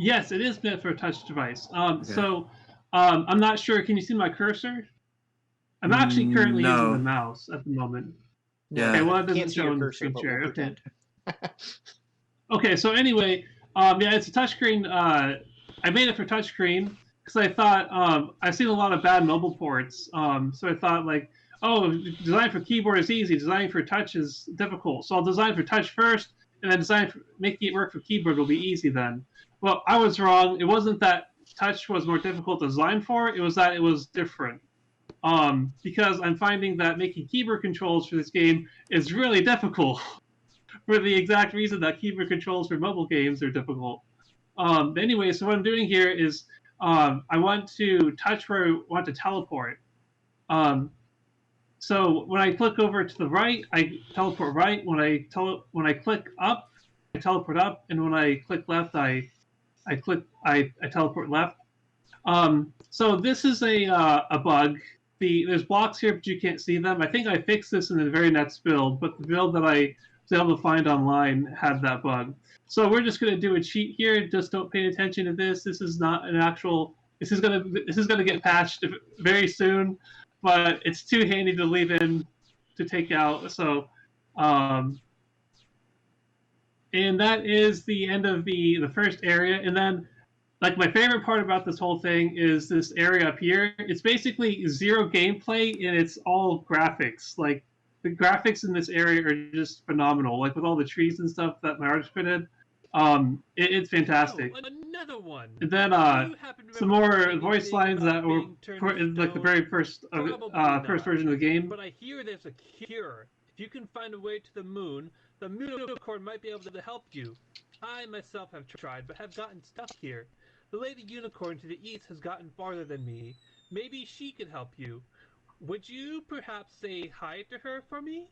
Yes, it is meant for a touch device. So I'm not sure. Can you see my cursor? I'm actually currently using the mouse at the moment. Yeah. Okay, well, it doesn't show in the screen share. Okay. Okay, so anyway, yeah, it's a touchscreen. I made it for touchscreen because I thought I've seen a lot of bad mobile ports. So I thought like, oh, design for keyboard is easy, design for touch is difficult. So I'll design for touch first, and then making it work for keyboard will be easy then. Well, I was wrong. It wasn't that touch was more difficult to design for, it was that it was different. Because I'm finding that making keyboard controls for this game is really difficult for the exact reason that keyboard controls for mobile games are difficult. Anyway, so what I'm doing here is I want to touch where I want to teleport. Um, so when I click over to the right, I teleport right. When I click up, I teleport up, and when I click left, I teleport left. So this is a bug. There's blocks here, but you can't see them. I think I fixed this in the very next build, but the build that I was able to find online had that bug. So we're just going to do a cheat here. Just don't pay attention to this. This is not an actual. This is gonna get patched very soon, but it's too handy to leave in to take out. So, and that is the end of the first area. And then, like, my favorite part about this whole thing is this area up here. It's basically zero gameplay and it's all graphics. Like, the graphics in this area are just phenomenal. Like, with all the trees and stuff that my artist put in, it's fantastic. Oh, another one. And then some more voice lines that were put in like the very first version of the game. But I hear there's a cure. If you can find a way to the moon unicorn might be able to help you. I myself have tried, but have gotten stuck here. The lady unicorn to the east has gotten farther than me. Maybe she could help you. Would you perhaps say hi to her for me?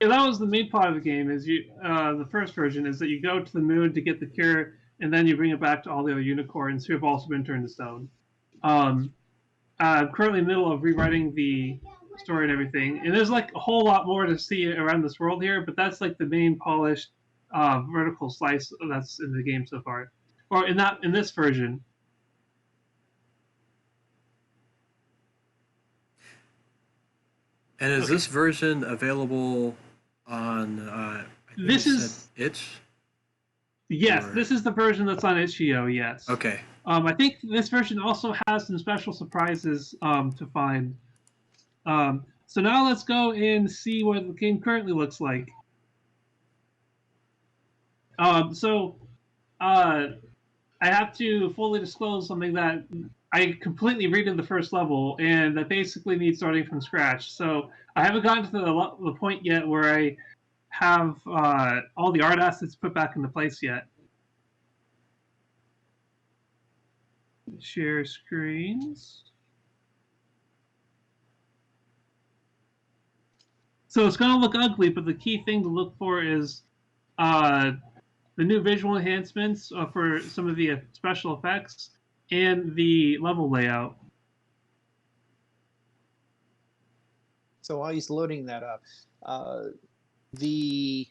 Yeah, that was the main part of the game. Is the first version is that you go to the moon to get the cure, and then you bring it back to all the other unicorns who have also been turned to stone. I'm currently in the middle of rewriting the story and everything, and there's like a whole lot more to see around this world here, but that's like the main polished vertical slice that's in the game so far, or in this version. And is this version available on? This is itch. Yes, this is the version that's on itch.io. Yes. Okay. I think this version also has some special surprises to find. So now let's go and see what the game currently looks like. I have to fully disclose something that I completely redid the first level, and that basically needs starting from scratch. So I haven't gotten to the point yet where I have all the art assets put back into place yet. Share screens. So it's going to look ugly, but the key thing to look for is the new visual enhancements for some of the special effects and the level layout. So while he's loading that up, the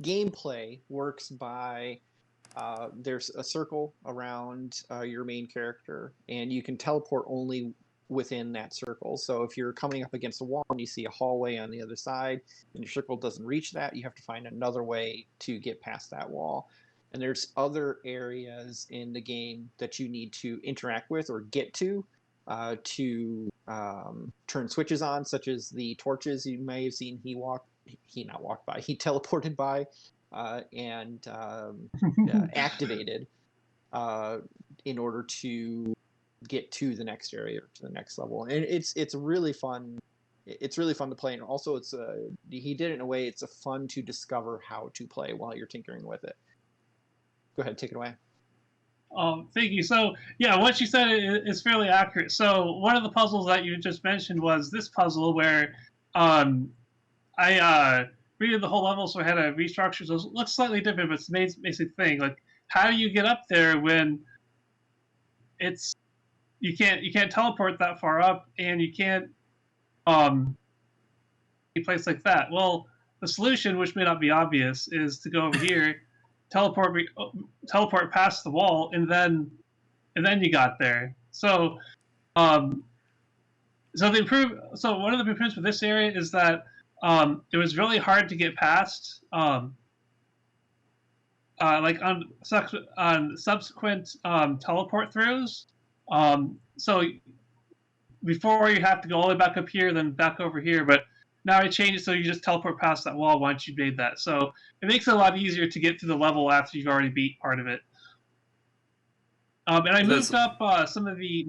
gameplay works by there's a circle around your main character, and you can teleport only within that circle. So if you're coming up against a wall and you see a hallway on the other side and your circle doesn't reach that, you have to find another way to get past that wall. And there's other areas in the game that you need to interact with or get to turn switches on, such as the torches you may have seen he teleported by and activated in order to get to the next area or to the next level. And it's really fun. It's really fun to play, and also it's he did it in a way it's fun to discover how to play while you're tinkering with it. Go ahead, take it away. Thank you. So yeah, what you said is fairly accurate. So one of the puzzles that you just mentioned was this puzzle where I redid the whole level, so I had to restructure. So it looks slightly different, but it's the basic thing. Like, how do you get up there when it's you can't teleport that far up, and you can't a place like that? Well, the solution, which may not be obvious, is to go over here, teleport past the wall, and then you got there. So one of the improvements with this area is that it was really hard to get past. Like on subsequent teleport throughs. So before you have to go all the way back up here, then back over here. But now I changed it so you just teleport past that wall once you made that. So it makes it a lot easier to get to the level after you've already beat part of it. And I moved up some of the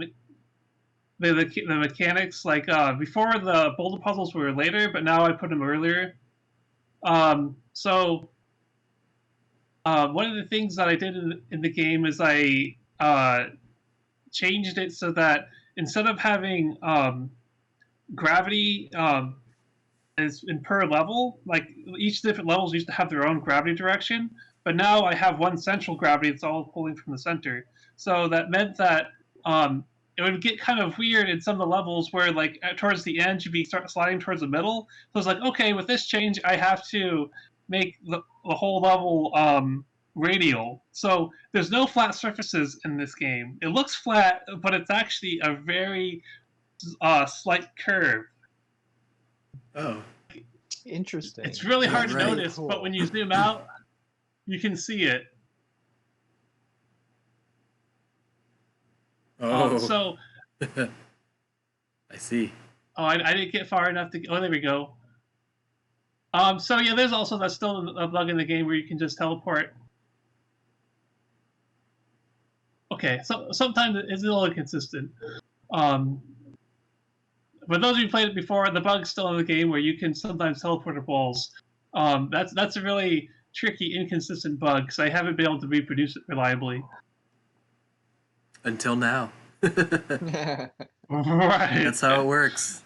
mechanics. Like before, the boulder puzzles were later, but now I put them earlier. So one of the things that I did in the game is I changed it so that instead of having gravity is in per level, like each different levels used to have their own gravity direction, but now I have one central gravity that's all pulling from the center. So that meant that it would get kind of weird in some of the levels where, like, towards the end, you'd be start sliding towards the middle. So it's like, okay, with this change, I have to make the whole level radial. So there's no flat surfaces in this game. It looks flat, but it's actually a very slight curve. Oh. Interesting. It's really hard to right. notice, Cool. but when you zoom out, you can see it. Oh. So, I see. oh, I didn't get far enough to. Oh, there we go. So yeah, there's also that's still a bug in the game where you can just teleport. Okay, so sometimes it's a little inconsistent. But those of you who played it before, the bug's still in the game where you can sometimes teleport to walls. That's a really tricky, inconsistent bug because I haven't been able to reproduce it reliably. Until now. Right. That's how it works.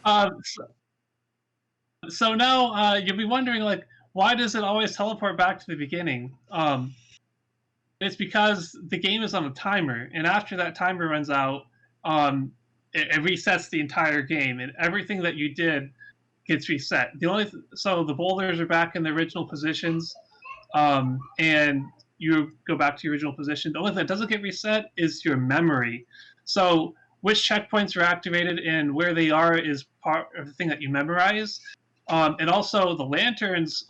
So now you'll be wondering, like, why does it always teleport back to the beginning? It's because the game is on a timer, and after that timer runs out, it resets the entire game, and everything that you did gets reset. So the boulders are back in the original positions, and you go back to your original position. The only thing that doesn't get reset is your memory. So which checkpoints are activated and where they are is part of the thing that you memorize. And also the lanterns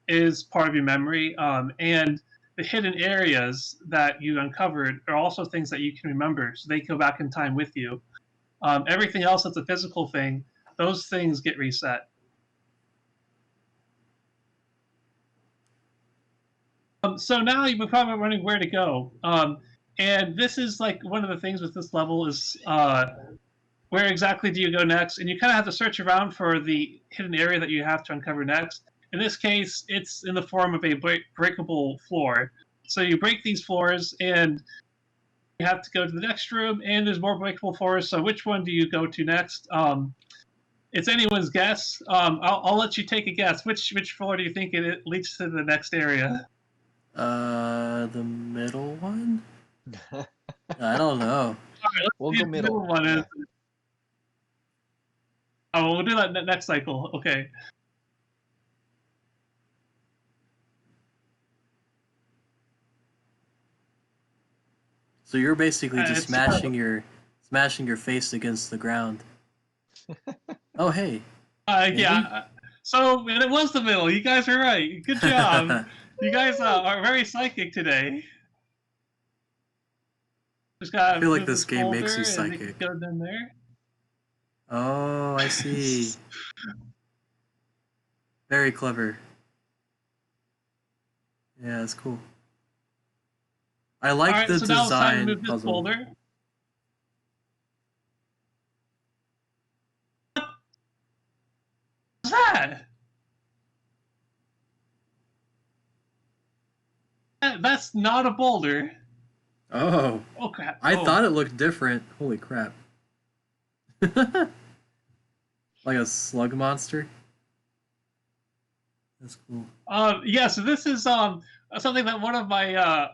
is part of your memory, and the hidden areas that you uncovered are also things that you can remember, so they go back in time with you. Everything else that's a physical thing, those things get reset. So now you're probably wondering where to go. And this is like one of the things with this level is where exactly do you go next? And you kind of have to search around for the hidden area that you have to uncover next. In this case, it's in the form of a breakable floor. So you break these floors, and you have to go to the next room, and there's more breakable floors. So which one do you go to next? It's anyone's guess. I'll let you take a guess. Which floor do you think it leads to the next area? The middle one? I don't know. All right, We'll see go what the middle. one is. Yeah. Oh, we'll do that next cycle. Okay. So you're basically just It's- smashing your face against the ground. Oh hey. Yeah. So it was the middle. You guys are right. Good job. You guys are very psychic today. Just gotta I feel like move this game makes you folder and it psychic. goes in there. Oh, I see. Very clever. Yeah, that's cool. I like All right, the so now it's time to design move this puzzle. folder. What's that? That's not a boulder. Oh, Oh crap! I Oh. thought it looked different. Holy crap. Like a slug monster. That's cool. Yeah, so this is something that one of my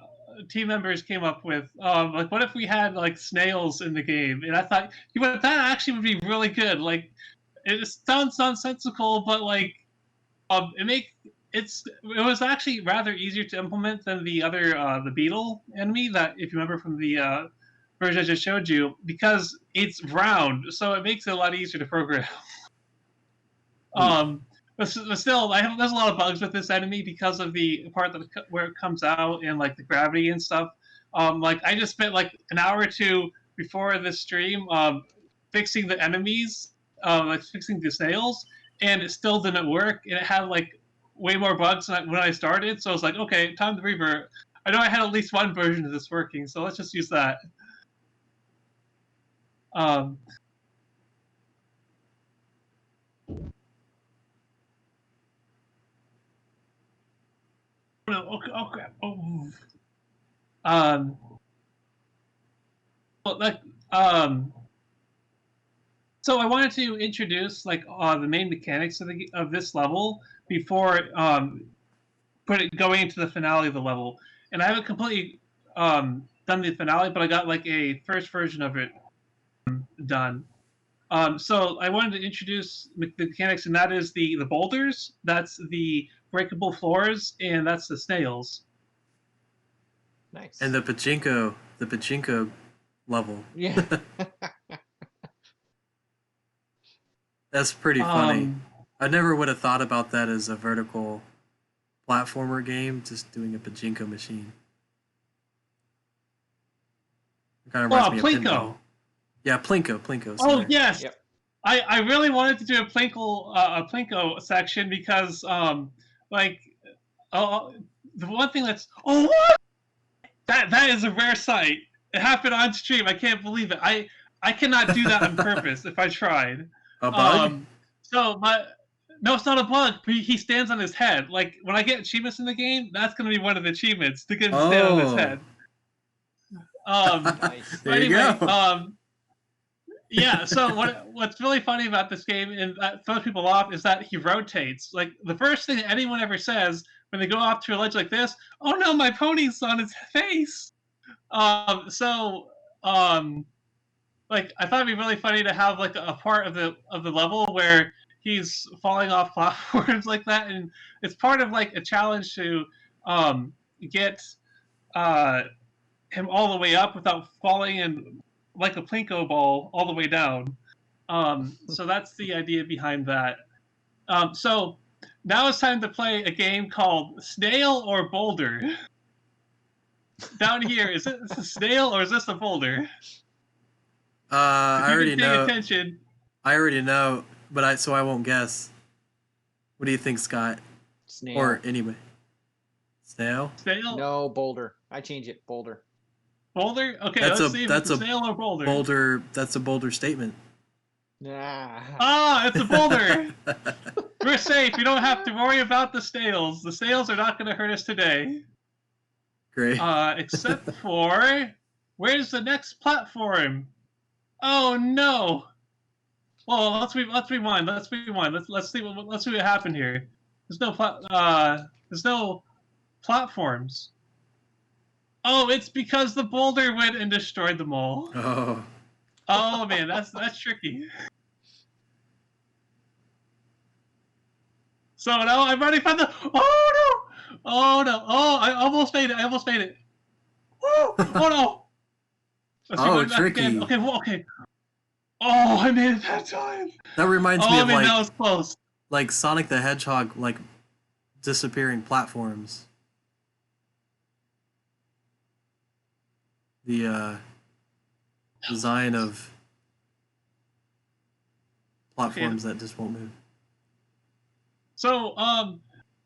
team members came up with. Like, what if we had like snails in the game? And I thought, you know, that actually would be really good. Like, it sounds nonsensical, but like, it was actually rather easier to implement than the other the beetle enemy that, if you remember from the version I just showed you, because it's round, so it makes it a lot easier to program. But still, there's a lot of bugs with this enemy because of the part where it comes out and like the gravity and stuff. Like I just spent like an hour or two before this stream fixing the enemies, like fixing the snails, and it still didn't work. And it had like way more bugs than when I started. So I was like, okay, time to revert. I know I had at least one version of this working, so let's just use that. Um, no, okay, okay. Oh. Um, well, like, so I wanted to introduce like the main mechanics of this level before going into the finale of the level. And I haven't completely done the finale, but I got like a first version of it done. So I wanted to introduce the mechanics, and that is the boulders, that's the breakable floors, and that's the snails. Nice. And the pachinko level. Yeah. That's pretty funny. I never would have thought about that as a vertical platformer game, just doing a pachinko machine. It kind of reminds me of Plinko. pinball. Yeah, Plinko. Oh Sorry. yes. Yep. I really wanted to do a Plinko section because the one thing that's what? That is a rare sight. It happened on stream. I can't believe it. I cannot do that on purpose if I tried. A bug? No, it's not a bug. He stands on his head. Like when I get achievements in the game, that's going to be one of the achievements to get him to stand on his head. Nice. There you go. Yeah, so what's really funny about this game and that throws people off is that he rotates. Like the first thing that anyone ever says when they go off to a ledge like this, oh no, my pony's on his face. Like I thought it'd be really funny to have like a part of the level where he's falling off platforms like that, and it's part of like a challenge to get him all the way up without falling in like a Plinko ball all the way down. So that's the idea behind that. So now it's time to play a game called Snail or Boulder. Down here, is this a snail or is this a boulder? I already know. Attention. I already know, but I won't guess. What do you think, Scott? Snail. Or anyway, snail? Snail? No, boulder. I change it. Boulder. Boulder? Okay, Let's see if it's a snail or boulder. Boulder. That's a boulder statement. Nah. Ah, it's a boulder. We're safe. We don't have to worry about the snails. The snails are not going to hurt us today. Great. Except for where's the next platform? Oh no. Well, let's rewind. Let's see what happened here. There's no platforms. Oh, it's because the boulder went and destroyed them all. Oh. Oh man, that's tricky. So now I'm ready for the. Oh no! Oh no! Oh, I almost made it. Oh no! Oh, tricky. Again. Okay, okay. Oh, I made it that time. That reminds me of man, like that was close. Like Sonic the Hedgehog, like disappearing platforms. The design of platforms that just won't move. So,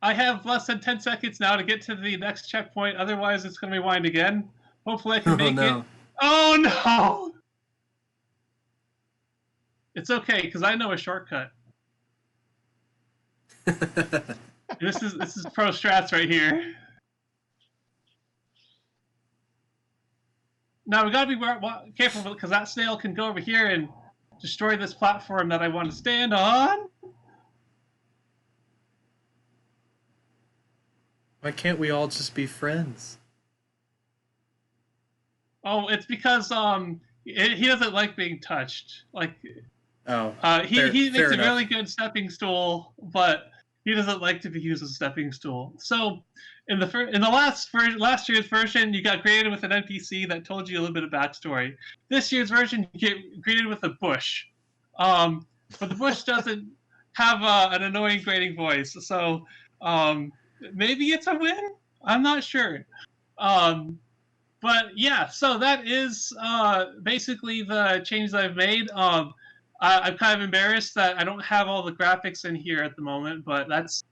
I have less than 10 seconds now to get to the next checkpoint. Otherwise, it's going to rewind again. Hopefully, I can make it. Oh no! It's okay because I know a shortcut. This is pro strats right here. Now we gotta be careful because that snail can go over here and destroy this platform that I want to stand on. Why can't we all just be friends? Oh, it's because he doesn't like being touched. Like, he makes a really good stepping stool, but he doesn't like to be used as a stepping stool. So, in the last year's version, you got greeted with an NPC that told you a little bit of backstory. This year's version, you get greeted with a bush, but the bush doesn't have an annoying grating voice. So, maybe it's a win. I'm not sure. But yeah, so that is basically the changes I've made. I'm kind of embarrassed that I don't have all the graphics in here at the moment, but that's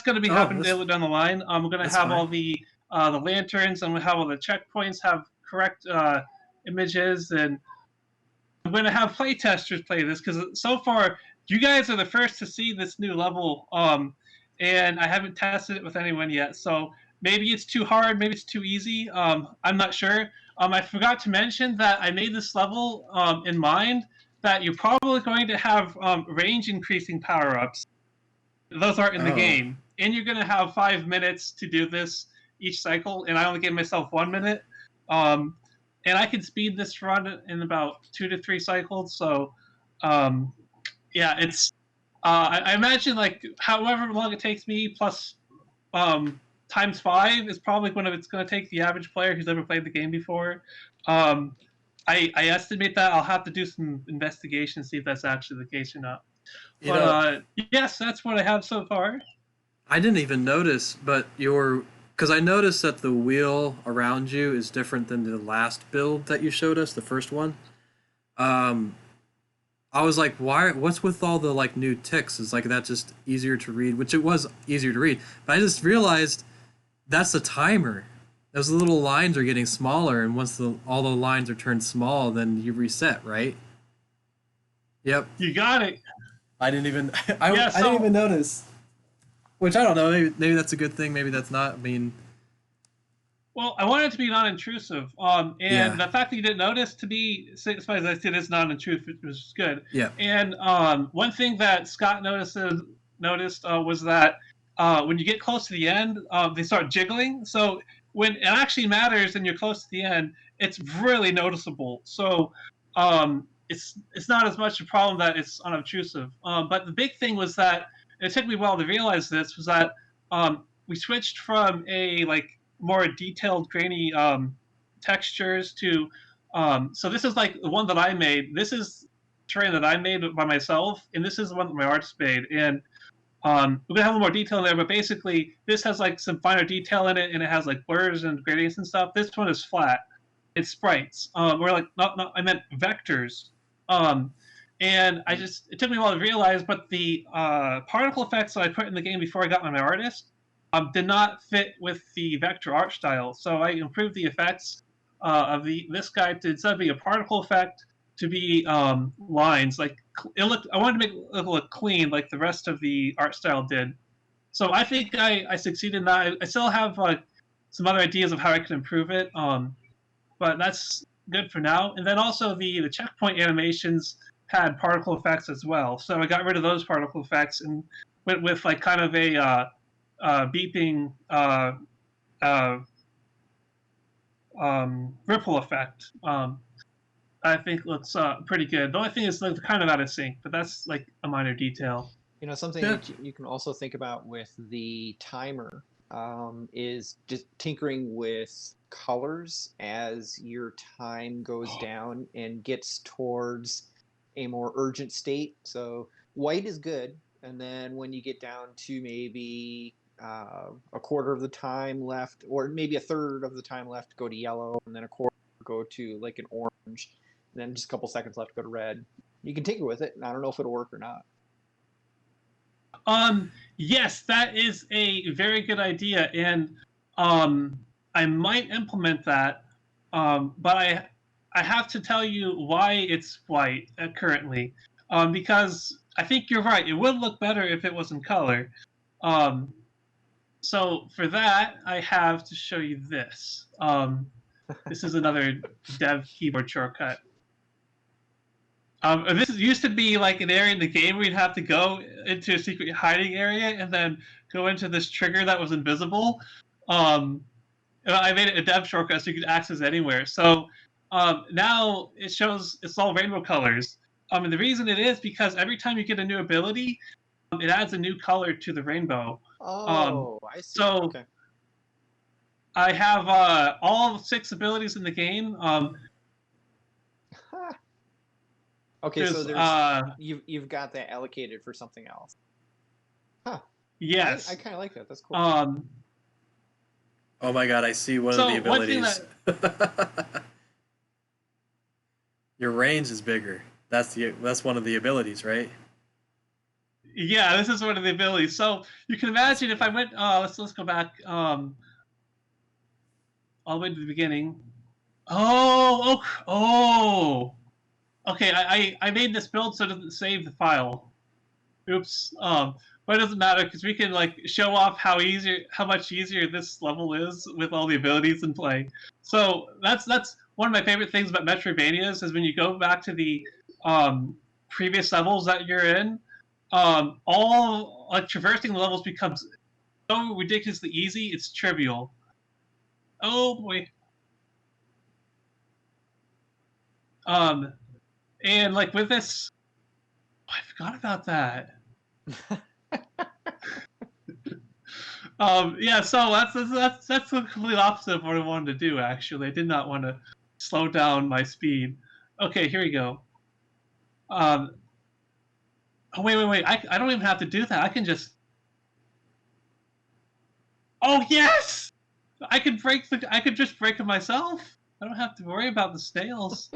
going to be happening later down the line. I'm going to have all the lanterns. I'm going to have all the checkpoints have correct images, and I'm going to have playtesters play this because so far you guys are the first to see this new level, and I haven't tested it with anyone yet. So maybe it's too hard, maybe it's too easy. I'm not sure. I forgot to mention that I made this level in mind that you're probably going to have range increasing power ups. Those aren't in the game, and you're going to have 5 minutes to do this each cycle, and I only gave myself 1 minute. And I can speed this run in about 2 to 3 cycles. So, yeah, it's. I imagine like however long it takes me plus times 5 is probably when it's going to take the average player who's ever played the game before. I estimate that. I'll have to do some investigation to see if that's actually the case or not. But yes, that's what I have so far. I didn't even notice, but because I noticed that the wheel around you is different than the last build that you showed us, the first one. I was like, what's with all the like new ticks? Is like that just easier to read, which it was easier to read. But I just realized that's the timer. Those little lines are getting smaller, and once all the lines are turned small, then you reset, right? Yep. You got it. I didn't even I didn't even notice. Which I don't know. Maybe that's a good thing. Maybe that's not. I mean, well, I want it to be non-intrusive. And the fact that you didn't notice to me signifies that it is non-intrusive, which is good. Yeah. And one thing that Scott noticed was that when you get close to the end, they start jiggling. So when it actually matters and you're close to the end, it's really noticeable. So it's not as much a problem that it's unobtrusive. But the big thing was that it took me a while to realize this was that we switched from a like more detailed, grainy textures to. So this is like the one that I made. This is terrain that I made by myself, and this is the one that my artist made. And we're gonna have a little more detail in there, but basically this has like some finer detail in it, and it has like blurs and gradients and stuff. This one is flat. It's sprites. We're like not I meant vectors. And it took me a while to realize, but the particle effects that I put in the game before I got my artist did not fit with the vector art style. So I improved the effects of this guy to, instead of being a particle effect, to be lines. Like I wanted to make it look clean, like the rest of the art style did. So I think I succeeded in that. I still have some other ideas of how I could improve it, but that's good for now. And then also the checkpoint animations had particle effects as well. So I got rid of those particle effects and went with like kind of a beeping ripple effect. I think looks pretty good. The only thing is like kind of out of sync, but that's like a minor detail. You know, something that you can also think about with the timer is just tinkering with colors as your time goes down and gets towards a more urgent state. So white is good, and then when you get down to maybe a quarter of the time left, or maybe a third of the time left, go to yellow, and then a quarter go to like an orange, and then just a couple seconds left, go to red. You can tinker with it, and I don't know if it'll work or not. Yes, that is a very good idea, and I might implement that. But I have to tell you why it's white currently, because I think you're right. It would look better if it was in color. So for that, I have to show you this. This is another dev keyboard shortcut. This used to be like an area in the game where you'd have to go into a secret hiding area and then go into this trigger that was invisible. I made it a dev shortcut so you could access anywhere. So now it shows it's all rainbow colors. And the reason it is because every time you get a new ability, it adds a new color to the rainbow. Oh, I see. So okay. I have all 6 abilities in the game. Okay, so there's you've got that allocated for something else. Huh. Yes. I kind of like that. That's cool. Oh my god, I see one of the abilities. Your range is bigger. That's one of the abilities, right? Yeah, this is one of the abilities. So you can imagine if I went. Let's go back. All the way to the beginning. Oh. Okay, I made this build so it doesn't save the file. Oops. But it doesn't matter because we can like show off how much easier this level is with all the abilities in play. So that's one of my favorite things about Metroidvanias is when you go back to the previous levels that you're in, all like traversing the levels becomes so ridiculously easy. It's trivial. Oh boy. And like with this, I forgot about that. Yeah, so that's the complete opposite of what I wanted to do. Actually, I did not want to slow down my speed. Okay, here we go. Oh wait. I don't even have to do that. I can just. Oh yes! I could just break it myself. I don't have to worry about the snails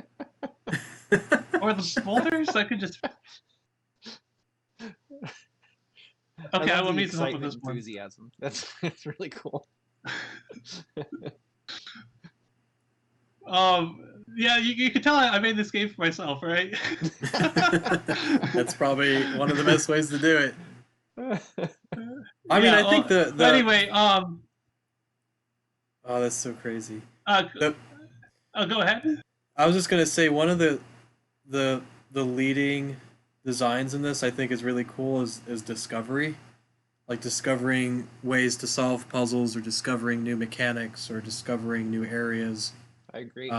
or the boulders. I could just. Okay, I will need some help with this one. Enthusiasm. That's really cool. Yeah, you can tell I made this game for myself, right? That's probably one of the best ways to do it. I mean, I think the anyway, oh, that's so crazy. go ahead. I was just gonna say one of the leading designs in this I think is really cool is discovery, like discovering ways to solve puzzles or discovering new mechanics or discovering new areas. I agree.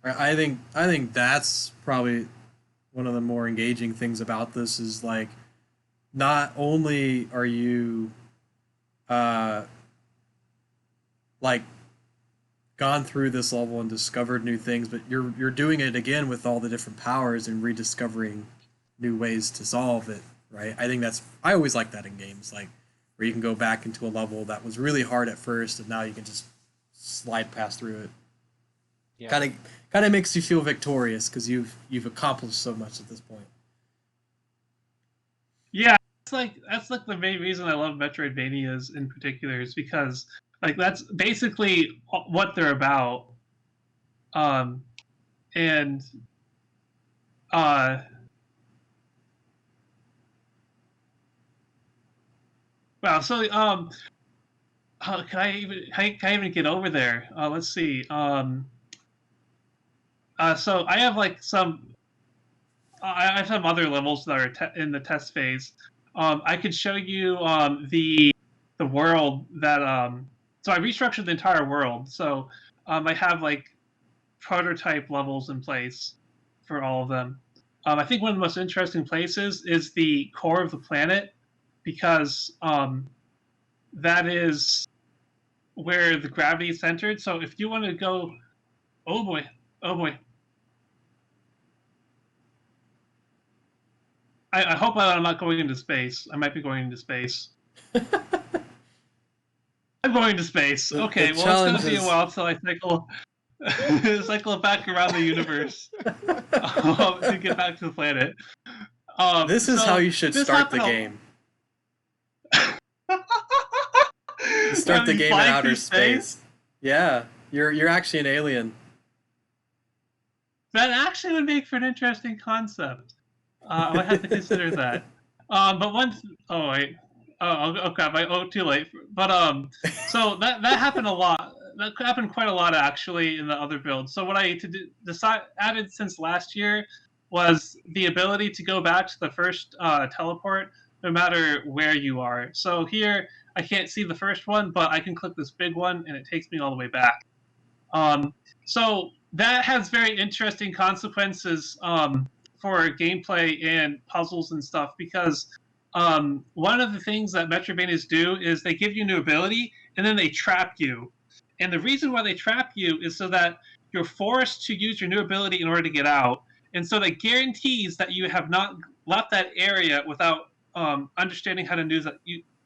I think that's probably one of the more engaging things about this is like not only are you like gone through this level and discovered new things, but you're doing it again with all the different powers and rediscovering new ways to solve it, right? I always like that in games, like where you can go back into a level that was really hard at first and now you can just slide past through it. Yeah. Kind of makes you feel victorious because you've accomplished so much at this point. Yeah, that's like the main reason I love Metroidvanias in particular is because like that's basically what they're about. And wow, so can I even get over there? Let's see. So I have like I have some other levels that are in the test phase. I could show you the world that so I restructured the entire world. So I have like prototype levels in place for all of them. I think one of the most interesting places is the core of the planet because that is where the gravity is centered. So if you want to go, oh boy. I hope I'm not going into space. I might be going into space. I'm going to space. Okay, well, it's going to be a while until I cycle back around the universe to get back to the planet. This is how you should start the game. Start the game in outer space. Yeah, you're actually an alien. That actually would make for an interesting concept. I would have to consider that. But once, okay, too late. But so that happened a lot. That happened quite a lot actually in the other builds. So what I added since last year was the ability to go back to the first teleport, no matter where you are. So here I can't see the first one, but I can click this big one, and it takes me all the way back. So that has very interesting consequences for gameplay and puzzles and stuff because one of the things that Metroidvanias do is they give you new ability and then they trap you. And the reason why they trap you is so that you're forced to use your new ability in order to get out. And so that guarantees that you have not left that area without understanding how to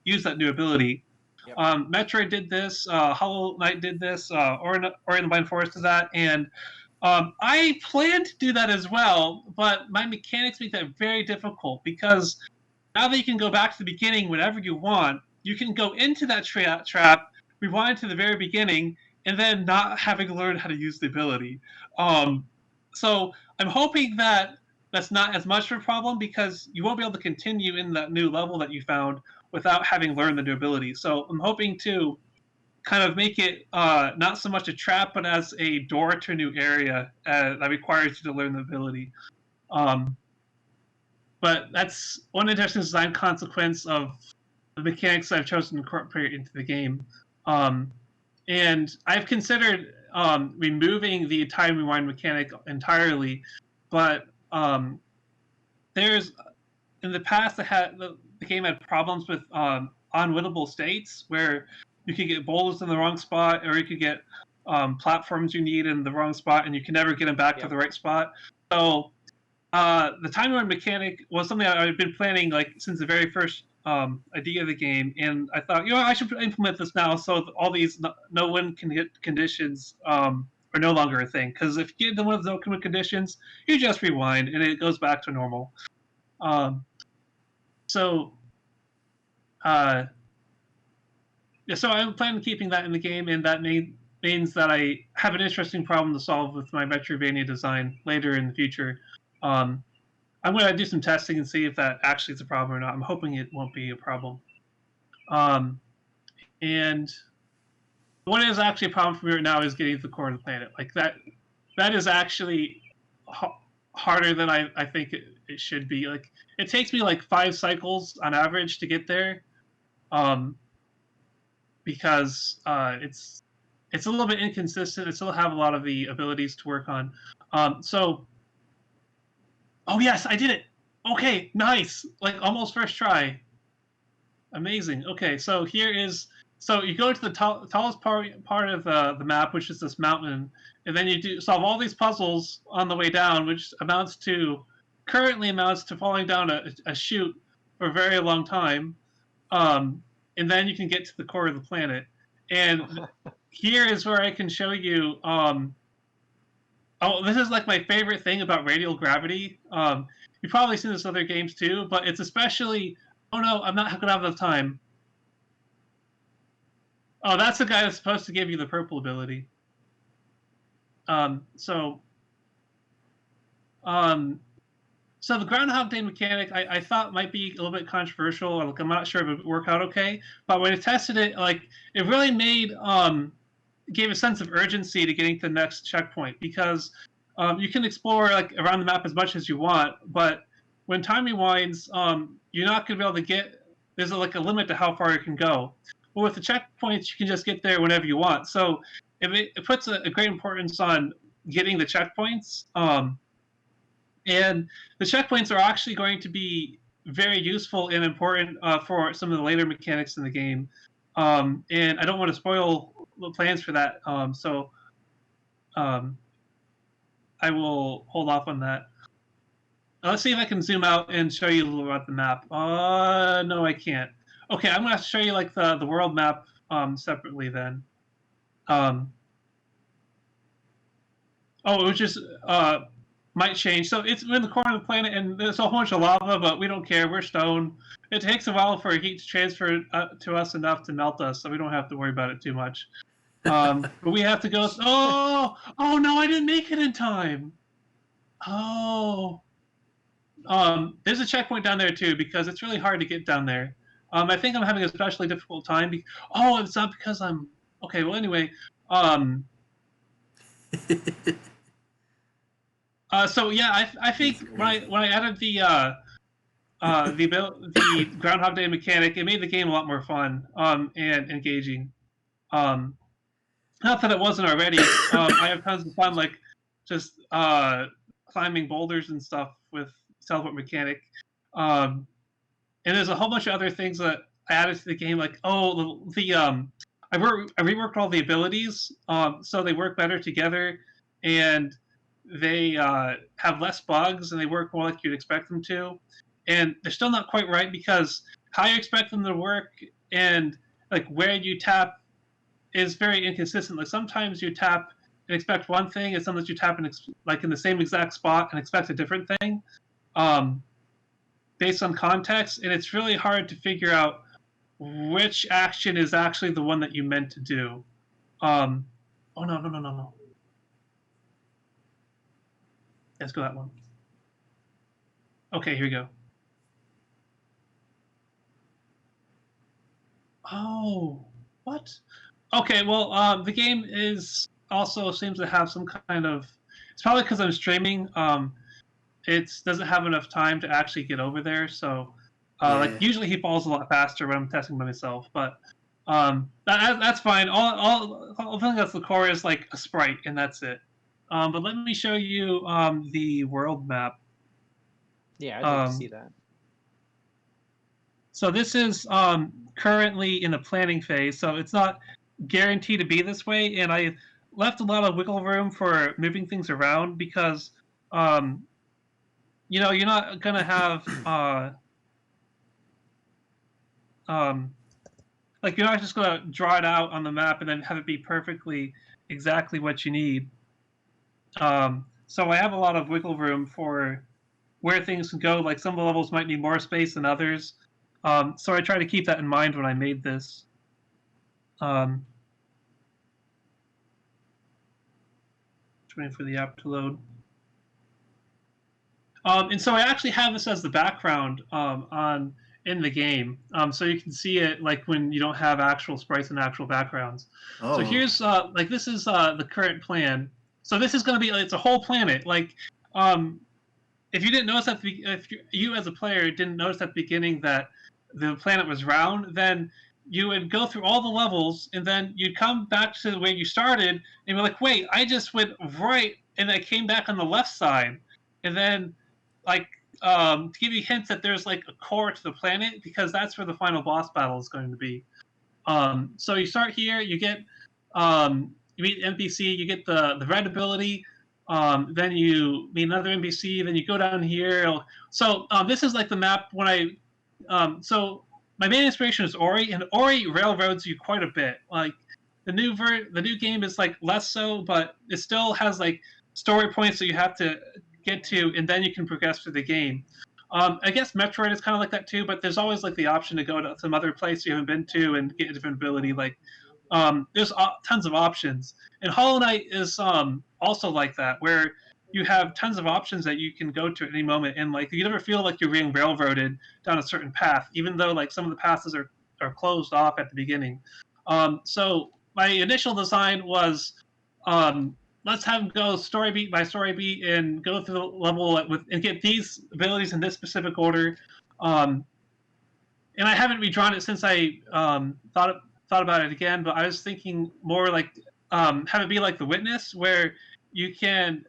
use that new ability. Yep. Metroid did this, Hollow Knight did this, Ori and the Blind Forest did that, and I plan to do that as well, but my mechanics make that very difficult because now that you can go back to the beginning whenever you want, you can go into that trap, rewind to the very beginning, and then not having learned how to use the ability. So I'm hoping that that's not as much of a problem because you won't be able to continue in that new level that you found without having learned the new ability. So I'm hoping to kind of make it not so much a trap, but as a door to a new area that requires you to learn the ability. Um, but that's one interesting design consequence of the mechanics I've chosen to incorporate into the game. And I've considered removing the time rewind mechanic entirely, but there's in the past the game had problems with unwinnable states where you could get boulders in the wrong spot, or you could get platforms you need in the wrong spot, and you can never get them back to the right spot. So the time rewind mechanic was something I've been planning like since the very first idea of the game, and I thought, I should implement this now so all these no win conditions are no longer a thing. Because if you get the one with no win conditions, you just rewind and it goes back to normal. So I'm planning on keeping that in the game, and that means that I have an interesting problem to solve with my Metroidvania design later in the future. I'm going to do some testing and see if that actually is a problem or not. I'm hoping it won't be a problem. And what is actually a problem for me right now is getting to the core of the planet. Like that is actually harder than I think it should be. Like it takes me like 5 cycles on average to get there, because it's a little bit inconsistent. I still have a lot of the abilities to work on. Oh yes, I did it. Okay, nice. Like almost first try. Amazing. Okay, so you go to the tallest part of the map, which is this mountain, and then you solve all these puzzles on the way down, which currently amounts to falling down a chute for a very long time, and then you can get to the core of the planet. And here is where I can show you. This is like my favorite thing about radial gravity. You've probably seen this in other games too, but it's especially. Oh no, I'm not going to have enough time. Oh, that's the guy that's supposed to give you the purple ability. So the Groundhog Day mechanic I thought might be a little bit controversial. Like I'm not sure if it would work out okay, but when I tested it, like it really gave a sense of urgency to getting to the next checkpoint, because you can explore like around the map as much as you want, but when time rewinds, you're not going to be able to get. There's like a limit to how far you can go. But with the checkpoints, you can just get there whenever you want. So it puts a great importance on getting the checkpoints. And the checkpoints are actually going to be very useful and important for some of the later mechanics in the game. And I don't want to spoil the plans for that. I will hold off on that. Let's see if I can zoom out and show you a little about the map. No, I can't. Okay, I'm going to show you like the world map separately then. It was just might change. So it's in the corner of the planet, and there's a whole bunch of lava, but we don't care. We're stone. It takes a while for heat to transfer to us enough to melt us, so we don't have to worry about it too much. But we have to go. Oh no, I didn't make it in time. Oh. There's a checkpoint down there too, because it's really hard to get down there. I think I'm having a especially difficult time. It's not because I'm okay. Well, anyway. So yeah, I think when I added the Groundhog Day mechanic, it made the game a lot more fun and engaging. Not that it wasn't already. I have tons of fun, like just climbing boulders and stuff with teleport mechanic. And there's a whole bunch of other things that I added to the game, like I reworked all the abilities, so they work better together, and they have less bugs, and they work more like you'd expect them to. And they're still not quite right, because how you expect them to work and like where you tap is very inconsistent. Like sometimes you tap and expect one thing, and sometimes you tap in like in the same exact spot and expect a different thing, um, based on context, and it's really hard to figure out which action is actually the one that you meant to do. Oh no. Let's go that one. Okay, here we go. Oh, what? Okay, well, the game is also seems to have some kind of. It's probably because I'm streaming. It doesn't have enough time to actually get over there. So, like usually he falls a lot faster when I'm testing by myself. But that's fine. All thing that's the core is like a sprite, and that's it. But let me show you the world map. Yeah, I'd like to see that. So this is currently in the planning phase, so it's not guaranteed to be this way, and I left a lot of wiggle room for moving things around because, you're not gonna have like you're not just gonna draw it out on the map and then have it be perfectly exactly what you need. So I have a lot of wiggle room for where things can go. Like some of the levels might need more space than others. So I try to keep that in mind when I made this. Just waiting for the app to load. And so I actually have this as the background in the game, so you can see it like when you don't have actual sprites and actual backgrounds. Oh. So here's like this is the current plan. So this is going to be it's a whole planet. Like if you didn't notice if you as a player didn't notice at the beginning that the planet was round, then you would go through all the levels and then you'd come back to where you started and you're like, wait, I just went right and I came back on the left side. And then like to give you hints that there's like a core to the planet because that's where the final boss battle is going to be. So you start here, you get you meet NPC, you get the red ability, then you meet another NPC, then you go down here. So this is like the map when so my main inspiration is Ori, and Ori railroads you quite a bit. Like the new game is like less so, but it still has like story points that you have to get to, and then you can progress through the game. I guess Metroid is kind of like that too, but there's always like the option to go to some other place you haven't been to and get a different ability. Like there's tons of options, and Hollow Knight is also like that, where you have tons of options that you can go to at any moment, and like you never feel like you're being railroaded down a certain path, even though like some of the paths are closed off at the beginning. So my initial design was let's have them go story beat by story beat and go through the level and get these abilities in this specific order. And I haven't redrawn it since I thought about it again, but I was thinking more like have it be like The Witness, where you can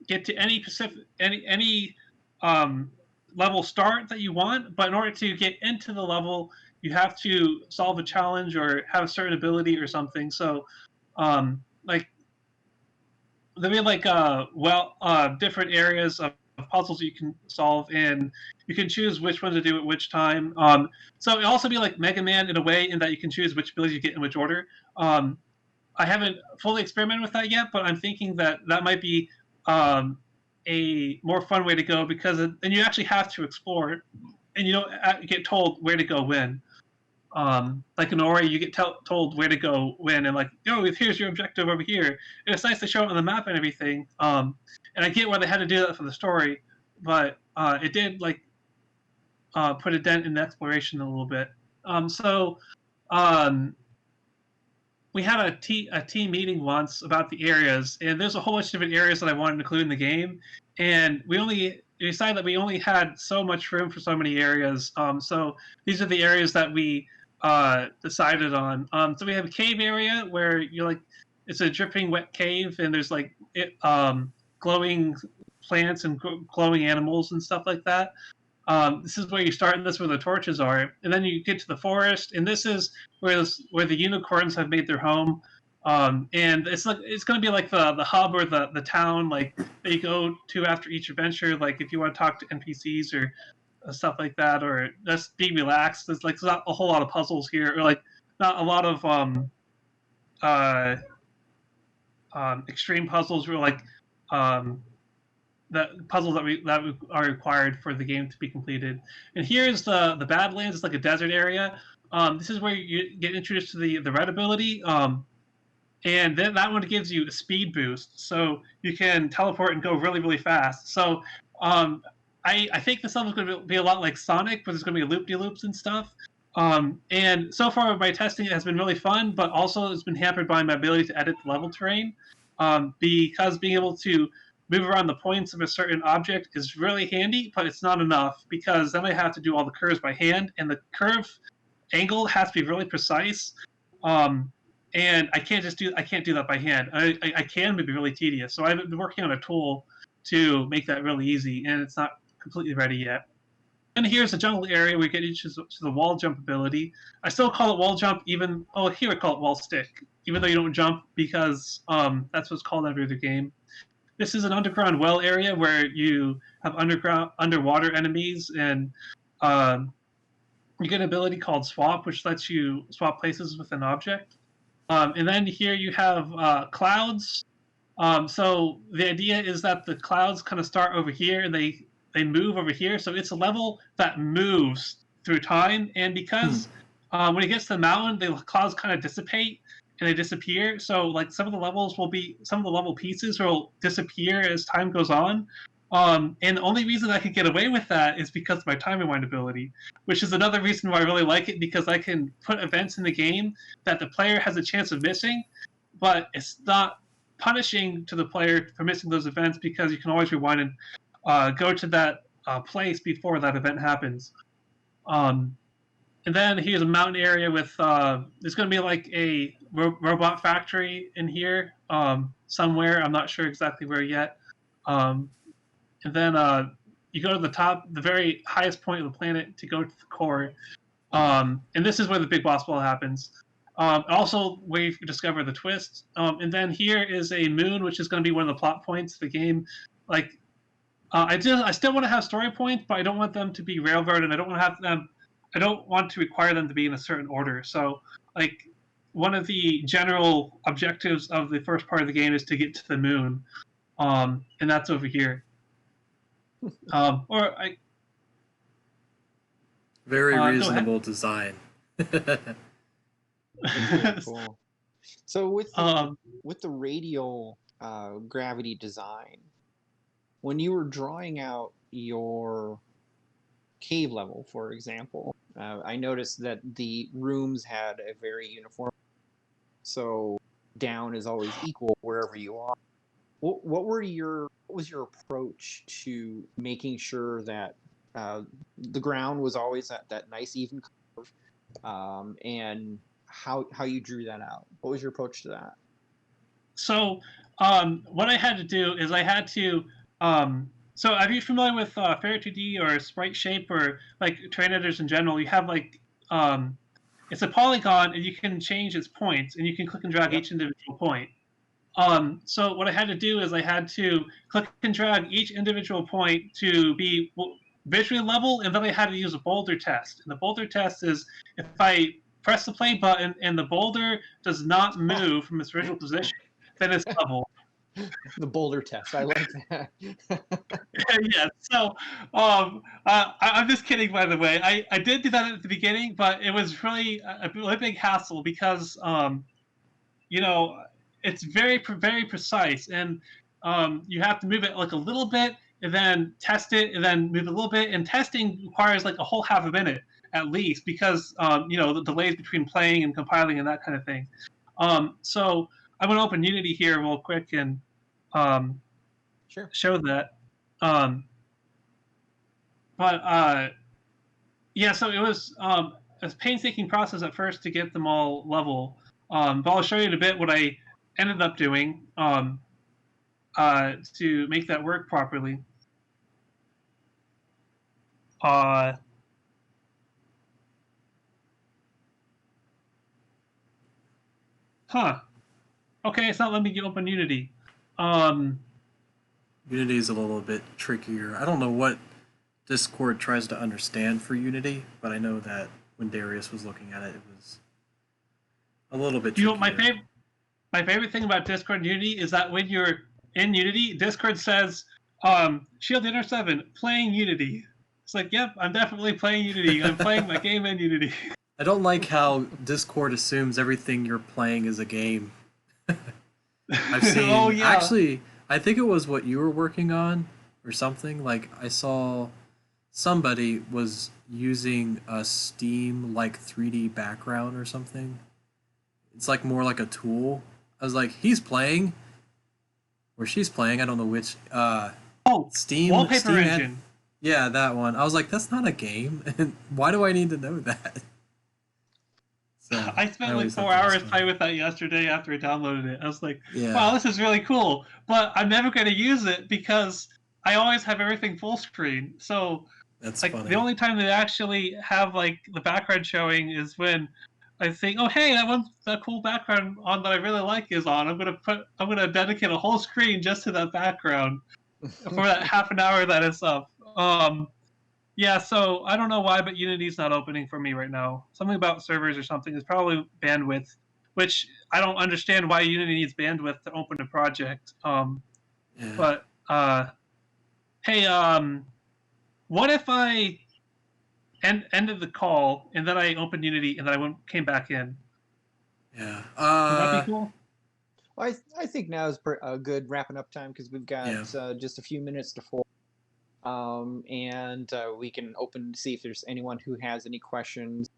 get to any level start that you want, but in order to get into the level, you have to solve a challenge or have a certain ability or something. So like there'll be like different areas of puzzles you can solve, and you can choose which one to do at which time. So it'll also be like Mega Man in a way, in that you can choose which abilities you get in which order. I haven't fully experimented with that yet, but I'm thinking that might be a more fun way to go, because then you actually have to explore it, and you don't get told where to go when. Like in Ori, you get told where to go when, and like, oh, here's your objective over here. And it's nice to show it on the map and everything. And I get why they had to do that for the story, but it did like put a dent in the exploration a little bit. So we had a team meeting once about the areas, and there's a whole bunch of different areas that I wanted to include in the game, and we decided that we only had so much room for so many areas. So these are the areas that we decided on. So we have a cave area where you're like, it's a dripping wet cave, and there's like glowing plants and glowing animals and stuff like that. This is where you start, and this is where the torches are. And then you get to the forest, and this is where the unicorns have made their home. And it's going to be like the hub or the town like that you go to after each adventure. Like if you want to talk to NPCs or stuff like that, or just be relaxed. There's not a whole lot of puzzles here, or like not a lot of extreme puzzles were like the puzzles that are required for the game to be completed. And here's the Badlands. It's like a desert area. This is where you get introduced to the red ability. And then that one gives you a speed boost, so you can teleport and go really, really fast. So I think this level is going to be a lot like Sonic, but there's going to be loop-de-loops and stuff. And so far, my testing has been really fun, but also it's been hampered by my ability to edit the level terrain, because being able to move around the points of a certain object is really handy, but it's not enough, because then I have to do all the curves by hand, and the curve angle has to be really precise. And I can't do that by hand. I can, but it'd be really tedious. So I've been working on a tool to make that really easy, and it's not completely ready yet. And here's the jungle area where you get into the wall jump ability. I still call it wall jump, here I call it wall stick, even though you don't jump, because that's what's called in every other game. This is an underground well area where you have underwater enemies, and you get an ability called swap, which lets you swap places with an object. And then here you have clouds. So the idea is that the clouds kind of start over here and they move over here. So it's a level that moves through time. And because when it gets to the mountain, the clouds kind of dissipate and they disappear. So like some of the level pieces will disappear as time goes on. And the only reason I could get away with that is because of my time rewind ability, which is another reason why I really like it, because I can put events in the game that the player has a chance of missing, but it's not punishing to the player for missing those events, because you can always rewind and go to that place before that event happens. And then here's a mountain area with there's going to be like a robot factory in here somewhere. I'm not sure exactly where yet. And then you go to the top, the very highest point of the planet, to go to the core. And this is where the big boss battle happens. Also, where you discover the twist. And then here is a moon, which is going to be one of the plot points of the game. Like, I still want to have story points, but I don't want them to be railroad, and I don't want to require them to be in a certain order. So, like, one of the general objectives of the first part of the game is to get to the moon, and that's over here. Very reasonable design. Cool. So with the radial gravity design, when you were drawing out your cave level, for example, I noticed that the rooms had a very uniform, so down is always equal wherever you are. What was your approach to making sure that the ground was always at that nice even curve, and how you drew that out? What was your approach to that? So what I had to do is I had to so are you familiar with Fair 2D or Sprite Shape or like terrain editors in general? You have like it's a polygon, and you can change its points, and you can click and drag each individual point. So what I had to do is I had to click and drag each individual point to be visually level, and then I had to use a boulder test. And the boulder test is if I press the play button and the boulder does not move from its original position, then it's level. The boulder test. I like that. Yeah. So I'm just kidding, by the way. I did do that at the beginning, but it was really a really big hassle because it's very, very precise, and you have to move it like a little bit, and then test it, and then move it a little bit. And testing requires like a whole half a minute at least, because the delays between playing and compiling and that kind of thing. So I'm going to open Unity here real quick and Sure. show that. So it was a painstaking process at first to get them all level. But I'll show you in a bit what I ended up doing to make that work properly. Okay, it's not letting me open Unity. Unity is a little bit trickier. I don't know what Discord tries to understand for Unity, but I know that when Darius was looking at it, it was a little bit trickier. My favorite. my favorite thing about Discord and Unity is that when you're in Unity, Discord says, Shield Dinner 7, playing Unity. It's like, yep, I'm definitely playing Unity. I'm playing my game in Unity. I don't like how Discord assumes everything you're playing is a game. I've seen Oh, yeah. actually, I think it was what you were working on or something. Like I saw somebody was using a Steam like 3D background or something. It's like more like a tool. I was like, he's playing or she's playing. I don't know which. Oh, Steam Wallpaper Steam Engine. Yeah, that one. I was like, that's not a game. And why do I need to know that? So, I spent like always thought 4 that was hours funny. playing with that yesterday after I downloaded it. I was like, Yeah. wow, this is really cool. But I'm never going to use it because I always have everything full screen. So That's like funny. the only time they actually have like the background showing is when I think, oh hey, that cool background on that I really like is on. I'm gonna dedicate a whole screen just to that background for that half an hour that it's up. Yeah, so I don't know why, but Unity's not opening for me right now. Something about servers or something. It's probably bandwidth, which I don't understand why Unity needs bandwidth to open a project. Yeah. But hey, what if I ended the call and then I opened Unity and then came back in? Yeah. Would that be cool? Well, I think now is a good wrapping up time because we've got just a few minutes to four. And we can open to see if there's anyone who has any questions.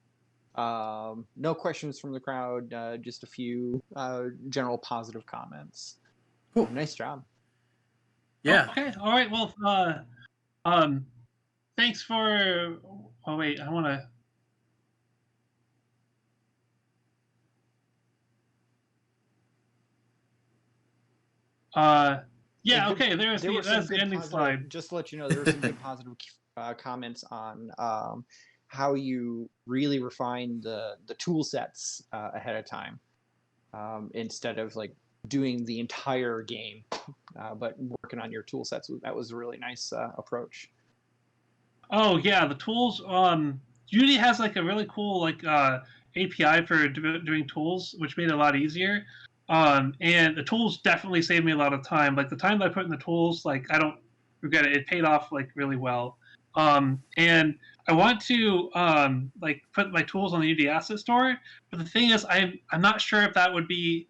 No questions from the crowd, just a few general positive comments. Cool. Nice job. Yeah. Oh, okay. All right. Well, thanks for. Oh wait, I want to. Yeah. Okay. There's the ending slide. Just to let you know, there were some good positive comments on how you really refine the tool sets ahead of time instead of like doing the entire game, but working on your tool sets. That was a really nice approach. Oh yeah, the tools. Unity has like a really cool like API for doing tools, which made it a lot easier. And the tools definitely saved me a lot of time. Like the time that I put in the tools, like I don't regret it. It paid off like really well. And I want to like put my tools on the Unity Asset Store, but the thing is, I'm not sure if that would be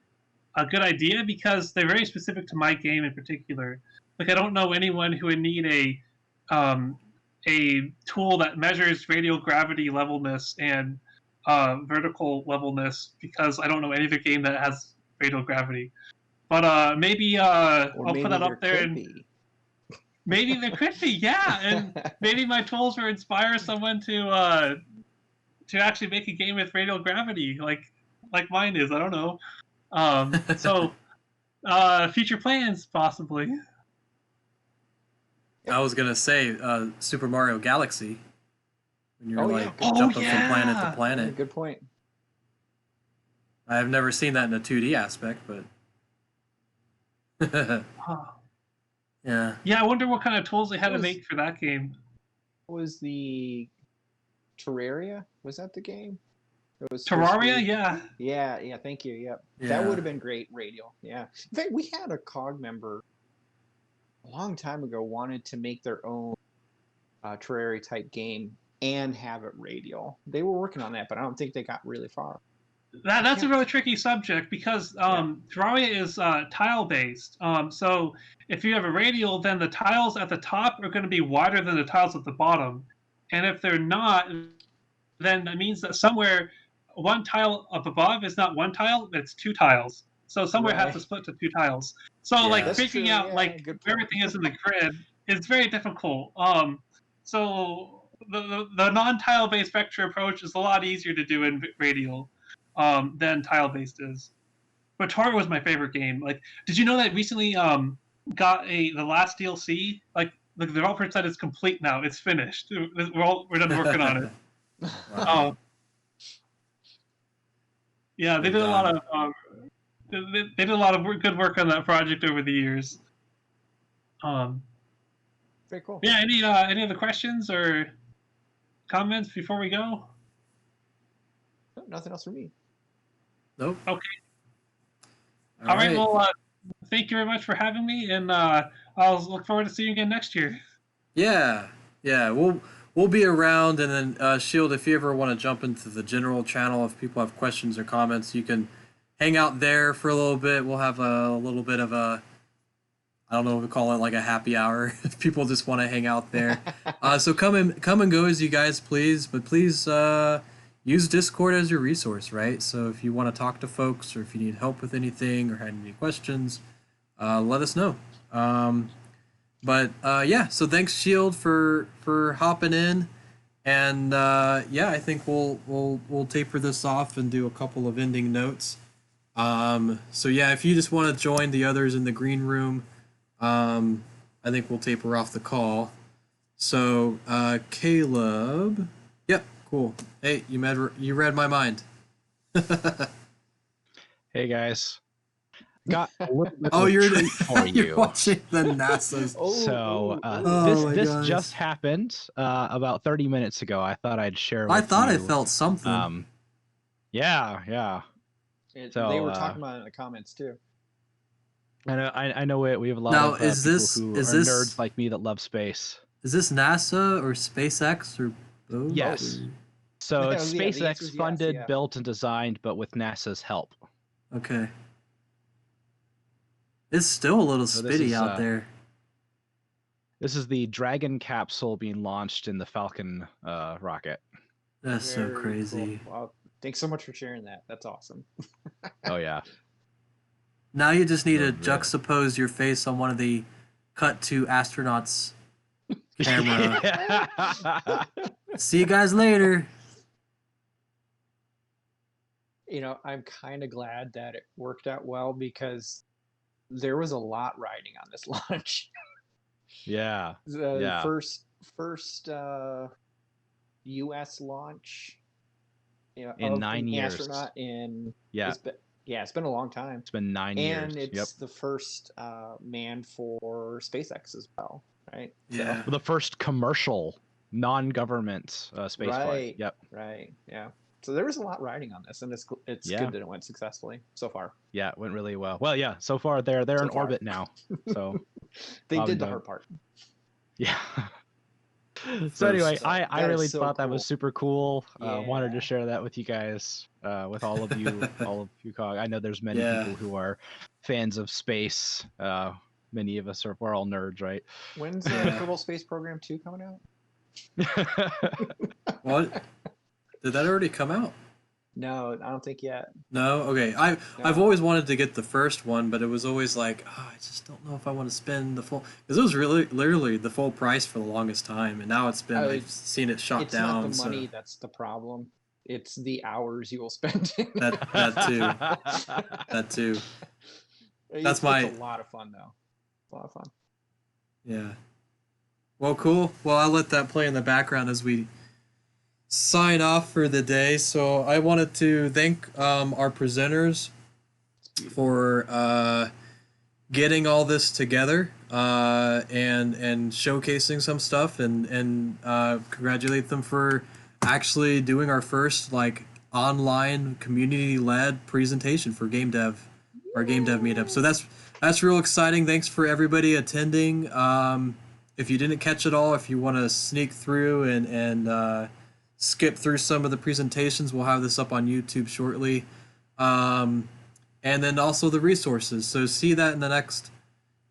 a good idea because they're very specific to my game in particular. Like I don't know anyone who would need a tool that measures radial gravity levelness and vertical levelness because I don't know any other game that has radial gravity. But maybe I'll put that up there and maybe there could be, yeah, and maybe my tools will inspire someone to actually make a game with radial gravity like mine is. I don't know. So future plans possibly. I was gonna say Super Mario Galaxy. When you're jumping from planet to planet. Yeah, good point. I have never seen that in a 2D aspect, but yeah. Yeah, I wonder what kind of tools they had to make for that game. Was the Terraria? Was that the game? It was Terraria, yeah. Yeah, thank you. Yep. Yeah. That would have been great radial. Yeah. In fact, we had a COG member a long time ago wanted to make their own Terraria type game and have it radial. They were working on that, but I don't think they got really far. That's a really tricky subject because Terraria is tile based. So if you have a radial, then the tiles at the top are going to be wider than the tiles at the bottom, and if they're not, then that means that somewhere one tile up above is not one tile; it's two tiles. So somewhere has to split to two tiles. So like figuring out like where everything is in the grid is very difficult. So the non-tile based vector approach is a lot easier to do in radial than tile-based is. But Tor was my favorite game. Like, did you know that recently got the last DLC? Like, the developer said it's complete now. It's finished. We're done working on it. Wow. Yeah, they did a lot of they did a lot of good work on that project over the years. Very cool. Yeah. Any other questions or comments before we go? Nothing else for me. Nope. Okay. All right. Well, thank you very much for having me, and I'll look forward to seeing you again next year. Yeah, yeah, we'll be around, and then Shield, if you ever want to jump into the general channel, if people have questions or comments, you can hang out there for a little bit. We'll have a little bit of a, I don't know if we call it like a happy hour if people just want to hang out there. So come and go as you guys please, but please use Discord as your resource, right? So if you want to talk to folks, or if you need help with anything, or had any questions, let us know. But yeah, so thanks Shield for hopping in, and yeah, I think we'll taper this off and do a couple of ending notes. So yeah, if you just want to join the others in the green room, I think we'll taper off the call. So Caleb, yep, cool. Hey, you read my mind. Hey guys. Got a little bit Oh, of a you're treat for you're you. watching the NASA's. So Oh my this gosh. just happened about 30 minutes ago. I thought I'd share with I thought I you. felt something. Yeah. So, they were talking about it in the comments too. I know we have a lot Now, of is people this- who is are this- nerds like me that love space. Is this NASA or SpaceX or both? Yes. Or- So it's Yeah, the SpaceX answer is yes, funded, yeah. built, and designed, but with NASA's help. Okay. It's still a little So this spitty is, out there. This is the Dragon capsule being launched in the Falcon rocket. That's so Very crazy. Cool. Wow. Thanks so much for sharing that. That's awesome. Oh yeah. Now you just need to Yeah. juxtapose your face on one of the cut to astronauts camera. See you guys later. I'm kind of glad that it worked out well because there was a lot riding on this launch. Yeah. The Yeah. first U.S. launch, In of 9 an years. astronaut in Yeah. it's been a long time, It's been 9 and years. it's Yep. the first man for SpaceX as well, right? Yeah. The first commercial, non-government space flight. Right. Yep. Right. Yeah. So there was a lot riding on this, and it's Yeah. good that it went successfully so far. Yeah, it went really well. Well, yeah. So far, they're So in far. orbit now. So They Bob did and the Doug. hard part. yeah. So anyway, First. I That really is so thought that was cool. super cool. Wanted Yeah. to share that with you guys, with all of you, Cog. I know there's many Yeah. people who are fans of space. Many of us we're all nerds, right? When's Yeah. Kerbal Space Program 2 coming out? What? Did that already come out? No, I don't think yet. No? Okay. I've No. always wanted to get the first one, but it was always like, oh, I just don't know if I want to spend the full, because it was really literally the full price for the longest time, and now it's been, I've seen it shot It's down. not the money so that's the problem. It's the hours you will spend. that too. That's It's my- a lot of fun though. A lot of fun. Yeah. Well, cool. Well, I'll let that play in the background as we sign off for the day. So I wanted to thank our presenters for getting all this together and showcasing some stuff, and congratulate them for actually doing our first like online community-led presentation for GameDev, our GameDev meetup. So that's real exciting. Thanks for everybody attending. If you didn't catch it all, if you want to sneak through and skip through some of the presentations, we'll have this up on YouTube shortly. And then also the resources. So see that in the next,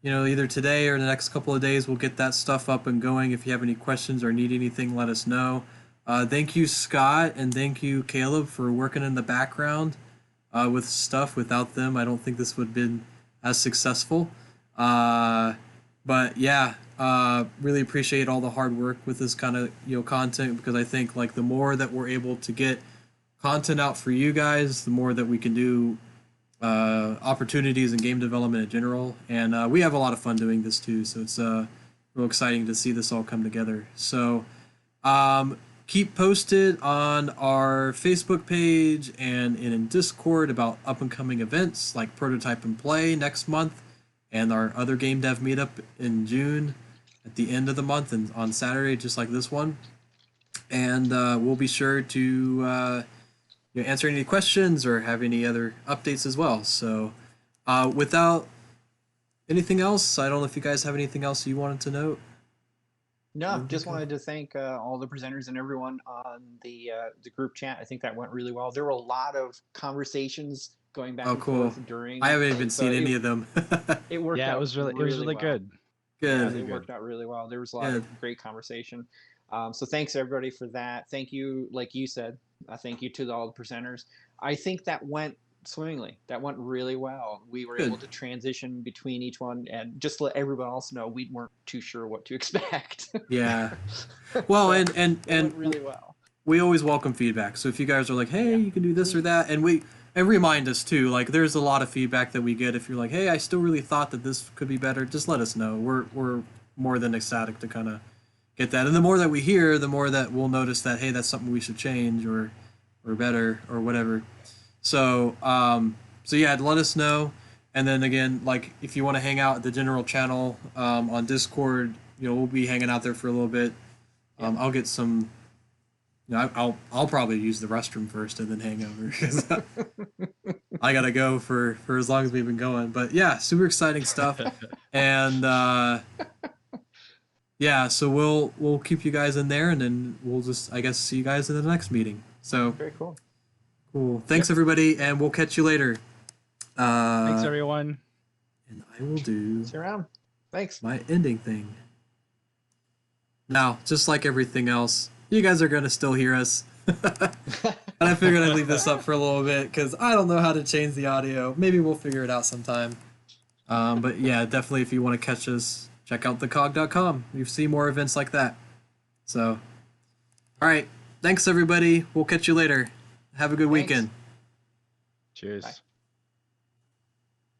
either today or the next couple of days, we'll get that stuff up and going. If you have any questions or need anything, let us know. Thank you, Scott, and thank you, Caleb, for working in the background with stuff. Without them, I don't think this would have been as successful. But yeah, really appreciate all the hard work with this kind of content, because I think like the more that we're able to get content out for you guys, the more that we can do opportunities in game development in general. And we have a lot of fun doing this too, so it's real exciting to see this all come together. So keep posted on our Facebook page and in Discord about up and coming events like Prototype and Play next month, and our other Game Dev Meetup in June at the end of the month and on Saturday, just like this one. And we'll be sure to answer any questions or have any other updates as well. So Without anything else, I don't know if you guys have anything else you wanted to note. No, just wanted to thank all the presenters and everyone on the group chat. I think that went really well. There were a lot of conversations going back and Cool. forth during. I haven't even so seen any of them. It worked Yeah, out. it was really well. good. Yeah, Good. it worked out really well. There was a lot Good. of great conversation. So thanks everybody for that. Thank you, like you said, thank you to all the presenters. I think that went swimmingly. That went really well. We were Good. able to transition between each one and just let everyone else know we weren't too sure what to expect. Yeah. Well, So and it went really well. we always welcome feedback. So if you guys are like, hey, Yeah. you can do this or that, and remind us too. Like, there's a lot of feedback that we get. If you're like, hey, I still really thought that this could be better, just let us know. We're more than ecstatic to kind of get that. And the more that we hear, the more that we'll notice that, hey, that's something we should change or better or whatever. So so yeah, let us know. And then again, like, if you want to hang out at the general channel on Discord, we'll be hanging out there for a little bit. I'll get some. I'll probably use the restroom first and then hang over because I gotta go for as long as we've been going. But yeah, super exciting stuff. And yeah, so we'll keep you guys in there, and then we'll just, I guess, see you guys in the next meeting. So Very cool. Cool. Thanks everybody, and we'll catch you later. Thanks everyone. And I will do See you around. Thanks. my ending thing. Now, just like everything else, you guys are gonna still hear us. And I figured I'd leave this up for a little bit because I don't know how to change the audio. Maybe we'll figure it out sometime. But yeah, definitely if you want to catch us, check out thecog.com. You see more events like that. So, all right. Thanks everybody. We'll catch you later. Have a good Thanks. weekend. Cheers. Bye.